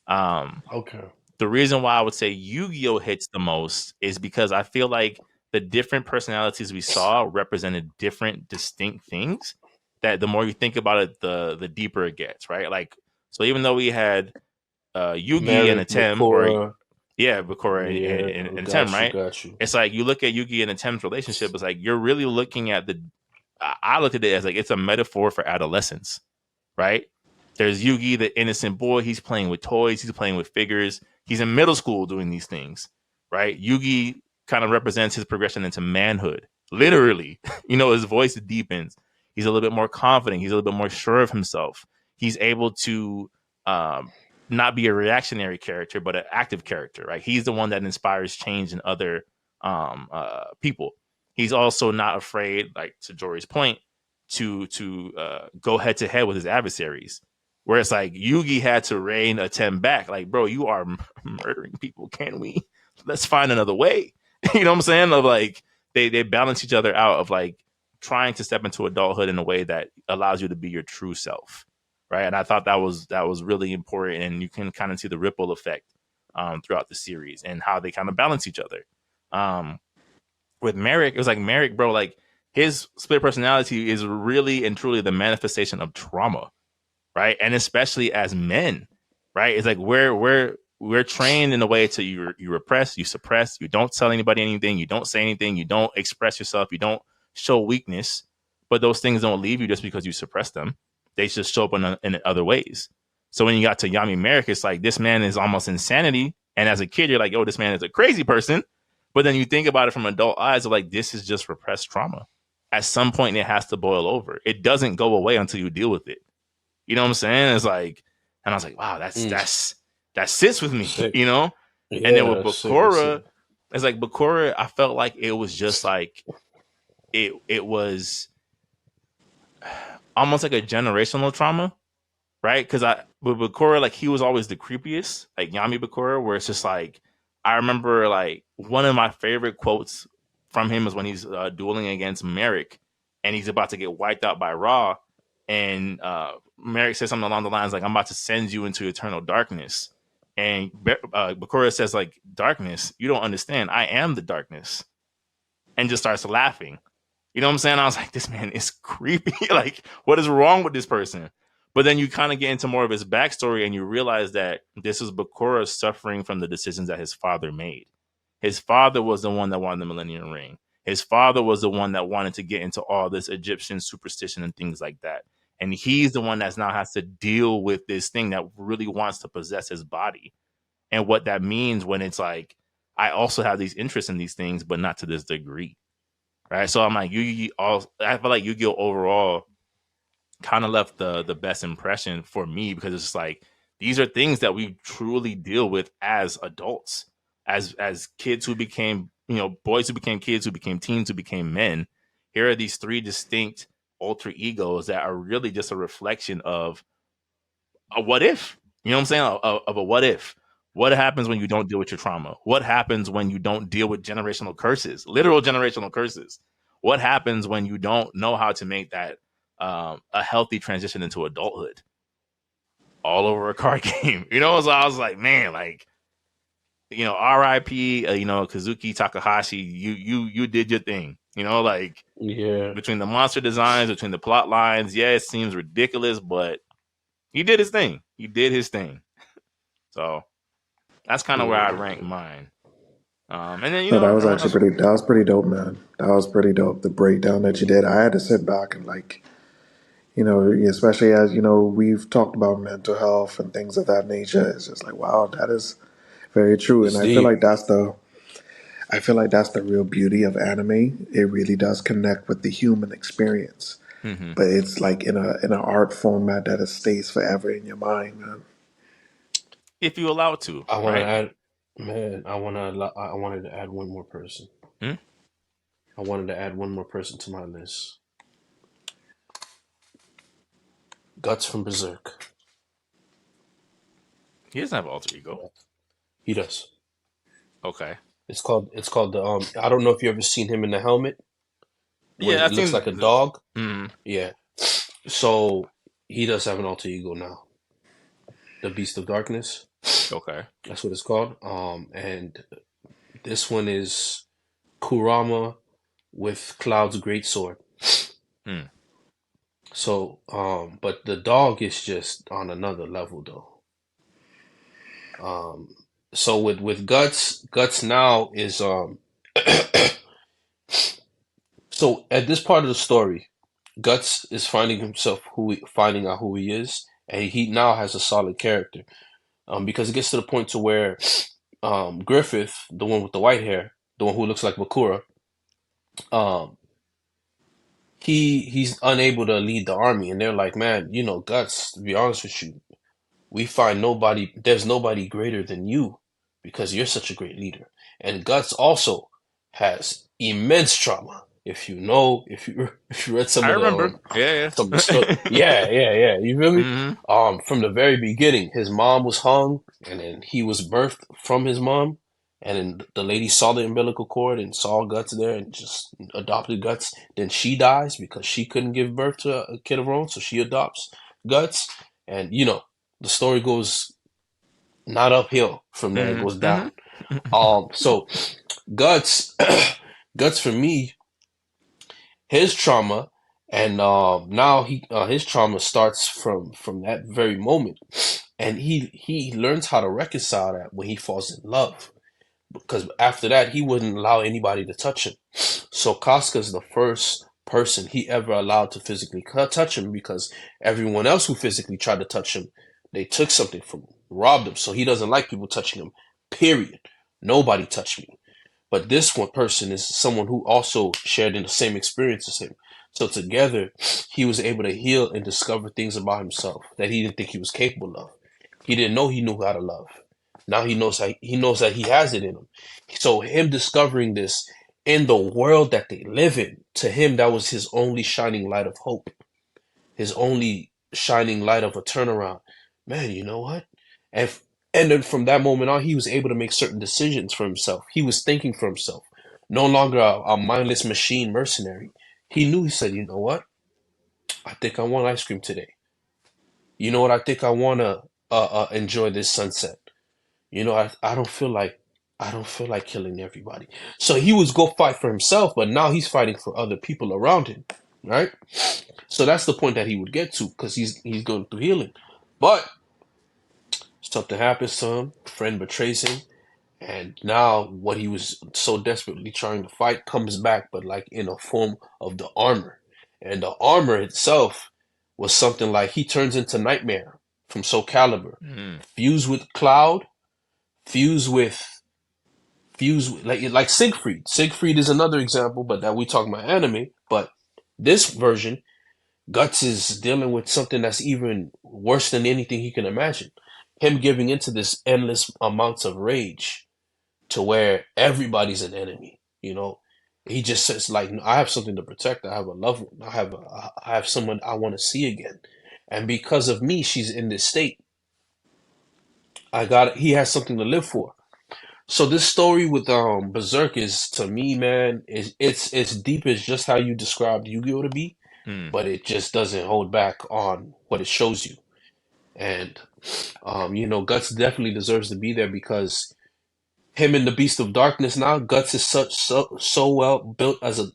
okay. The reason why I would say Yu-Gi-Oh hits the most is because I feel like the different personalities we saw represented different distinct things that the more you think about it, the deeper it gets, right? Like, so even though we had Yugi and Merrick, Atem, or Bakura. Bakura Yeah. and Atem, Got you. right? Got you. It's like you look at Yugi and Atem's relationship, it's like you're really looking at I looked at it as like it's a metaphor for adolescence, right? There's Yugi, the innocent boy. He's playing with toys. He's playing with figures. He's in middle school doing these things, right? Yugi kind of represents his progression into manhood. Literally, his voice deepens. He's a little bit more confident. He's a little bit more sure of himself. He's able to not be a reactionary character, but an active character, right? He's the one that inspires change in other people. He's also not afraid, like to Jory's point, to go head to head with his adversaries. Where it's like Yugi had to rein Atem back. Like, bro, you are murdering people. Can we? Let's find another way. You know what I'm saying? Of like they balance each other out of like trying to step into adulthood in a way that allows you to be your true self, right? And I thought that was really important, and you can kind of see the ripple effect throughout the series and how they kind of balance each other. With Merrick, it was like Merrick, bro, like his split personality is really and truly the manifestation of trauma, right? And especially as men, right? It's like we're trained in a way to you repress, you suppress, you don't tell anybody anything, you don't say anything, you don't express yourself, you don't show weakness, but those things don't leave you just because you suppress them. They just show up in other ways. So when you got to Yami Merrick, it's like this man is almost insanity, and as a kid, you're like, "Yo, this man is a crazy person." But then you think about it from adult eyes, of like this is just repressed trauma. At some point, it has to boil over. It doesn't go away until you deal with it. You know what I'm saying? It's like, and I was like, wow, that sits with me, Sick. And then with Yeah. Sick. Sick. Bakura, it's like Bakura, I felt like it was just like it was almost like a generational trauma, right? Because with Bakura, like he was always the creepiest, like Yami Bakura, where it's just like I remember like one of my favorite quotes from him is when he's dueling against Merrick, and he's about to get wiped out by Ra, and Merrick says something along the lines like, "I'm about to send you into eternal darkness," and Bakura says like, "Darkness? You don't understand. I am the darkness," and just starts laughing. You know what I'm saying? I was like, this man is creepy. Like, what is wrong with this person? But then you kind of get into more of his backstory and you realize that this is Bakura suffering from the decisions that his father made. His father was the one that wanted the Millennium Ring. His father was the one that wanted to get into all this Egyptian superstition and things like that. And he's the one that now has to deal with this thing that really wants to possess his body. And what that means when it's like, I also have these interests in these things, but not to this degree. Right. So I'm like, I feel like Yu-Gi-Oh! Overall kind of left the best impression for me because it's just like these are things that we truly deal with as adults, as kids who became, boys who became kids, who became teens, who became men. Here are these three distinct alter egos that are really just a reflection of a what if. You know what I'm saying? Of a what if. What happens when you don't deal with your trauma? What happens when you don't deal with generational curses, literal generational curses? What happens when you don't know how to make that a healthy transition into adulthood? All over a card game, So I was like, man, like, R.I.P. Kazuki Takahashi, you did your thing. Like, Yeah. between the monster designs, between the plot lines, yeah, it seems ridiculous, but he did his thing. He did his thing. So that's kind of where I rank mine. And then No, that was actually pretty. That was pretty dope, man. That was pretty dope. The breakdown that you did, I had to sit back and like, especially as we've talked about mental health and things of that nature. It's just like, wow, that is very true. And It's deep. I feel like that's the real beauty of anime. It really does connect with the human experience, but it's like in an art format that it stays forever in your mind, man. if you allow it to, I want to right? add, man. I wanted to add one more person. Hmm? I wanted to add one more person to my list. Guts from Berserk. He doesn't have alter ego. He does. Okay. It's called the I don't know if you ever seen him in the helmet where Yeah, I it looks like think. a dog. Mm, Yeah. So he does have an alter ego now. The Beast of Darkness. okay. That's what it's called. And this one is Kurama with Cloud's greatsword. Hmm. So, but the dog is just on another level though. So with Guts now is so at this part of the story, Guts is finding out who he is, and he now has a solid character. Because it gets to the point to where Griffith, the one with the white hair, the one who looks like Bakura, um, he's unable to lead the army, and they're like, man, Guts. To be honest with you, we find nobody. There's nobody greater than you because you're such a great leader. And Guts also has immense trauma. If you if you read I remember. Yeah, some of the stuff, yeah. yeah, you feel me? Hmm. From the very beginning, his mom was hung, and then he was birthed from his mom, and then the lady saw the umbilical cord and saw Guts there, and just adopted Guts. Then she dies because she couldn't give birth to a kid of her own, so she adopts Guts, and the story goes not uphill from there; it Hmm. goes Hmm. down. So Guts, Guts for me, his trauma, and now his trauma starts from that very moment, and he learns how to reconcile that when he falls in love, because after that he wouldn't allow anybody to touch him. So Casca's the first person he ever allowed to physically touch him, because everyone else who physically tried to touch him, they took something from him, robbed him. So he doesn't like people touching him. Period. Nobody touched me. But this one person is someone who also shared in the same experience as him. So together, he was able to heal and discover things about himself that he didn't think he was capable of. He didn't know he knew how to love. Now he knows that he has it in him. So him discovering this in the world that they live in, to him, that was his only shining light of hope, his only shining light of a turnaround. Man, you know what? And and then from that moment on, he was able to make certain decisions for himself. He was thinking for himself, no longer a mindless machine mercenary. He knew. He said, you know what? I think I want ice cream today. You know what? I think I want to enjoy this sunset. You know, I don't feel like killing everybody. So he was go fight for himself, but now he's fighting for other people around him, right? So that's the point that he would get to, because he's going through healing. But something happens to him, a friend betrays him, and now what he was so desperately trying to fight comes back, but like in a form of the armor. And the armor itself was something like he turns into Nightmare from Soul Calibur, fused with Cloud, fused with like Siegfried. Siegfried is another example, but that we talk about anime. But this version, Guts is dealing with something that's even worse than anything he can imagine. Him giving into this endless amounts of rage to where everybody's an enemy. You know, he just says like, I have something to protect. I have a loved one. I have someone I want to see again, and because of me, she's in this state. He has something to live for. So this story with Berserk is, to me, man, it's deep as just how you described Yu-Gi-Oh to be, but it just doesn't hold back on what it shows you. And you know, Guts definitely deserves to be there, because him and the Beast of Darkness now, Guts is so well built as a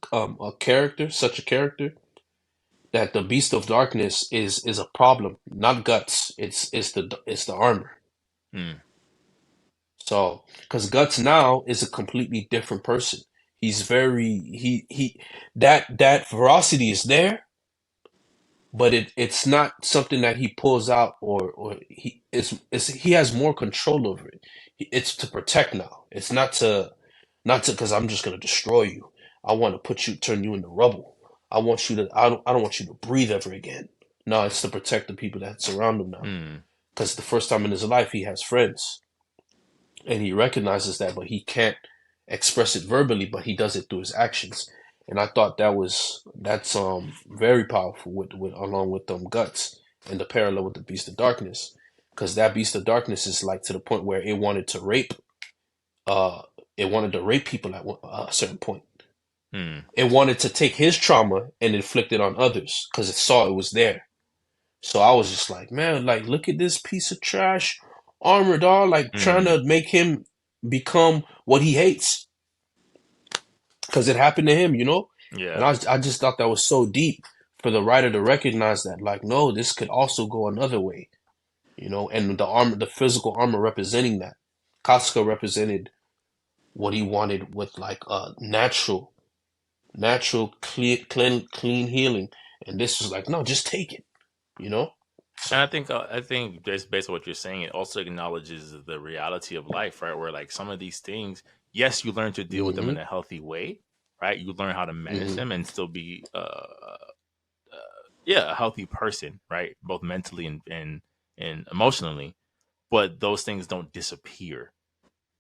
character, such a character, that the Beast of Darkness is a problem, not Guts. It's the armor. So, because Guts now is a completely different person. He's very that ferocity is there, but it's not something that he pulls out, or he has more control over it. It's to protect now. It's not to because I'm just gonna destroy you. I want to turn you into rubble. I don't want you to breathe ever again. No, it's to protect the people that surround him now. Because the first time in his life he has friends, and he recognizes that, but he can't express it verbally, but he does it through his actions. And I thought that's very powerful with along with Guts, and the parallel with the Beast of Darkness, because that Beast of Darkness is like to the point where uh it wanted to rape people at a certain point. It wanted to take his trauma and inflict it on others because it saw it was there. So I was just like, man, like, look at this piece of trash armor, dog, like trying to make him become what he hates, because it happened to him, you know? And I just thought that was so deep for the writer to recognize that, like, no, this could also go another way, you know? And the physical armor representing that. Kasuga represented what he wanted with like natural, clean healing. And this was like, no, just take it, you know? And I think just based on what you're saying, it also acknowledges the reality of life, right? Where like some of these things, yes, you learn to deal with them in Mm-hmm. a healthy way, right? You learn how to manage Mm-hmm. them and still be, yeah, a healthy person, right? Both mentally and emotionally. But those things don't disappear,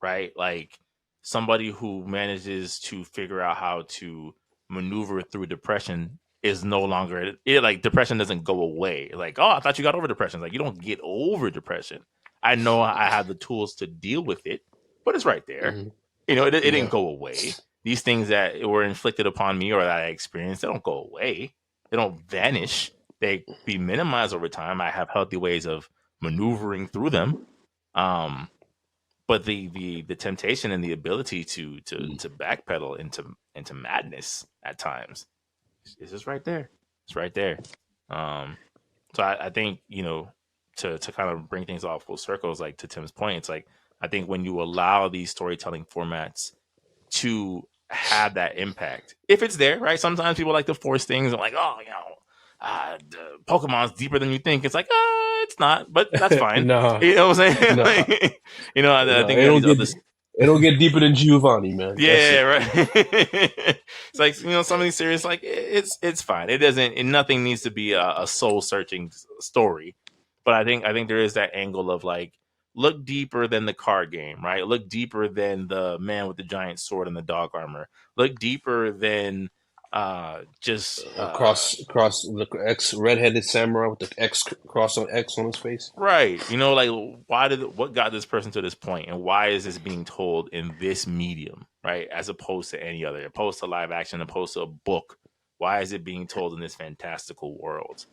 right? Like somebody who manages to figure out how to maneuver through depression is no longer like depression doesn't go away. Like, oh, I thought you got over depression. Like, you don't get over depression. I know I have the tools to deal with it, but it's right there. Mm-hmm. It didn't Yeah. go away. These things that were inflicted upon me or that I experienced, they don't go away. They don't vanish. They be minimized over time. I have healthy ways of maneuvering through them. Um, but the temptation and the ability to backpedal into madness at times is just right there. It's right there. Um, so I think to kind of bring things all full circles, like to Tim's point, it's like I think when you allow these storytelling formats to have that impact, if it's there, right? Sometimes people like to force things and like, oh, Pokemon's deeper than you think. It's like, it's not, but that's fine. Nah, You know what I'm saying? nah, Like, I nah. think you have these other. It don't get deeper than Giovanni, man. That's Yeah, it. right. It's like some of these series, like it's fine. It doesn't. Nothing needs to be a soul searching story. But I think there is that angle of like look deeper than the card game, right? Look deeper than the man with the giant sword and the dog armor. Look deeper than just Across the ex redheaded samurai with the X cross on X on his face. right. Like what got this person to this point, and why is this being told in this medium, right? As opposed to any other, opposed to live action, opposed to a book. Why is it being told in this fantastical world?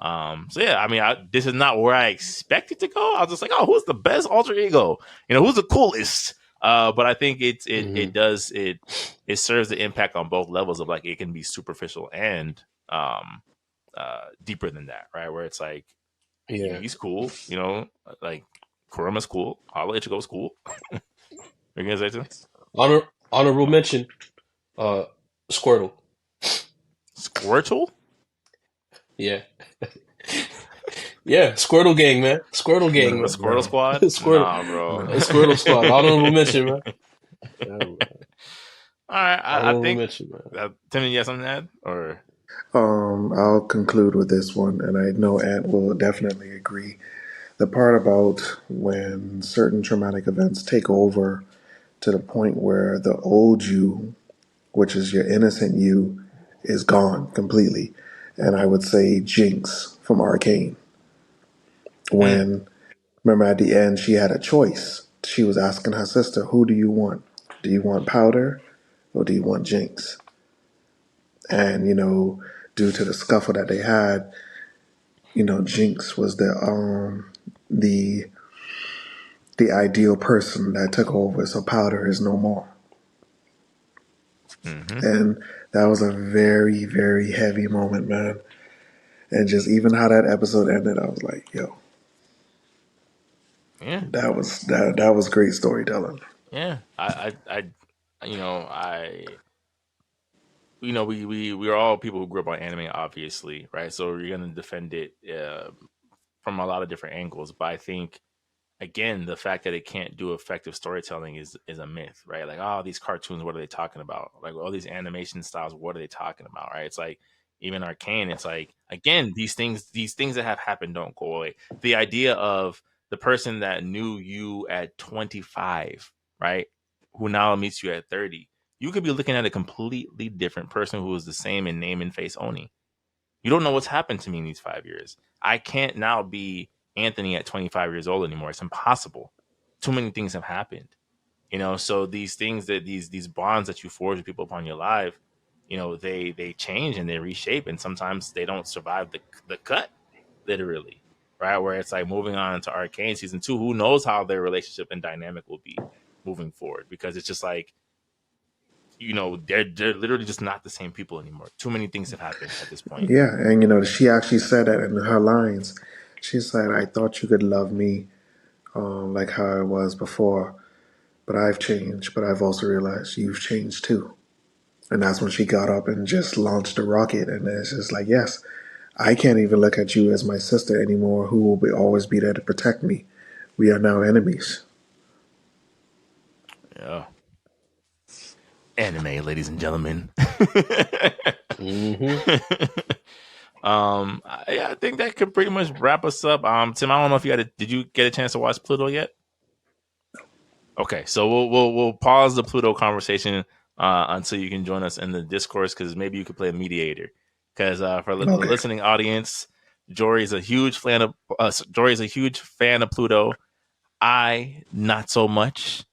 So yeah, I mean, this is not where I expected to go. I was just like, oh, who's the best alter ego? Who's the coolest? But I think it serves the impact on both levels of like it can be superficial and deeper than that, right? Where it's like, Yeah, he's cool, like Kuruma's cool, Hala Ichigo's cool. You're gonna say something? honorable mention, Squirtle. Squirtle? Yeah. Yeah, Squirtle gang, man. Squirtle gang, The man. Squirtle Squad? Squirtle, Nah, bro. Squirtle squad. Honorable mention, man. Yeah, man. All right, I Honorable think mention, man. Timmy, you have something to add, or I'll conclude with this one, and I know Ant will definitely agree. The part about when certain traumatic events take over to the point where the old you, which is your innocent you, is gone completely. And I would say Jinx from Arcane. When, remember at the end, she had a choice. She was asking her sister, who do you want? Do you want Powder or do you want Jinx? And, due to the scuffle that they had, Jinx was the ideal person that took over, so Powder is no more. And that was a very, very heavy moment, man. And just even how that episode ended, I was like, yo, yeah, that was great storytelling. yeah. I you know, I we are all people who grew up on anime, obviously, right? So you're gonna defend it from a lot of different angles, but I think again, the fact that it can't do effective storytelling is a myth, right? Like, oh, these cartoons, what are they talking about? Like, all these animation styles, what are they talking about, right? It's like even Arcane. It's like, again, these things that have happened don't go away. The idea of the person that knew you at 25, right, who now meets you at 30, you could be looking at a completely different person who is the same in name and face only. You don't know what's happened to me in these 5 years. I can't now be Anthony at 25 years old anymore. It's impossible. Too many things have happened. So these things that these bonds that you forge with people upon your life, they change and they reshape, and sometimes they don't survive the cut, literally, right? Where it's like moving on to Arcane season 2, who knows how their relationship and dynamic will be moving forward, because it's just like, they're literally just not the same people anymore. Too many things have happened at this point. Yeah, and she actually said that in her lines. She said, I thought you could love me like how I was before, but I've changed, but I've also realized you've changed too. And that's when she got up and just launched a rocket. And it's just like, yes, I can't even look at you as my sister anymore, who will always be there to protect me. We are now enemies. Yeah. Anime, ladies and gentlemen. I think that could pretty much wrap us up. Tim, I don't know if did you get a chance to watch Pluto yet? Okay, so we'll pause the Pluto conversation until you can join us in the discourse, because maybe you could play a mediator. Because for the listening audience, Juri is a huge fan of Pluto. I not so much.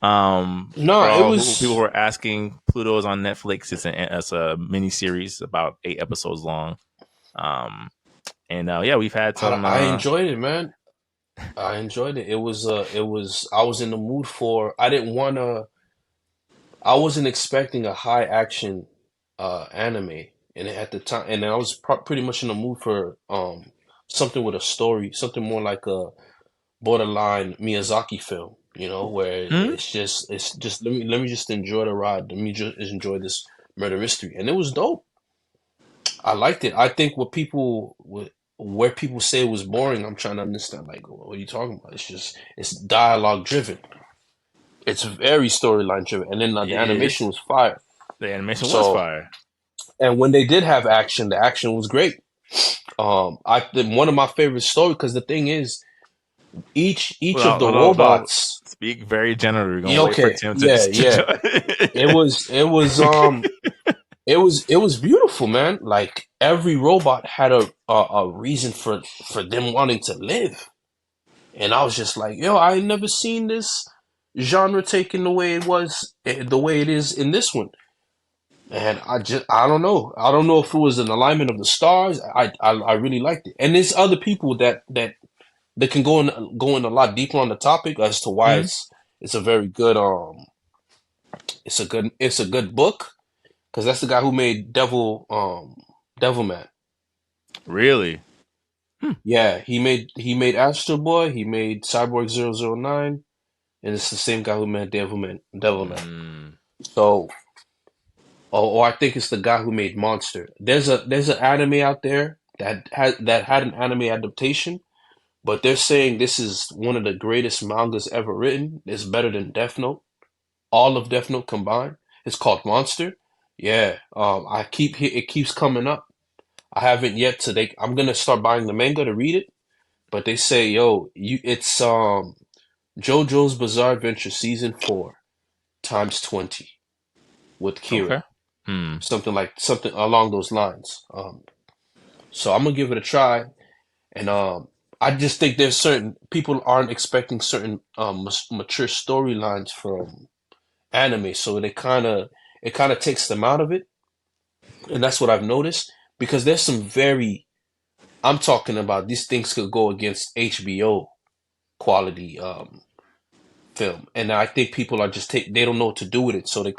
No, for it was. people who are asking, Pluto is on Netflix. It's a mini series about 8 episodes long. We've had some. I enjoyed it, man. I enjoyed it. It was. I was in the mood for. I didn't want to. I wasn't expecting a high action anime, and at the time, and I was pretty much in the mood for something with a story, something more like a borderline Miyazaki film, where it's just let me just enjoy the ride. Let me just enjoy this murder mystery, and it was dope. I liked it. I think where people say it was boring, I'm trying to understand. Like, what are you talking about? It's dialogue driven. It's very storyline driven, and then the animation was fire. The animation was fire. And when they did have action, the action was great. I think one of my favorite stories, because the thing is, Each of Well, the hold on. robots. Speak very generally. We're Yeah, gonna wait for okay, Tim to. yeah, yeah. It was beautiful, man. Like every robot had a reason for them wanting to live, and I was just like, yo, I ain't never seen this genre taken the way it was, the way it is in this one. And I don't know. I don't know if it was an alignment of the stars. I really liked it. And there's other people that can go in a lot deeper on the topic as to why Mhm. it's a very good it's a good book, because that's the guy who made Devilman. Really? Yeah, he made Astro Boy, he made Cyborg 009, and it's the same guy who made Devilman. Mm. So, or I think it's the guy who made Monster. There's an anime out there that had an anime adaptation, but they're saying this is one of the greatest mangas ever written. It's better than Death Note, all of Death Note combined. It's called Monster. Yeah, it keeps coming up. I haven't yet to they. I'm gonna start buying the manga to read it, but they say, yo, it's JoJo's Bizarre Adventure season 4 times 20 with Kira, Okay. Hmm. something along those lines. So I'm gonna give it a try, and I just think there's certain people aren't expecting certain mature storylines from anime, so it kind of takes them out of it, and that's what I've noticed, because there's some very I'm talking about these things could go against HBO quality film, and I think people are just they don't know what to do with it, so they're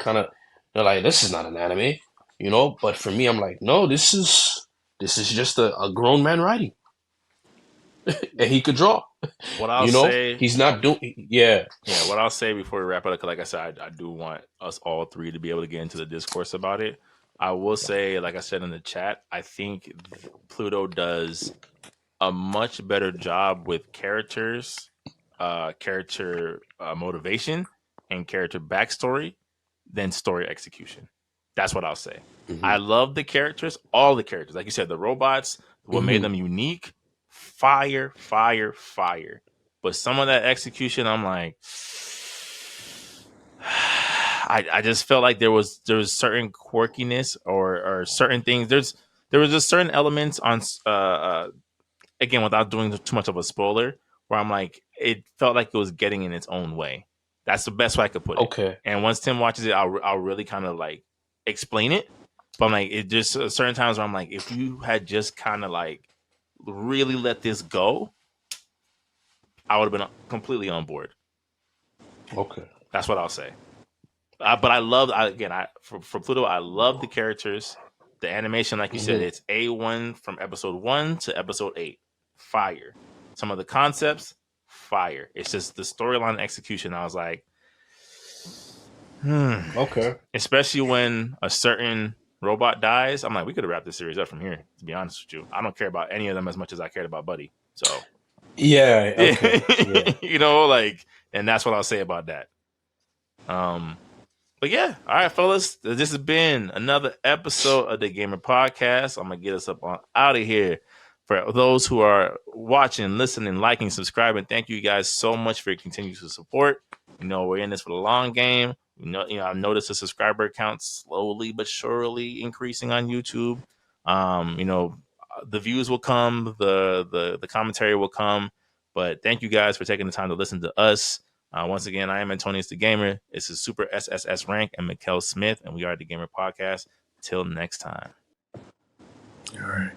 like, this is not an anime, you know. But for me, I'm like, no, this is just a grown man writing, and he could draw. What I'll You know, say. he's not doing. Yeah. Yeah, what I'll say before we wrap it up, 'cause like I said, I do want us all three to be able to get into the discourse about it. I will say, like I said in the chat, I think Pluto does a much better job with character motivation, and character backstory than story execution. That's what I'll say. Hmm. I love the characters, all the characters. Like you said, the robots, what made Hmm. them unique, fire, fire, fire. But some of that execution, I'm like, I just felt like there was certain quirkiness, or certain things. There was just certain elements on again, without doing too much of a spoiler, where I'm like, it felt like it was getting in its own way. That's the best way I could put it. Okay. And once Tim watches it, I'll really kind of like explain it. But I'm like, it just certain times where I'm like, if you had just kind of like really let this go, I would have been completely on board. Okay. That's what I'll say. But I love, for Pluto, I love the characters, the animation. Like you said, Hmm. it's A1 from episode 1 to episode 8, fire. Some of the concepts, fire. It's just the storyline execution. I was like, Okay. especially when a certain robot dies. I'm like, we could have wrapped this series up from here. To be honest with you, I don't care about any of them as much as I cared about Buddy. So, Yeah. Okay. Yeah. like, and that's what I'll say about that. But yeah, all right, fellas. This has been another episode of the Gamer Podcast. I'm gonna get us up on out of here. For those who are watching, listening, liking, subscribing, thank you guys so much for your continued support. You know, we're in this for the long game. I've noticed the subscriber count slowly but surely increasing on YouTube. The views will come, the commentary will come. But thank you guys for taking the time to listen to us. Once again, I am Antonius the Gamer. This is Super SSS Rank and Mikkel Smith, and we are the Gamer Podcast. Till next time. All right.